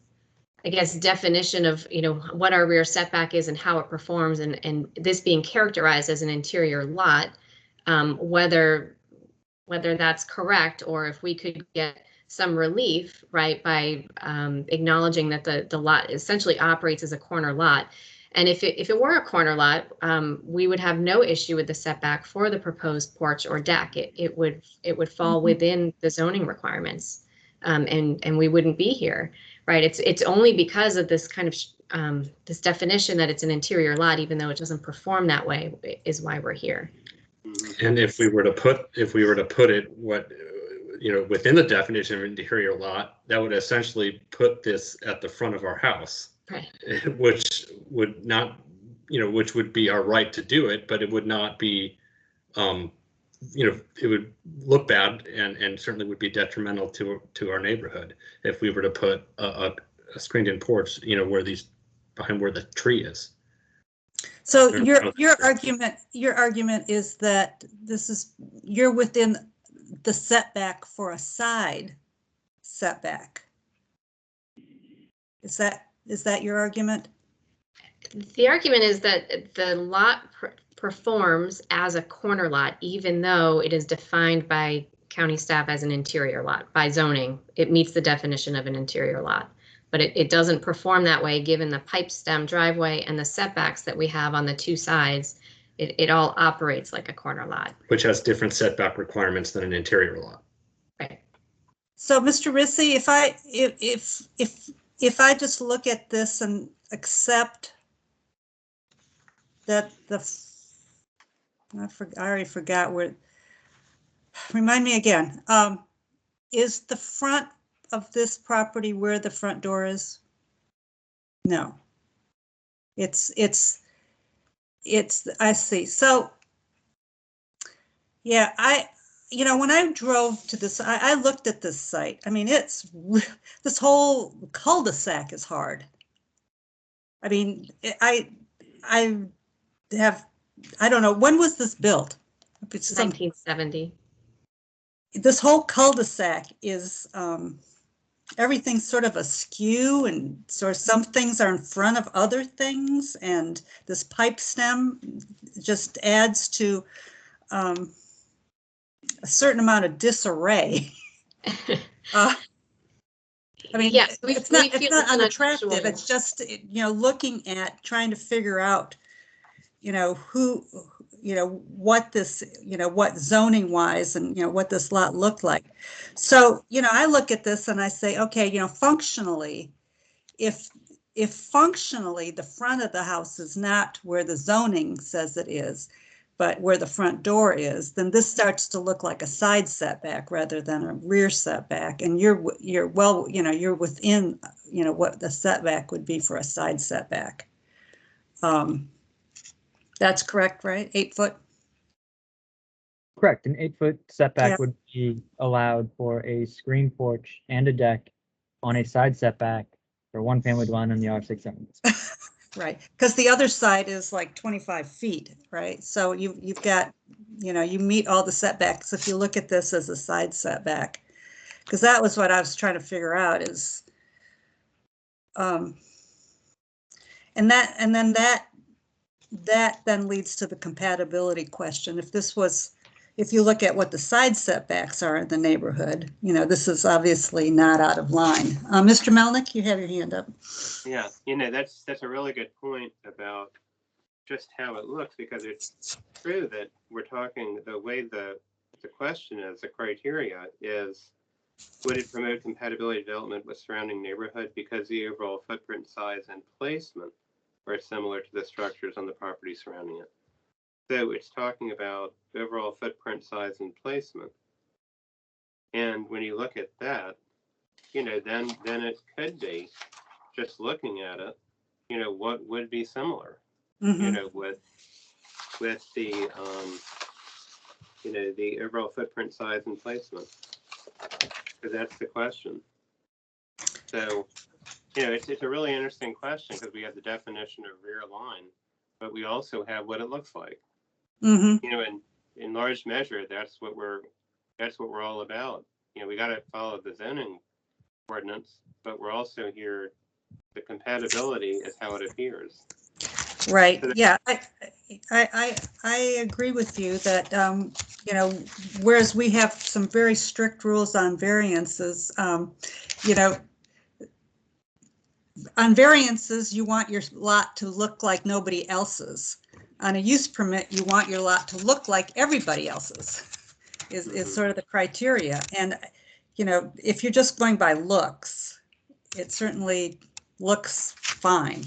I guess, definition of, what our rear setback is and how it performs, and this being characterized as an interior lot, whether that's correct, or if we could get some relief, right, by acknowledging that the lot essentially operates as a corner lot. And if it were a corner lot, we would have no issue with the setback for the proposed porch or deck. It would fall within the zoning requirements, and we wouldn't be here, right? It's only because of this kind of this definition that it's an interior lot, even though it doesn't perform that way, is why we're here. And if we were to put it within the definition of interior lot, that would essentially put this at the front of our house, right? Which would not, which would be our right to do it, but it would not be, it would look bad and certainly would be detrimental to our neighborhood if we were to put a screened-in porch, behind where the tree is. So your argument is that you're within the setback for a side setback. Is that your argument? The argument is that the lot performs as a corner lot, even though it is defined by county staff as an interior lot. By zoning, it meets the definition of an interior lot, but it doesn't perform that way given the pipe stem driveway and the setbacks that we have on the two sides. It all operates like a corner lot, which has different setback requirements than an interior lot. Right. So, Mr. Rissy, if I just look at this and accept that I already forgot where. Remind me again. Is the front of this property where the front door is? No. It's I see. So yeah, when I drove to this, I looked at this site. I mean, this whole cul-de-sac is hard. I mean, I don't know, when was this built? It's 1970. This whole cul-de-sac is, everything's sort of askew, and sort of some things are in front of other things, and this pipe stem just adds to a certain amount of disarray. I mean, yeah, it's not unattractive. It's just, looking at trying to figure out, what this, what zoning wise and, what this lot looked like. So, I look at this and I say, okay, functionally, if functionally the front of the house is not where the zoning says it is, but where the front door is, then this starts to look like a side setback rather than a rear setback. And you're well, you're within, what the setback would be for a side setback. That's correct, right? 8 foot? Correct. An 8-foot setback would be allowed for a screen porch and a deck on a side setback for one family dwelling in the R6 zone. Right, because the other side is like 25 feet, right? So you've got, you meet all the setbacks if you look at this as a side setback, because that was what I was trying to figure out is, and then that then leads to the compatibility question. If you look at what the side setbacks are in the neighborhood, this is obviously not out of line. Mr. Melnick, you have your hand up. Yeah, that's a really good point about just how it looks, because it's true that we're talking the way the question is, the criteria is, would it promote compatibility development with surrounding neighborhood because the overall footprint, size, and placement are similar to the structures on the property surrounding it. So it's talking about overall footprint, size, and placement. And when you look at that, then it could be, just looking at it, what would be similar, with with the, the overall footprint size and placement? Because that's the question. So, it's a really interesting question because we have the definition of rear line, but we also have what it looks like. Mm-hmm. In large measure, that's what we're all about. We got to follow the zoning ordinance, but we're also here. The compatibility is how it appears. Right. Yeah. I agree with you that whereas we have some very strict rules on variances, on variances, you want your lot to look like nobody else's. On a use permit, you want your lot to look like everybody else's, is sort of the criteria. And, if you're just going by looks, it certainly looks fine.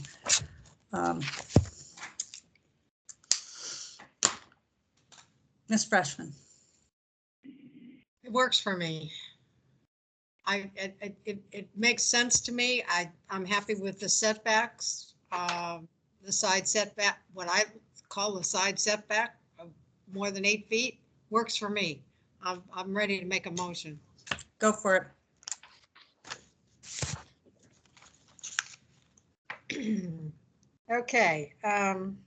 Ms. Freshman. It works for me. It makes sense to me. I'm happy with the setbacks, the side setback, what I call the side setback of more than 8 feet works for me. I'm ready to make a motion. Go for it. Okay. In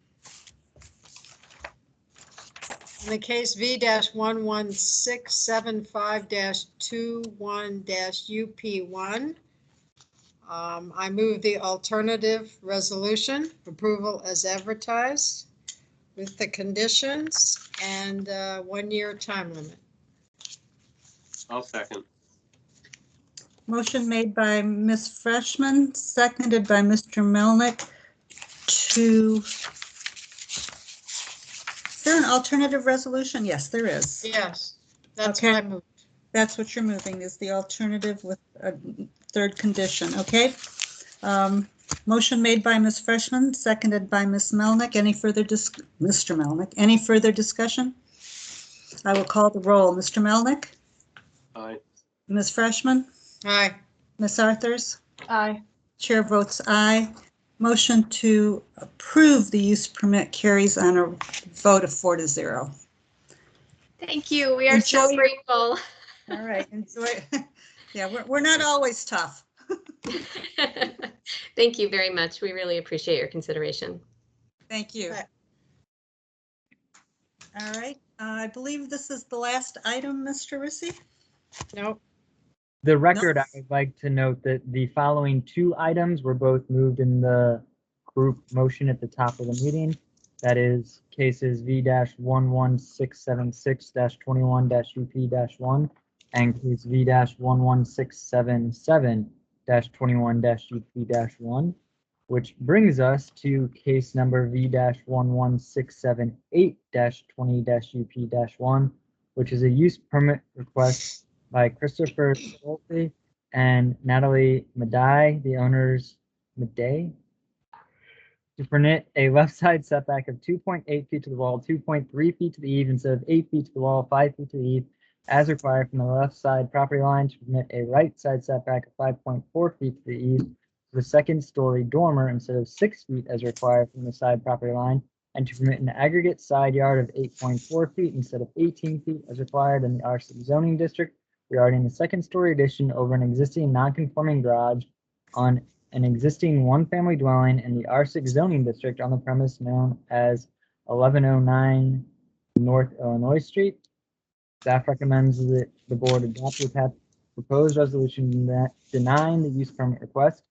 the case V-11675-21-UP1, I move the alternative resolution approval as advertised with the conditions and 1-year time limit. I'll second. Motion made by Ms. Freshman, seconded by Mr. Melnick to, is there an alternative resolution? Yes, there is. Yes, that's okay. what I moved. That's what you're moving, is the alternative with a third condition, okay? Motion made by Ms. Freshman, seconded by Ms. Melnick. Any further Mr. Melnick, any further discussion? I will call the roll. Mr. Melnick? Aye. Ms. Freshman? Aye. Ms. Arthurs? Aye. Chair votes aye. Motion to approve the use permit carries on a vote of 4-0. Thank you. We are so grateful. All right, enjoy. Yeah, we're not always tough. Thank you very much. We really appreciate your consideration. Thank you. All right, I believe this is the last item, Mr. Rissy? Nope. The record, I would like to note that the following 2 items were both moved in the group motion at the top of the meeting. That is cases V-11676-21-UP-1 and case V-11677-21-UP-1, which brings us to case number V-11678-20-UP-1, which is a use permit request by Christopher Solti and Natalie Madai, the owners, to permit a left side setback of 2.8 feet to the wall, 2.3 feet to the eave instead of 8 feet to the wall, 5 feet to the eave, as required from the left side property line, to permit a right side setback of 5.4 feet to the eave to the second story dormer instead of 6 feet as required from the side property line, and to permit an aggregate side yard of 8.4 feet instead of 18 feet as required in the R6 zoning district regarding the second story addition over an existing non-conforming garage on an existing one-family dwelling in the R6 zoning district on the premise known as 1109 North Illinois Street. Staff recommends that the board adopt the proposed resolution denying the use permit request.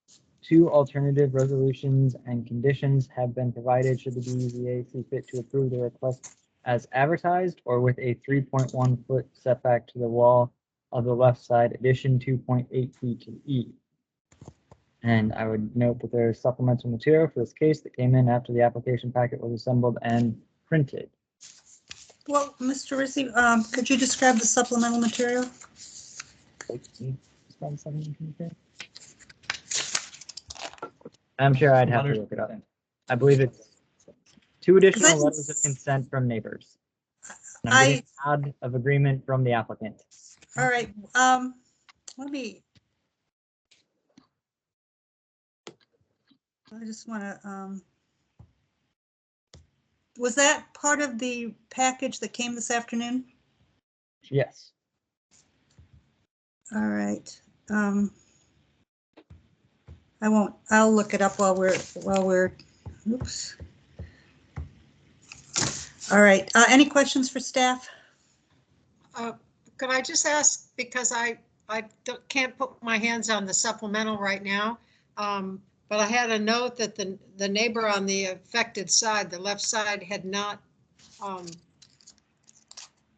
2 alternative resolutions and conditions have been provided should the BZA see fit to approve the request as advertised or with a 3.1 foot setback to the wall of the left side addition, 2.8 feet to the eave. And I would note that there is supplemental material for this case that came in after the application packet was assembled and printed. Well, Mr. Rissy, could you describe the supplemental material? I'm sure I'd have to look it up. I believe it's 2 additional letters of consent from neighbors. And I'm getting a nod of agreement from the applicant. All right, let me. I just want to. was that part of the package that came this afternoon? Yes. All right. I'll look it up while we're, oops. All right, any questions for staff? Could I just ask, because I can't put my hands on the supplemental right now, but I had a note that the neighbor on the affected side, the left side, had not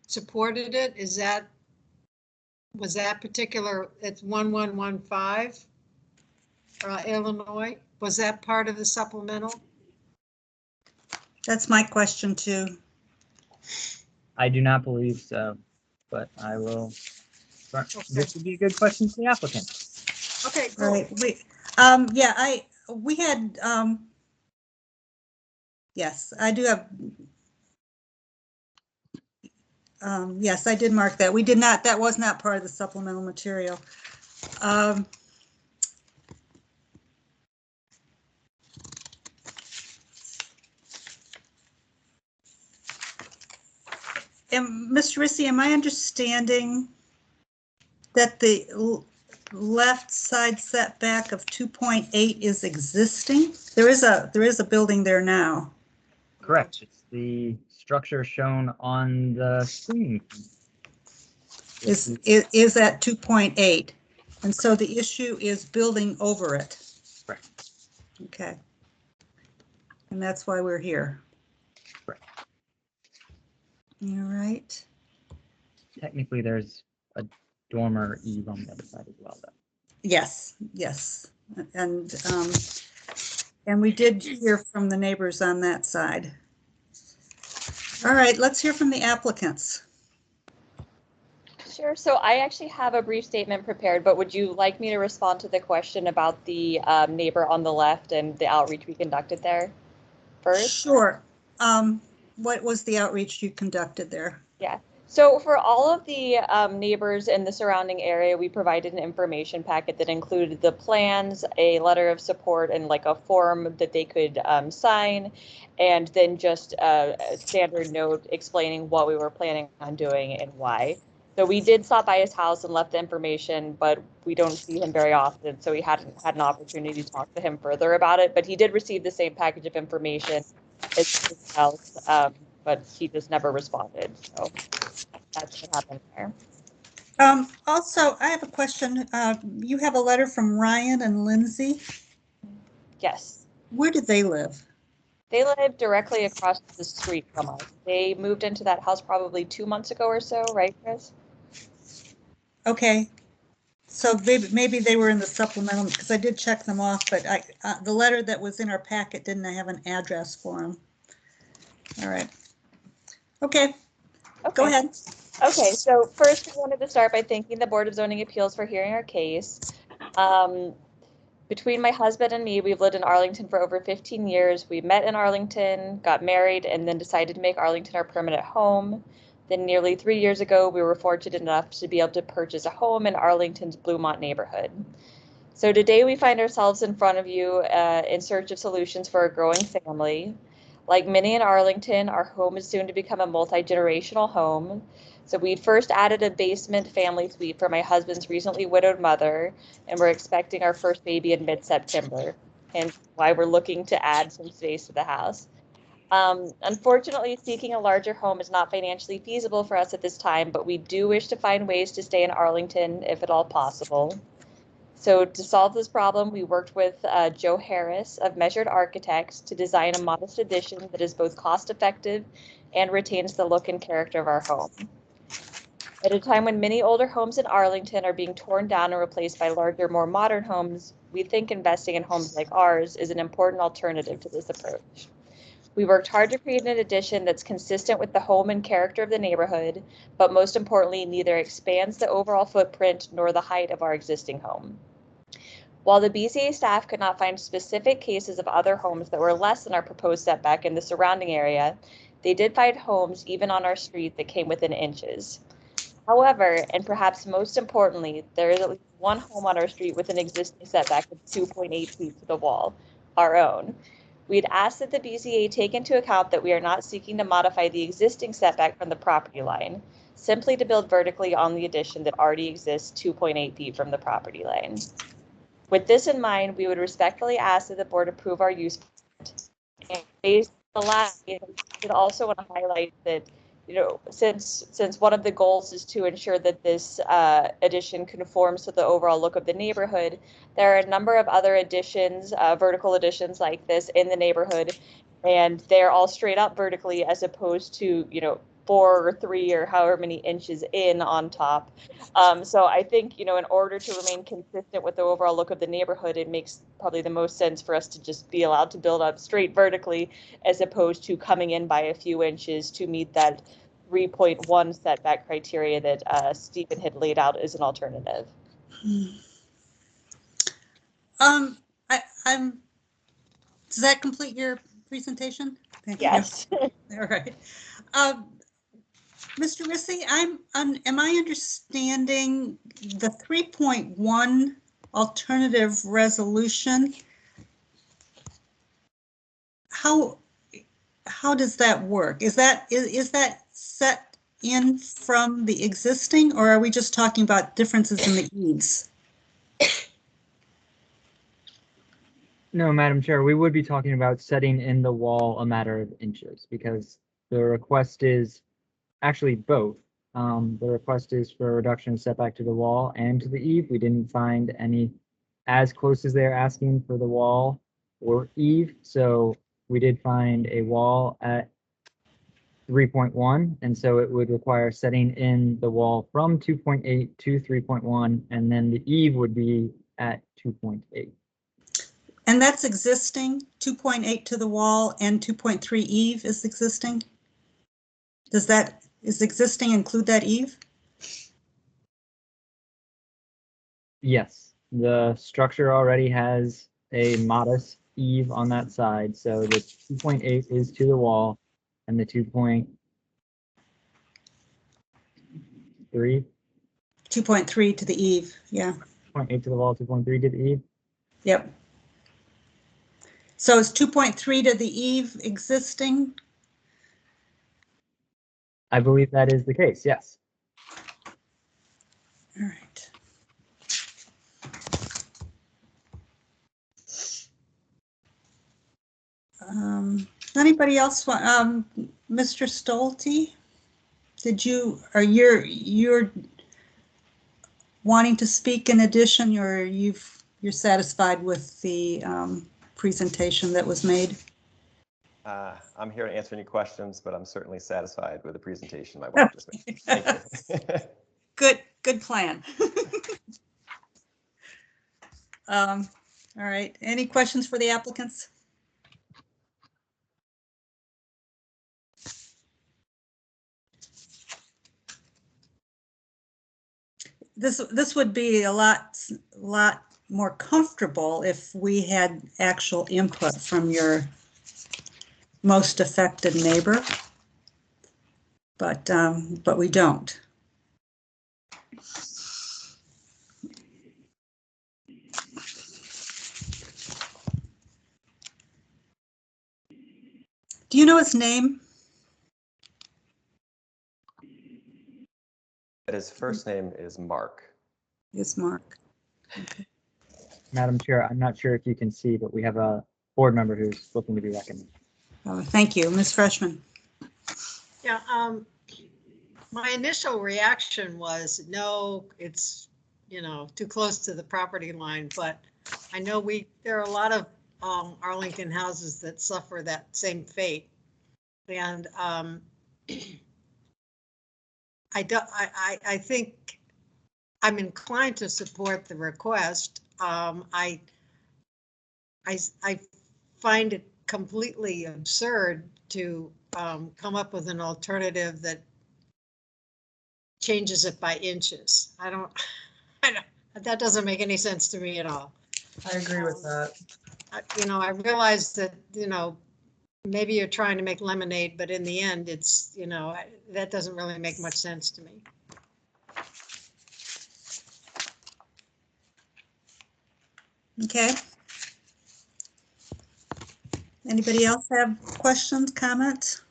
supported it. Was that particular, it's 1115 Illinois, was that part of the supplemental? That's my question too. I do not believe so, but I will. Okay. This would be a good question for the applicant. Okay, All cool. right, yeah, we had, yes, I do have, yes, I did mark that. We did not, that was not part of the supplemental material. And Mr. Rissy, am I understanding that the left side setback of 2.8 is existing? There is a building there now. Correct. It's the structure shown on the screen. Is at 2.8, and so the issue is building over it. Correct. Okay. And that's why we're here. Correct. All right. Technically, there's a dormer eave on the other side as well, though. Yes, yes, and we did hear from the neighbors on that side. All right, let's hear from the applicants. Sure. So I actually have a brief statement prepared, but would you like me to respond to the question about the neighbor on the left and the outreach we conducted there first? Sure. What was the outreach you conducted there? Yeah. So for all of the neighbors in the surrounding area, we provided an information packet that included the plans, a letter of support, and like a form that they could sign, and then just a standard note explaining what we were planning on doing and why. So we did stop by his house and left the information, but we don't see him very often, so we hadn't had an opportunity to talk to him further about it. But he did receive the same package of information as else, but he just never responded. So that's what happened there. Also, I have a question. You have a letter from Ryan and Lindsay. Yes. Where do they live? They live directly across the street from us. They moved into that house probably 2 months ago or so, right, Chris? Okay. So maybe they were in the supplemental, because I did check them off, but the letter that was in our packet didn't have an address for them. All right. Okay. Go ahead. Okay, so first we wanted to start by thanking the Board of Zoning Appeals for hearing our case. Between my husband and me, we've lived in Arlington for over 15 years. We met in Arlington, got married, and then decided to make Arlington our permanent home. Then nearly 3 years ago, we were fortunate enough to be able to purchase a home in Arlington's Bluemont neighborhood. So today we find ourselves in front of you in search of solutions for a growing family. Like many in Arlington, our home is soon to become a multi-generational home. So we first added a basement family suite for my husband's recently widowed mother, and we're expecting our first baby in mid-September, and why we're looking to add some space to the house. Unfortunately, seeking a larger home is not financially feasible for us at this time, but we do wish to find ways to stay in Arlington if at all possible. So to solve this problem, we worked with Joe Harris of Measured Architects to design a modest addition that is both cost-effective and retains the look and character of our home. At a time when many older homes in Arlington are being torn down and replaced by larger, more modern homes, we think investing in homes like ours is an important alternative to this approach. We worked hard to create an addition that's consistent with the home and character of the neighborhood, but most importantly, neither expands the overall footprint nor the height of our existing home. While the BZA staff could not find specific cases of other homes that were less than our proposed setback in the surrounding area, they did find homes even on our street that came within inches. However, and perhaps most importantly, there is at least one home on our street with an existing setback of 2.8 feet to the wall, our own. We'd ask that the BZA take into account that we are not seeking to modify the existing setback from the property line, simply to build vertically on the addition that already exists 2.8 feet from the property line. With this in mind, we would respectfully ask that the board approve our use. And based on the last, I also want to highlight that, you know, since one of the goals is to ensure that this addition conforms to the overall look of the neighborhood, there are a number of other additions, vertical additions like this in the neighborhood, and they're all straight up vertically as opposed to, you know, 4 or 3 or however many inches in on top. So I think, you know, in order to remain consistent with the overall look of the neighborhood, it makes probably the most sense for us to just be allowed to build up straight vertically as opposed to coming in by a few inches to meet that 3.1 setback criteria that Stephen had laid out as an alternative. Does that complete your presentation? Thank yes. you. All right. Mr. Rissy, am I understanding the 3.1 alternative resolution? How does that work? Is that set in from the existing, or are we just talking about differences in the eaves? No, Madam Chair, we would be talking about setting in the wall a matter of inches because the request is actually both. The request is for a reduction in setback to the wall and to the eave. We didn't find any as close as they're asking for the wall or eave. So we did find a wall at 3.1, and so it would require setting in the wall from 2.8 to 3.1, and then the eave would be at 2.8. And that's existing, 2.8 to the wall and 2.3 eave is existing? Is existing include that eave? Yes, the structure already has a modest eave on that side, so the 2.8 is to the wall, and the 2.3. 2.3 to the eave, yeah. 2.8 to the wall, 2.3 to the eave. Yep. So is 2.3 to the eave existing? I believe that is the case, yes. All right. Anybody else want, Mr. Stolte, you're wanting to speak in addition, or you're satisfied with the presentation that was made? I'm here to answer any questions, but I'm certainly satisfied with the presentation my wife just made. Thank you. Good plan. All right, any questions for the applicants? This would be a lot more comfortable if we had actual input from your most affected neighbor, but we don't. Do you know his name? His first name is Mark. Is Mark. Okay. Madam Chair, I'm not sure if you can see, but we have a board member who's looking to be recognized. Thank you, Ms. Freshman. Yeah, my initial reaction was, no, it's, you know, too close to the property line, but I know there are a lot of Arlington houses that suffer that same fate. And I think I'm inclined to support the request. I find it completely absurd to come up with an alternative that changes it by inches. I don't, that doesn't make any sense to me at all. I agree with that. You know, I realize that, you know, maybe you're trying to make lemonade, but in the end, it's, you know, that doesn't really make much sense to me. Okay. Anybody else have questions, comments?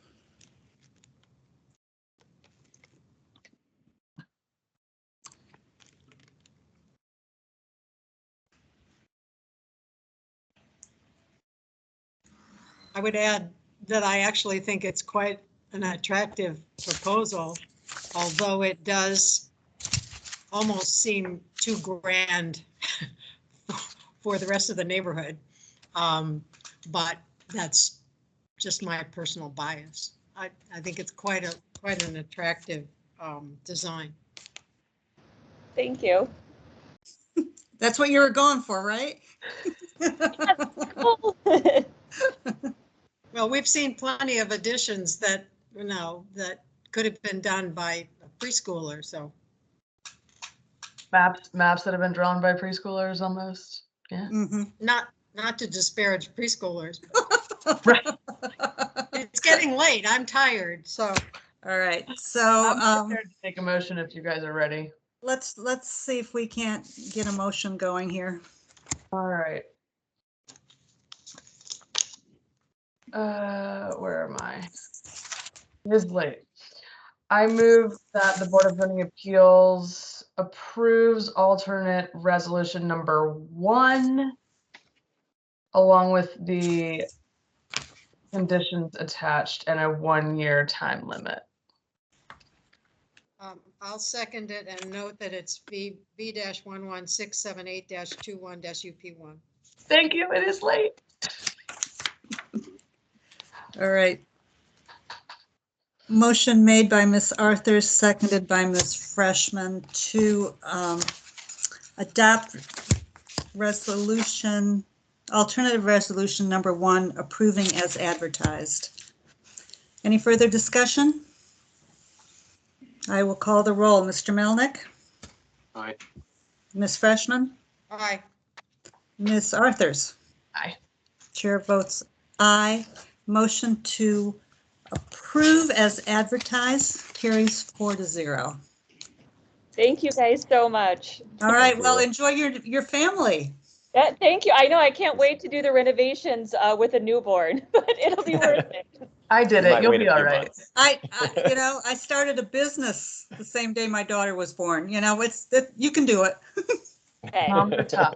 I would add that I actually think it's quite an attractive proposal, although it does almost seem too grand for the rest of the neighborhood. But that's just my personal bias. I think it's quite an attractive design. Thank you. That's what you were going for, right? Well, we've seen plenty of additions that, that could have been done by a preschooler, so. Maps that have been drawn by preschoolers almost. Yeah. Not to disparage preschoolers. Right. It's getting late. I'm tired, so. All right, so I'm prepared to take a motion if you guys are ready. let's see if we can't get a motion going here. All right. Where am I? It is late. I move that the Board of Zoning Appeals approves alternate resolution number 1, along with the conditions attached and a 1-year time limit. I'll second it and note that it's B-11678-21-UP1. Thank you. It is late. All right. Motion made by Ms. Arthur, seconded by Ms. Freshman to adopt alternative resolution number 1, approving as advertised. Any further discussion? I will call the roll. Mr. Melnick? Aye. Ms. Freshman? Aye. Ms. Arthurs? Aye. Chair votes aye. Motion to approve as advertised carries 4-0. Thank you guys so much. All right, well, enjoy your family. Thank you. I know I can't wait to do the renovations with a newborn, but it'll be worth it. I did it. You'll be all right. I I started a business the same day my daughter was born. You can do it. Okay. Moms are tough.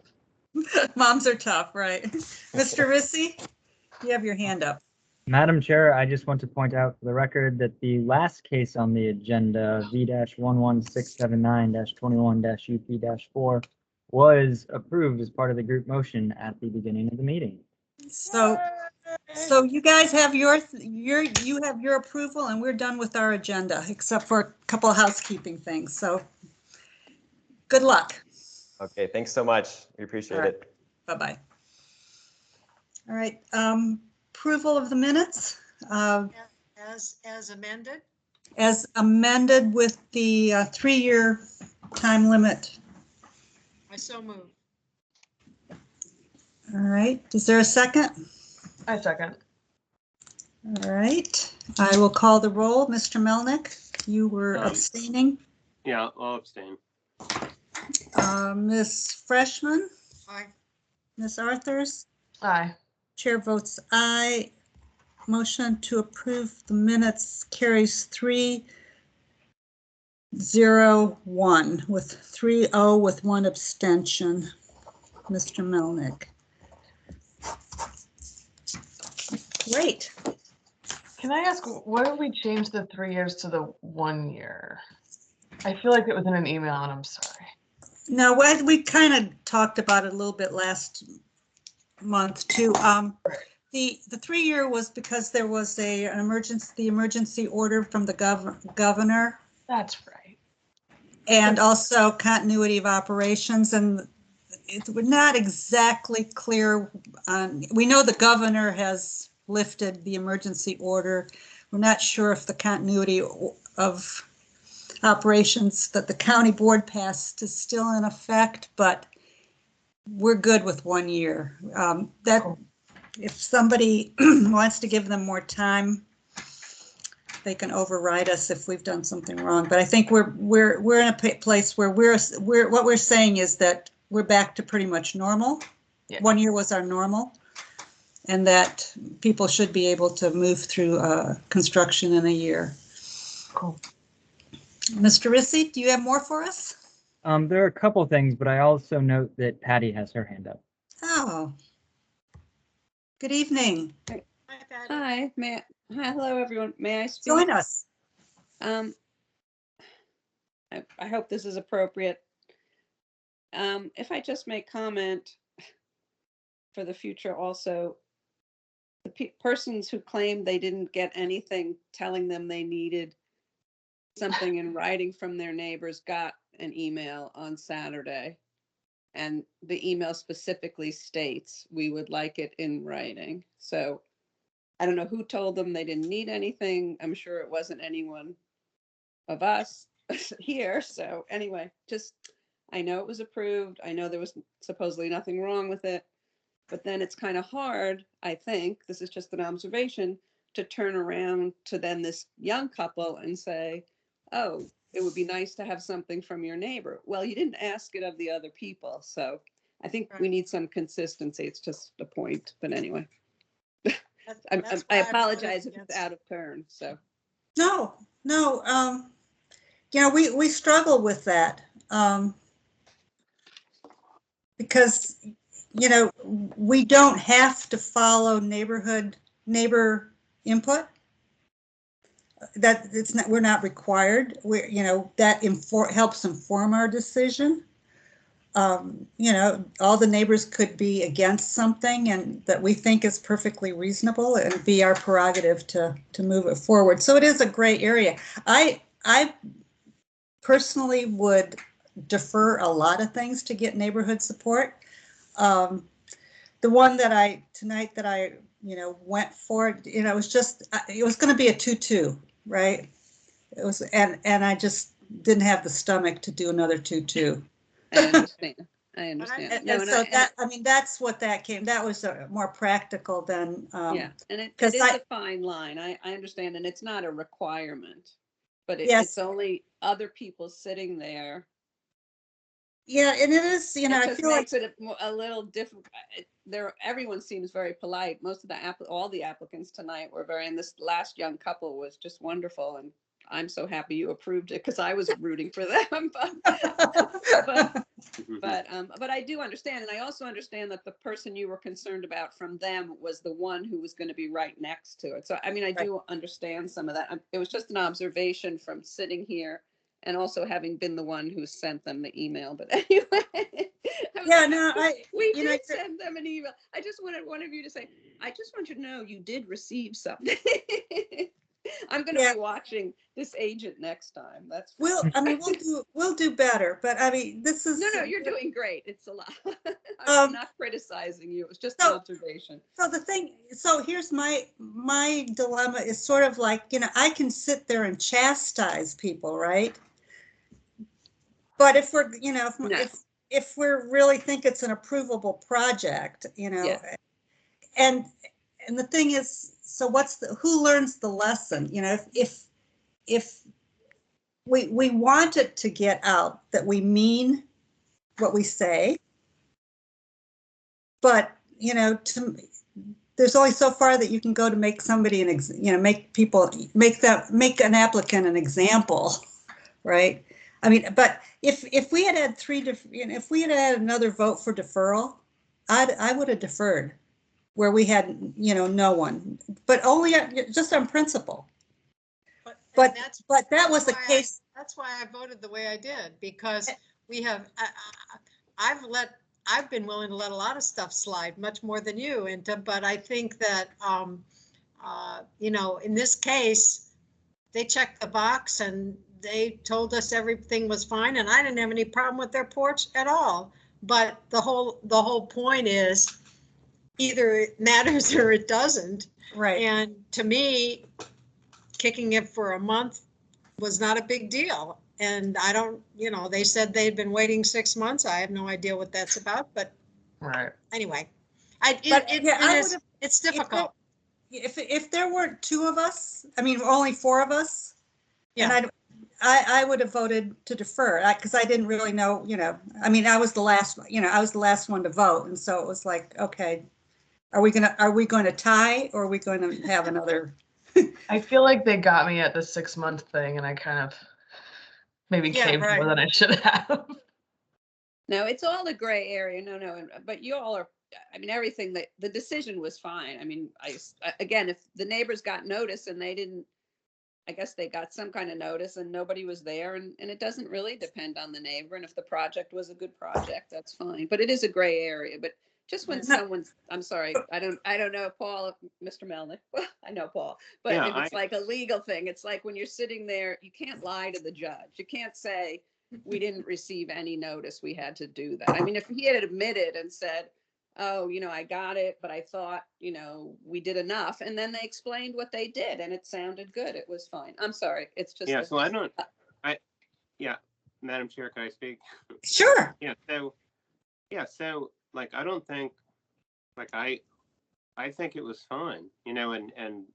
Moms are tough, right? Mr. Rissy, you have your hand up. Madam Chair, I just want to point out for the record that the last case on the agenda, V-11679-21-UP-4, was approved as part of the group motion at the beginning of the meeting. So you guys have you have your approval, and we're done with our agenda, except for a couple of housekeeping things. So good luck. Okay, thanks so much. We appreciate it. Bye-bye. All right. Approval of the minutes. As amended? As amended with the 3-year time limit. I so move. All right. Is there a second? I second. All right. I will call the roll. Mr. Melnick, you were abstaining. Yeah, I'll abstain. Ms. Freshman? Aye. Ms. Arthurs? Aye. Chair votes aye. Motion to approve the minutes carries 3-0-1 with 3-0 with 1 abstention. Mr. Melnick. Great. Can I ask, why did we change the 3 years to the 1 year? I feel like it was in an email and I'm sorry. No, we kind of talked about it a little bit last month too. The 3-year was because there was the emergency order from the governor. That's right. And also continuity of operations, and it's not exactly clear. We know the governor has lifted the emergency order. We're not sure if the continuity of operations that the county board passed is still in effect, but we're good with 1 year. If somebody wants to give them more time, they can override us if we've done something wrong. But I think we're in a place where what we're saying is that we're back to pretty much normal. Yeah. 1 year was our normal. and that people should be able to move through construction in a year. Cool. Mr. Rissy, do you have more for us? There are a couple things, but I also note that Patty has her hand up. Oh, good evening. Hi, hello everyone. May I speak? Join us. I hope this is appropriate. If I just make comment for the future also, the persons who claim they didn't get anything telling them they needed something in writing from their neighbors got an email on Saturday. And the email specifically states, we would like it in writing. So I don't know who told them they didn't need anything. I'm sure it wasn't anyone of us here. So anyway, just, I know it was approved. I know there was supposedly nothing wrong with it, but then it's kind of hard, I think, this is just an observation, to turn around to then this young couple and say, oh, it would be nice to have something from your neighbor. Well, you didn't ask it of the other people. So I think we need some consistency. It's just a point, but anyway. I apologize if it's out of turn, so. No, you know, we struggle with that because, you know, we don't have to follow neighbor input. That it's not, we're not required. You know, that helps inform our decision. You know, all the neighbors could be against something and that we think is perfectly reasonable and be our prerogative to move it forward. So it is a gray area. I personally would defer a lot of things to get neighborhood support. The one that tonight that I went for, you know, it was going to be a 2-2, right? It was, and I just didn't have the stomach to do another 2-2. I understand. I understand. And so that, I mean, that's what that came. That was more practical than. Yeah, and it is a fine line. I understand, and it's not a requirement, but it's only other people sitting there. Yeah, and it is, you know, it I just feel makes like it a little different. Everyone seems very polite. Most of all the applicants tonight were very, and this last young couple was just wonderful, and I'm so happy you approved it because I was rooting for them. But I do understand, and I also understand that the person you were concerned about from them was the one who was going to be right next to it. So I mean, I do understand some of that. It was just an observation from sitting here, and also having been the one who sent them the email. But anyway, we did send them an email. I just wanted one of you to say, I just want you to know you did receive something. I'm going to be watching this agent next time. That's we'll do better. But I mean, this is no, you're doing great. It's a lot. I'm not criticizing you. It was just an observation. So here's my dilemma is sort of like, you know, I can sit there and chastise people, right? But if we're, you know, if we really think it's an approvable project, you know, and the thing is, so who learns the lesson? You know, if we want it to get out that we mean what we say, but you know, there's only so far that you can go to make somebody make an applicant an example, right? I mean, but if we had if we had another vote for deferral, I would have deferred where we had, you know, no one, but only just on principle. But that was the case. That's why I voted the way I did, because we have, I've been willing to let a lot of stuff slide, much more than you, but I think that, you know, in this case, they checked the box and they told us everything was fine, and I didn't have any problem with their porch at all. But the whole point is either it matters or it doesn't. Right. And to me, kicking it for a month was not a big deal. And I don't, you know, they said they'd been waiting 6 months. I have no idea what that's about, but anyway, it's difficult. If there weren't two of us, I mean, only four of us, and I would have voted to defer because I didn't really know, you know, I mean, I was the last one to vote. And so it was like, okay, Are we going to tie, or are we going to have another? I feel like they got me at the 6-month thing, and I kind of maybe Yeah, caved right. more than I should have. No, it's all a gray area. No, but you all are, I mean, everything that the decision was fine. I mean, again, if the neighbors got notice and they didn't, I guess they got some kind of notice and nobody was there, and it doesn't really depend on the neighbor. And if the project was a good project, that's fine. But it is a gray area. But just when someone's, I'm sorry, I don't know, Paul, Mr. Melnick. Well, I know Paul, but Yeah, if it's like a legal thing, it's like when you're sitting there, you can't lie to the judge. You can't say, we didn't receive any notice, we had to do that. I mean, if he had admitted and said, oh, I got it, but I thought, we did enough. And then they explained what they did and it sounded good. It was fine. I'm sorry. It's just. Yeah, so yeah, Madam Chair, can I speak? Sure. So like, I don't think, like, I think it was fine, and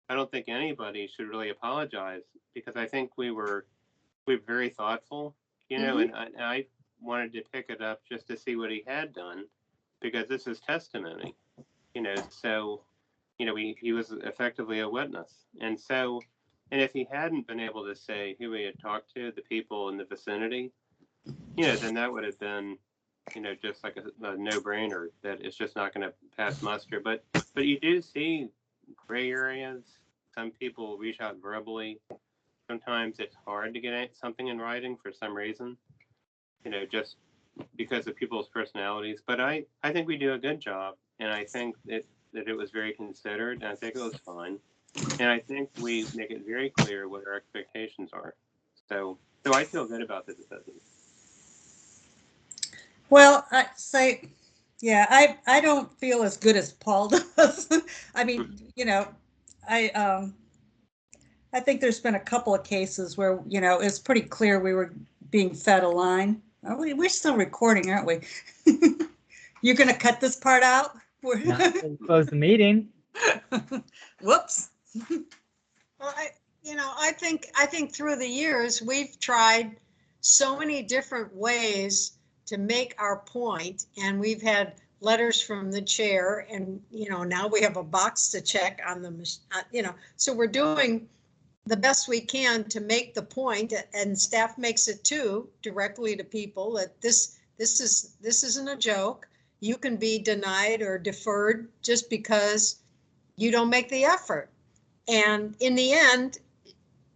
I don't think anybody should really apologize, because I think we were very thoughtful, and I wanted to pick it up just to see what he had done, because this is testimony, so, he was effectively a witness. And so, and if he hadn't been able to say who he had talked to, the people in the vicinity, then that would have been, just like a no-brainer that it's just not going to pass muster. But you do see gray areas. Some people reach out verbally. Sometimes it's hard to get something in writing for some reason, just because of people's personalities. But I think we do a good job, and I think that it was very considered, and I think it was fine. And I think we make it very clear what our expectations are. So I feel good about the decision. Well, I don't feel as good as Paul does. I mean, I think there's been a couple of cases where, it's pretty clear we were being fed a line. We're still recording, aren't we? You're going to cut this part out? Not until we close the meeting. Whoops. Well, I think through the years, we've tried so many different ways to make our point, and we've had letters from the chair, and, now we have a box to check on the, so we're doing the best we can to make the point, and staff makes it too, directly to people, that this isn't a joke. You can be denied or deferred just because you don't make the effort. And in the end,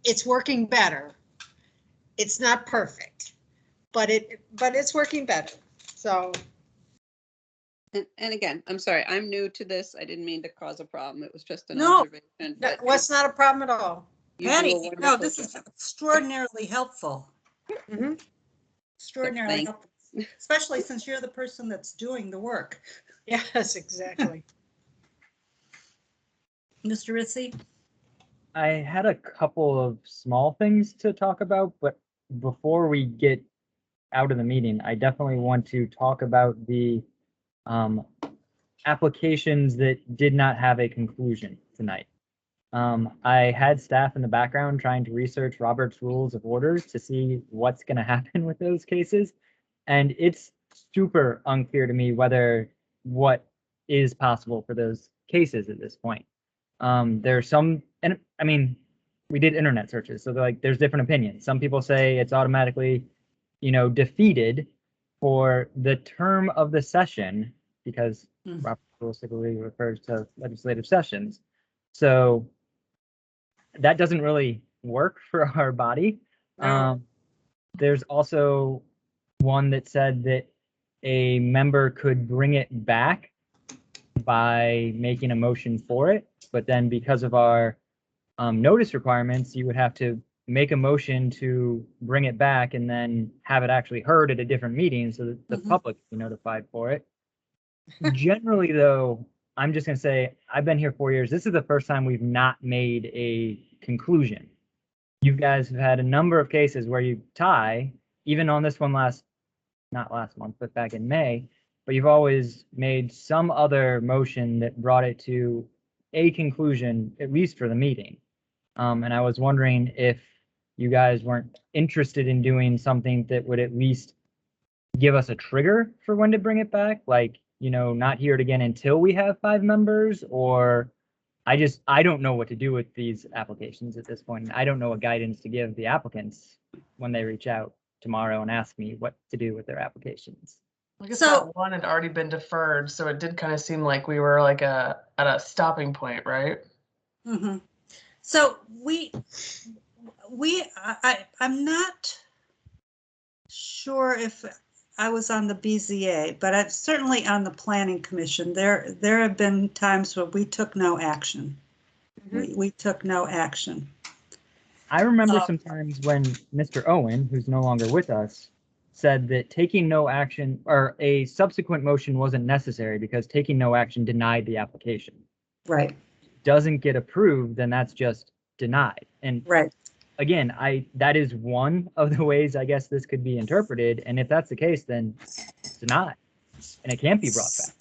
it's working better. It's not perfect, but it's working better. So. And again, I'm sorry, I'm new to this. I didn't mean to cause a problem. It was just an observation. That was not a problem at all. Patty, no, this is extraordinarily helpful. Extraordinarily helpful, especially since you're the person that's doing the work. Yes, exactly. Mr. Ritchie? I had a couple of small things to talk about, but before we get out of the meeting, I definitely want to talk about the applications that did not have a conclusion tonight. I had staff in the background trying to research Robert's Rules of Orders to see what's going to happen with those cases, and it's super unclear to me what is possible for those cases at this point. There's some, and I mean, we did internet searches, so there's different opinions. Some people say it's automatically, defeated for the term of the session, because Robert's Rules typically refers to legislative sessions. So that doesn't really work for our body. There's also one that said that a member could bring it back by making a motion for it, but then because of our notice requirements, you would have to make a motion to bring it back and then have it actually heard at a different meeting so that the public can be notified for it. Generally, though, I'm just going to say, I've been here 4 years. This is the first time we've not made a conclusion. You guys have had a number of cases where you tie, even on this one not last month, but back in May, but you've always made some other motion that brought it to a conclusion, at least for the meeting. And I was wondering if you guys weren't interested in doing something that would at least give us a trigger for when to bring it back, like not hear it again until we have 5 members, or I don't know what to do with these applications at this point. I don't know what guidance to give the applicants when they reach out tomorrow and ask me what to do with their applications. I guess that one had already been deferred, so it did kind of seem like we were like at a stopping point, right? Mm-hmm. So I'm not sure if I was on the BZA, but I'm certainly on the Planning Commission. There have been times where we took no action. We took no action. I remember sometimes when Mr. Owen, who's no longer with us, said that taking no action or a subsequent motion wasn't necessary because taking no action denied the application. Right. Doesn't get approved, then that's just denied. And right. Again, that is one of the ways I guess this could be interpreted. And if that's the case, then it's denied and it can't be brought back.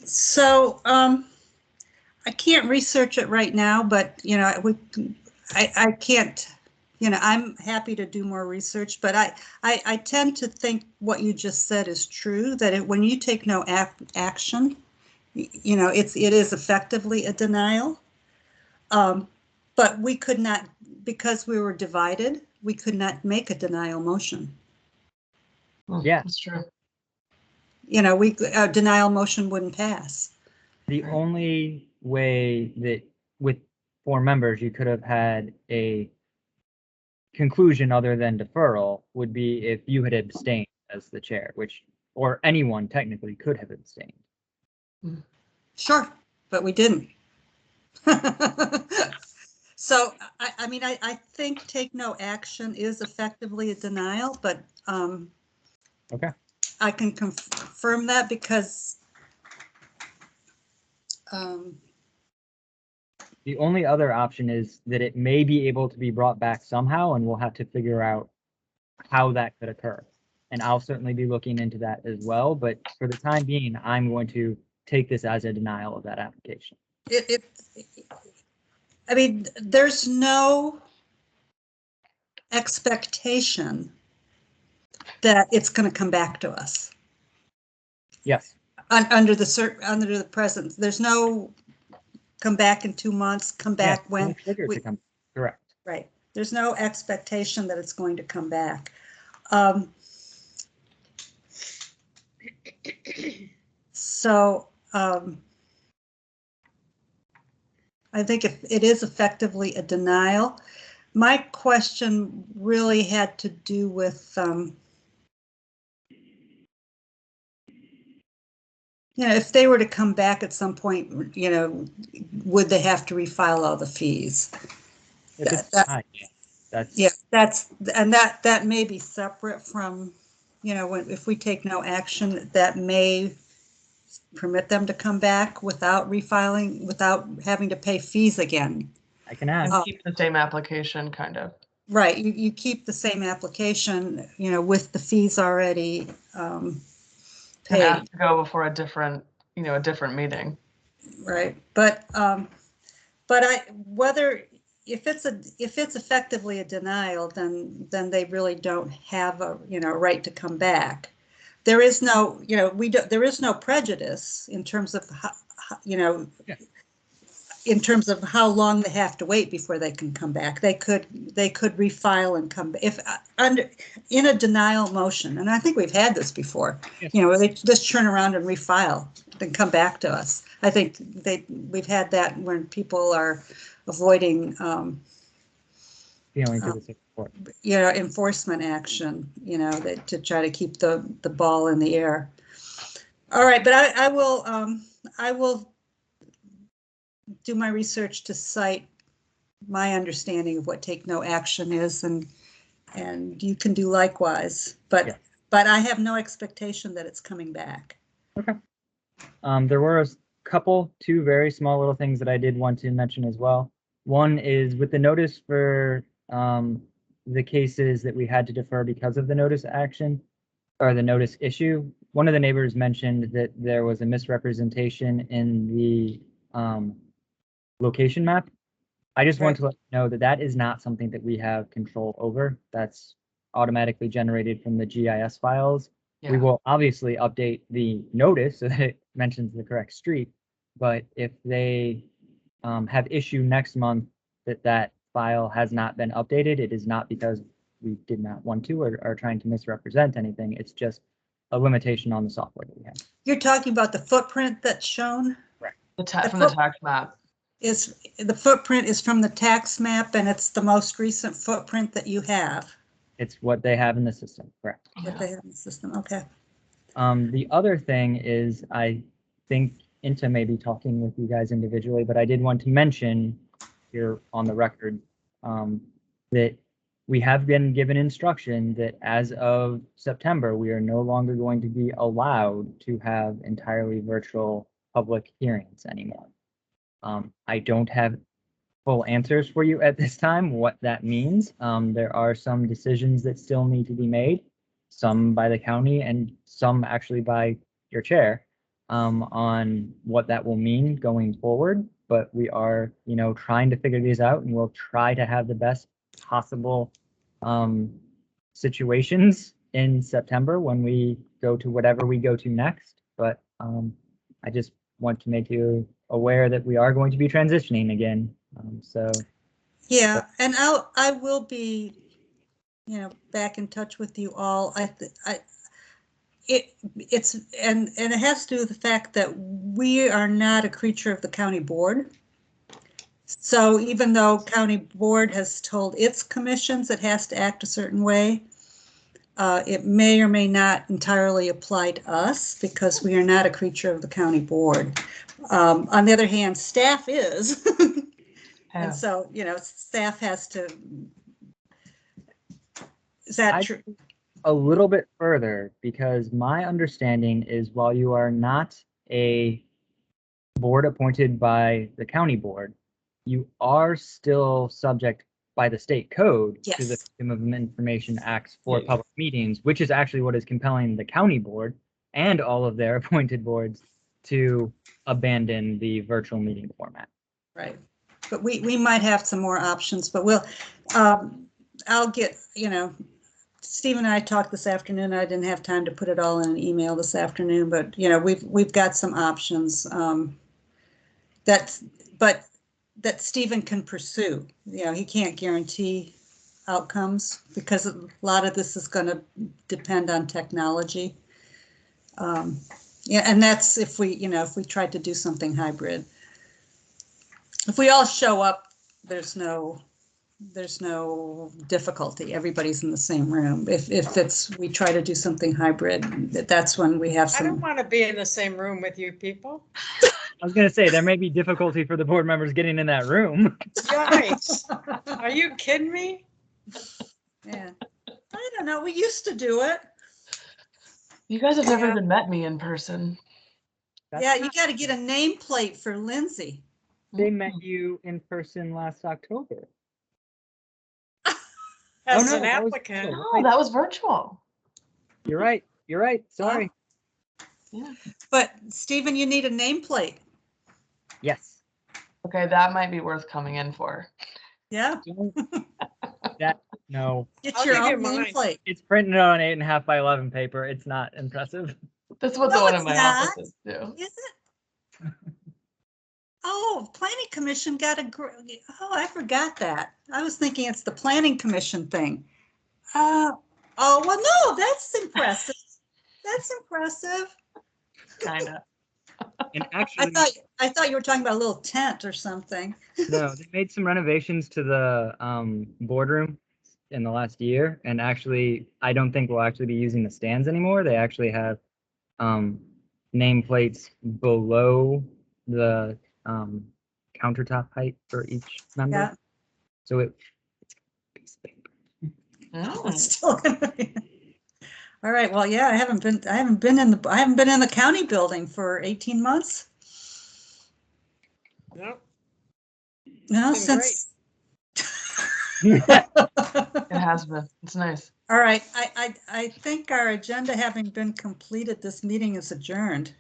So I can't research it right now, but I can't, I'm happy to do more research, but I tend to think what you just said is true, that when you take no action, it is effectively a denial. But we could not, because we were divided, we could not make a denial motion. Yeah, that's true. A denial motion wouldn't pass. The only way that with 4 members you could have had a conclusion other than deferral would be if you had abstained as the chair, or anyone technically could have abstained. Sure, but we didn't. So, I think take no action is effectively a denial, but okay, I can confirm that because the only other option is that it may be able to be brought back somehow, and we'll have to figure out how that could occur. And I'll certainly be looking into that as well. But for the time being, I'm going to take this as a denial of that application. There's no expectation that it's going to come back to us. Yes. Under the present, there's no come back in 2 months, come back when. Correct. Right. There's no expectation that it's going to come back. I think if it is effectively a denial, my question really had to do with, if they were to come back at some point, would they have to refile all the fees? That may be separate from, if we take no action, that may permit them to come back without refiling, without having to pay fees again. I can ask. And keep the same application, kind of. Right, you keep the same application, with the fees already paid. And have to go before a different meeting. Right, but if it's effectively a denial, then they really don't have a right to come back. There is no there is no prejudice in terms of in terms of how long they have to wait before they can come back. They could refile and come back if in a denial motion, and I think we've had this before. Yes. Where they just turn around and refile and come back to us. I think we've had that when people are avoiding enforcement action, to try to keep the ball in the air. All right, but I will do my research to cite my understanding of what take no action is, and you can do likewise. But I have no expectation that it's coming back. Okay. There were two very small little things that I did want to mention as well. One is with the notice for the cases that we had to defer because of the notice action or the notice issue. One of the neighbors mentioned that there was a misrepresentation in the location map. I just want to let you know that is not something that we have control over. That's automatically generated from the GIS files. We will obviously update the notice so that it mentions the correct street. But if they have issue next month that file has not been updated, it is not because we did not want to or are trying to misrepresent anything. It's just a limitation on the software that we have. You're talking about the footprint that's shown? Right. From the tax map. The footprint is from the tax map, and it's the most recent footprint that you have. It's what they have in the system, correct? What they have in the system, okay. The other thing is, I think Inta may be talking with you guys individually, but I did want to mention here on the record that we have been given instruction that as of September, we are no longer going to be allowed to have entirely virtual public hearings anymore. I don't have full answers for you at this time, what that means. There are some decisions that still need to be made, some by the county and some actually by your chair, on what that will mean going forward. But we are, trying to figure these out, and we'll try to have the best possible situations in September when we go to whatever we go to next. But I just want to make you aware that we are going to be transitioning again. Yeah, and I will be, back in touch with you all. It has to do with the fact that we are not a creature of the county board. So even though county board has told its commissions it has to act a certain way, it may or may not entirely apply to us because we are not a creature of the county board. On the other hand, staff is. And so, staff has to, is that true? A little bit further, because my understanding is while you are not a board appointed by the county board, you are still subject by the state code to the Freedom of Information Acts for public meetings, which is actually what is compelling the county board and all of their appointed boards to abandon the virtual meeting format. Right. But we might have some more options, but I'll get, Steve and I talked this afternoon. I didn't have time to put it all in an email this afternoon, but we've got some options that Stephen can pursue. He can't guarantee outcomes because a lot of this is going to depend on technology. And that's if we tried to do something hybrid. If we all show up, there's no difficulty. Everybody's in the same room. If we try to do something hybrid, that's when we have some. I don't want to be in the same room with you people. I was going to say there may be difficulty for the board members getting in that room. Yikes. Are you kidding me? Yeah. I don't know. We used to do it. You guys have never even met me in person. Yeah, you got to get a nameplate for Lindsay. They met you in person last October. As an applicant. No, that was virtual. You're right. Sorry. Yeah. But Stephen, you need a nameplate. Yes. Okay, that might be worth coming in for. Yeah. No. Get your own nameplate. It's printed on 8.5 by 11 paper. It's not impressive. That's what the one in my office is too. Is it? Oh, planning commission got I forgot that. I was thinking it's the planning commission thing. Oh, well, no, that's impressive. That's impressive. Kinda. And actually, I thought you were talking about a little tent or something. No, they made some renovations to the boardroom in the last year, and actually, I don't think we'll actually be using the stands anymore. They actually have nameplates below the countertop height for each member. Yeah. So it's still gonna be. All right. Well, yeah, I haven't been in the county building for 18 months. Nope. No, since it has been. It's nice. All right. I think our agenda having been completed, this meeting is adjourned.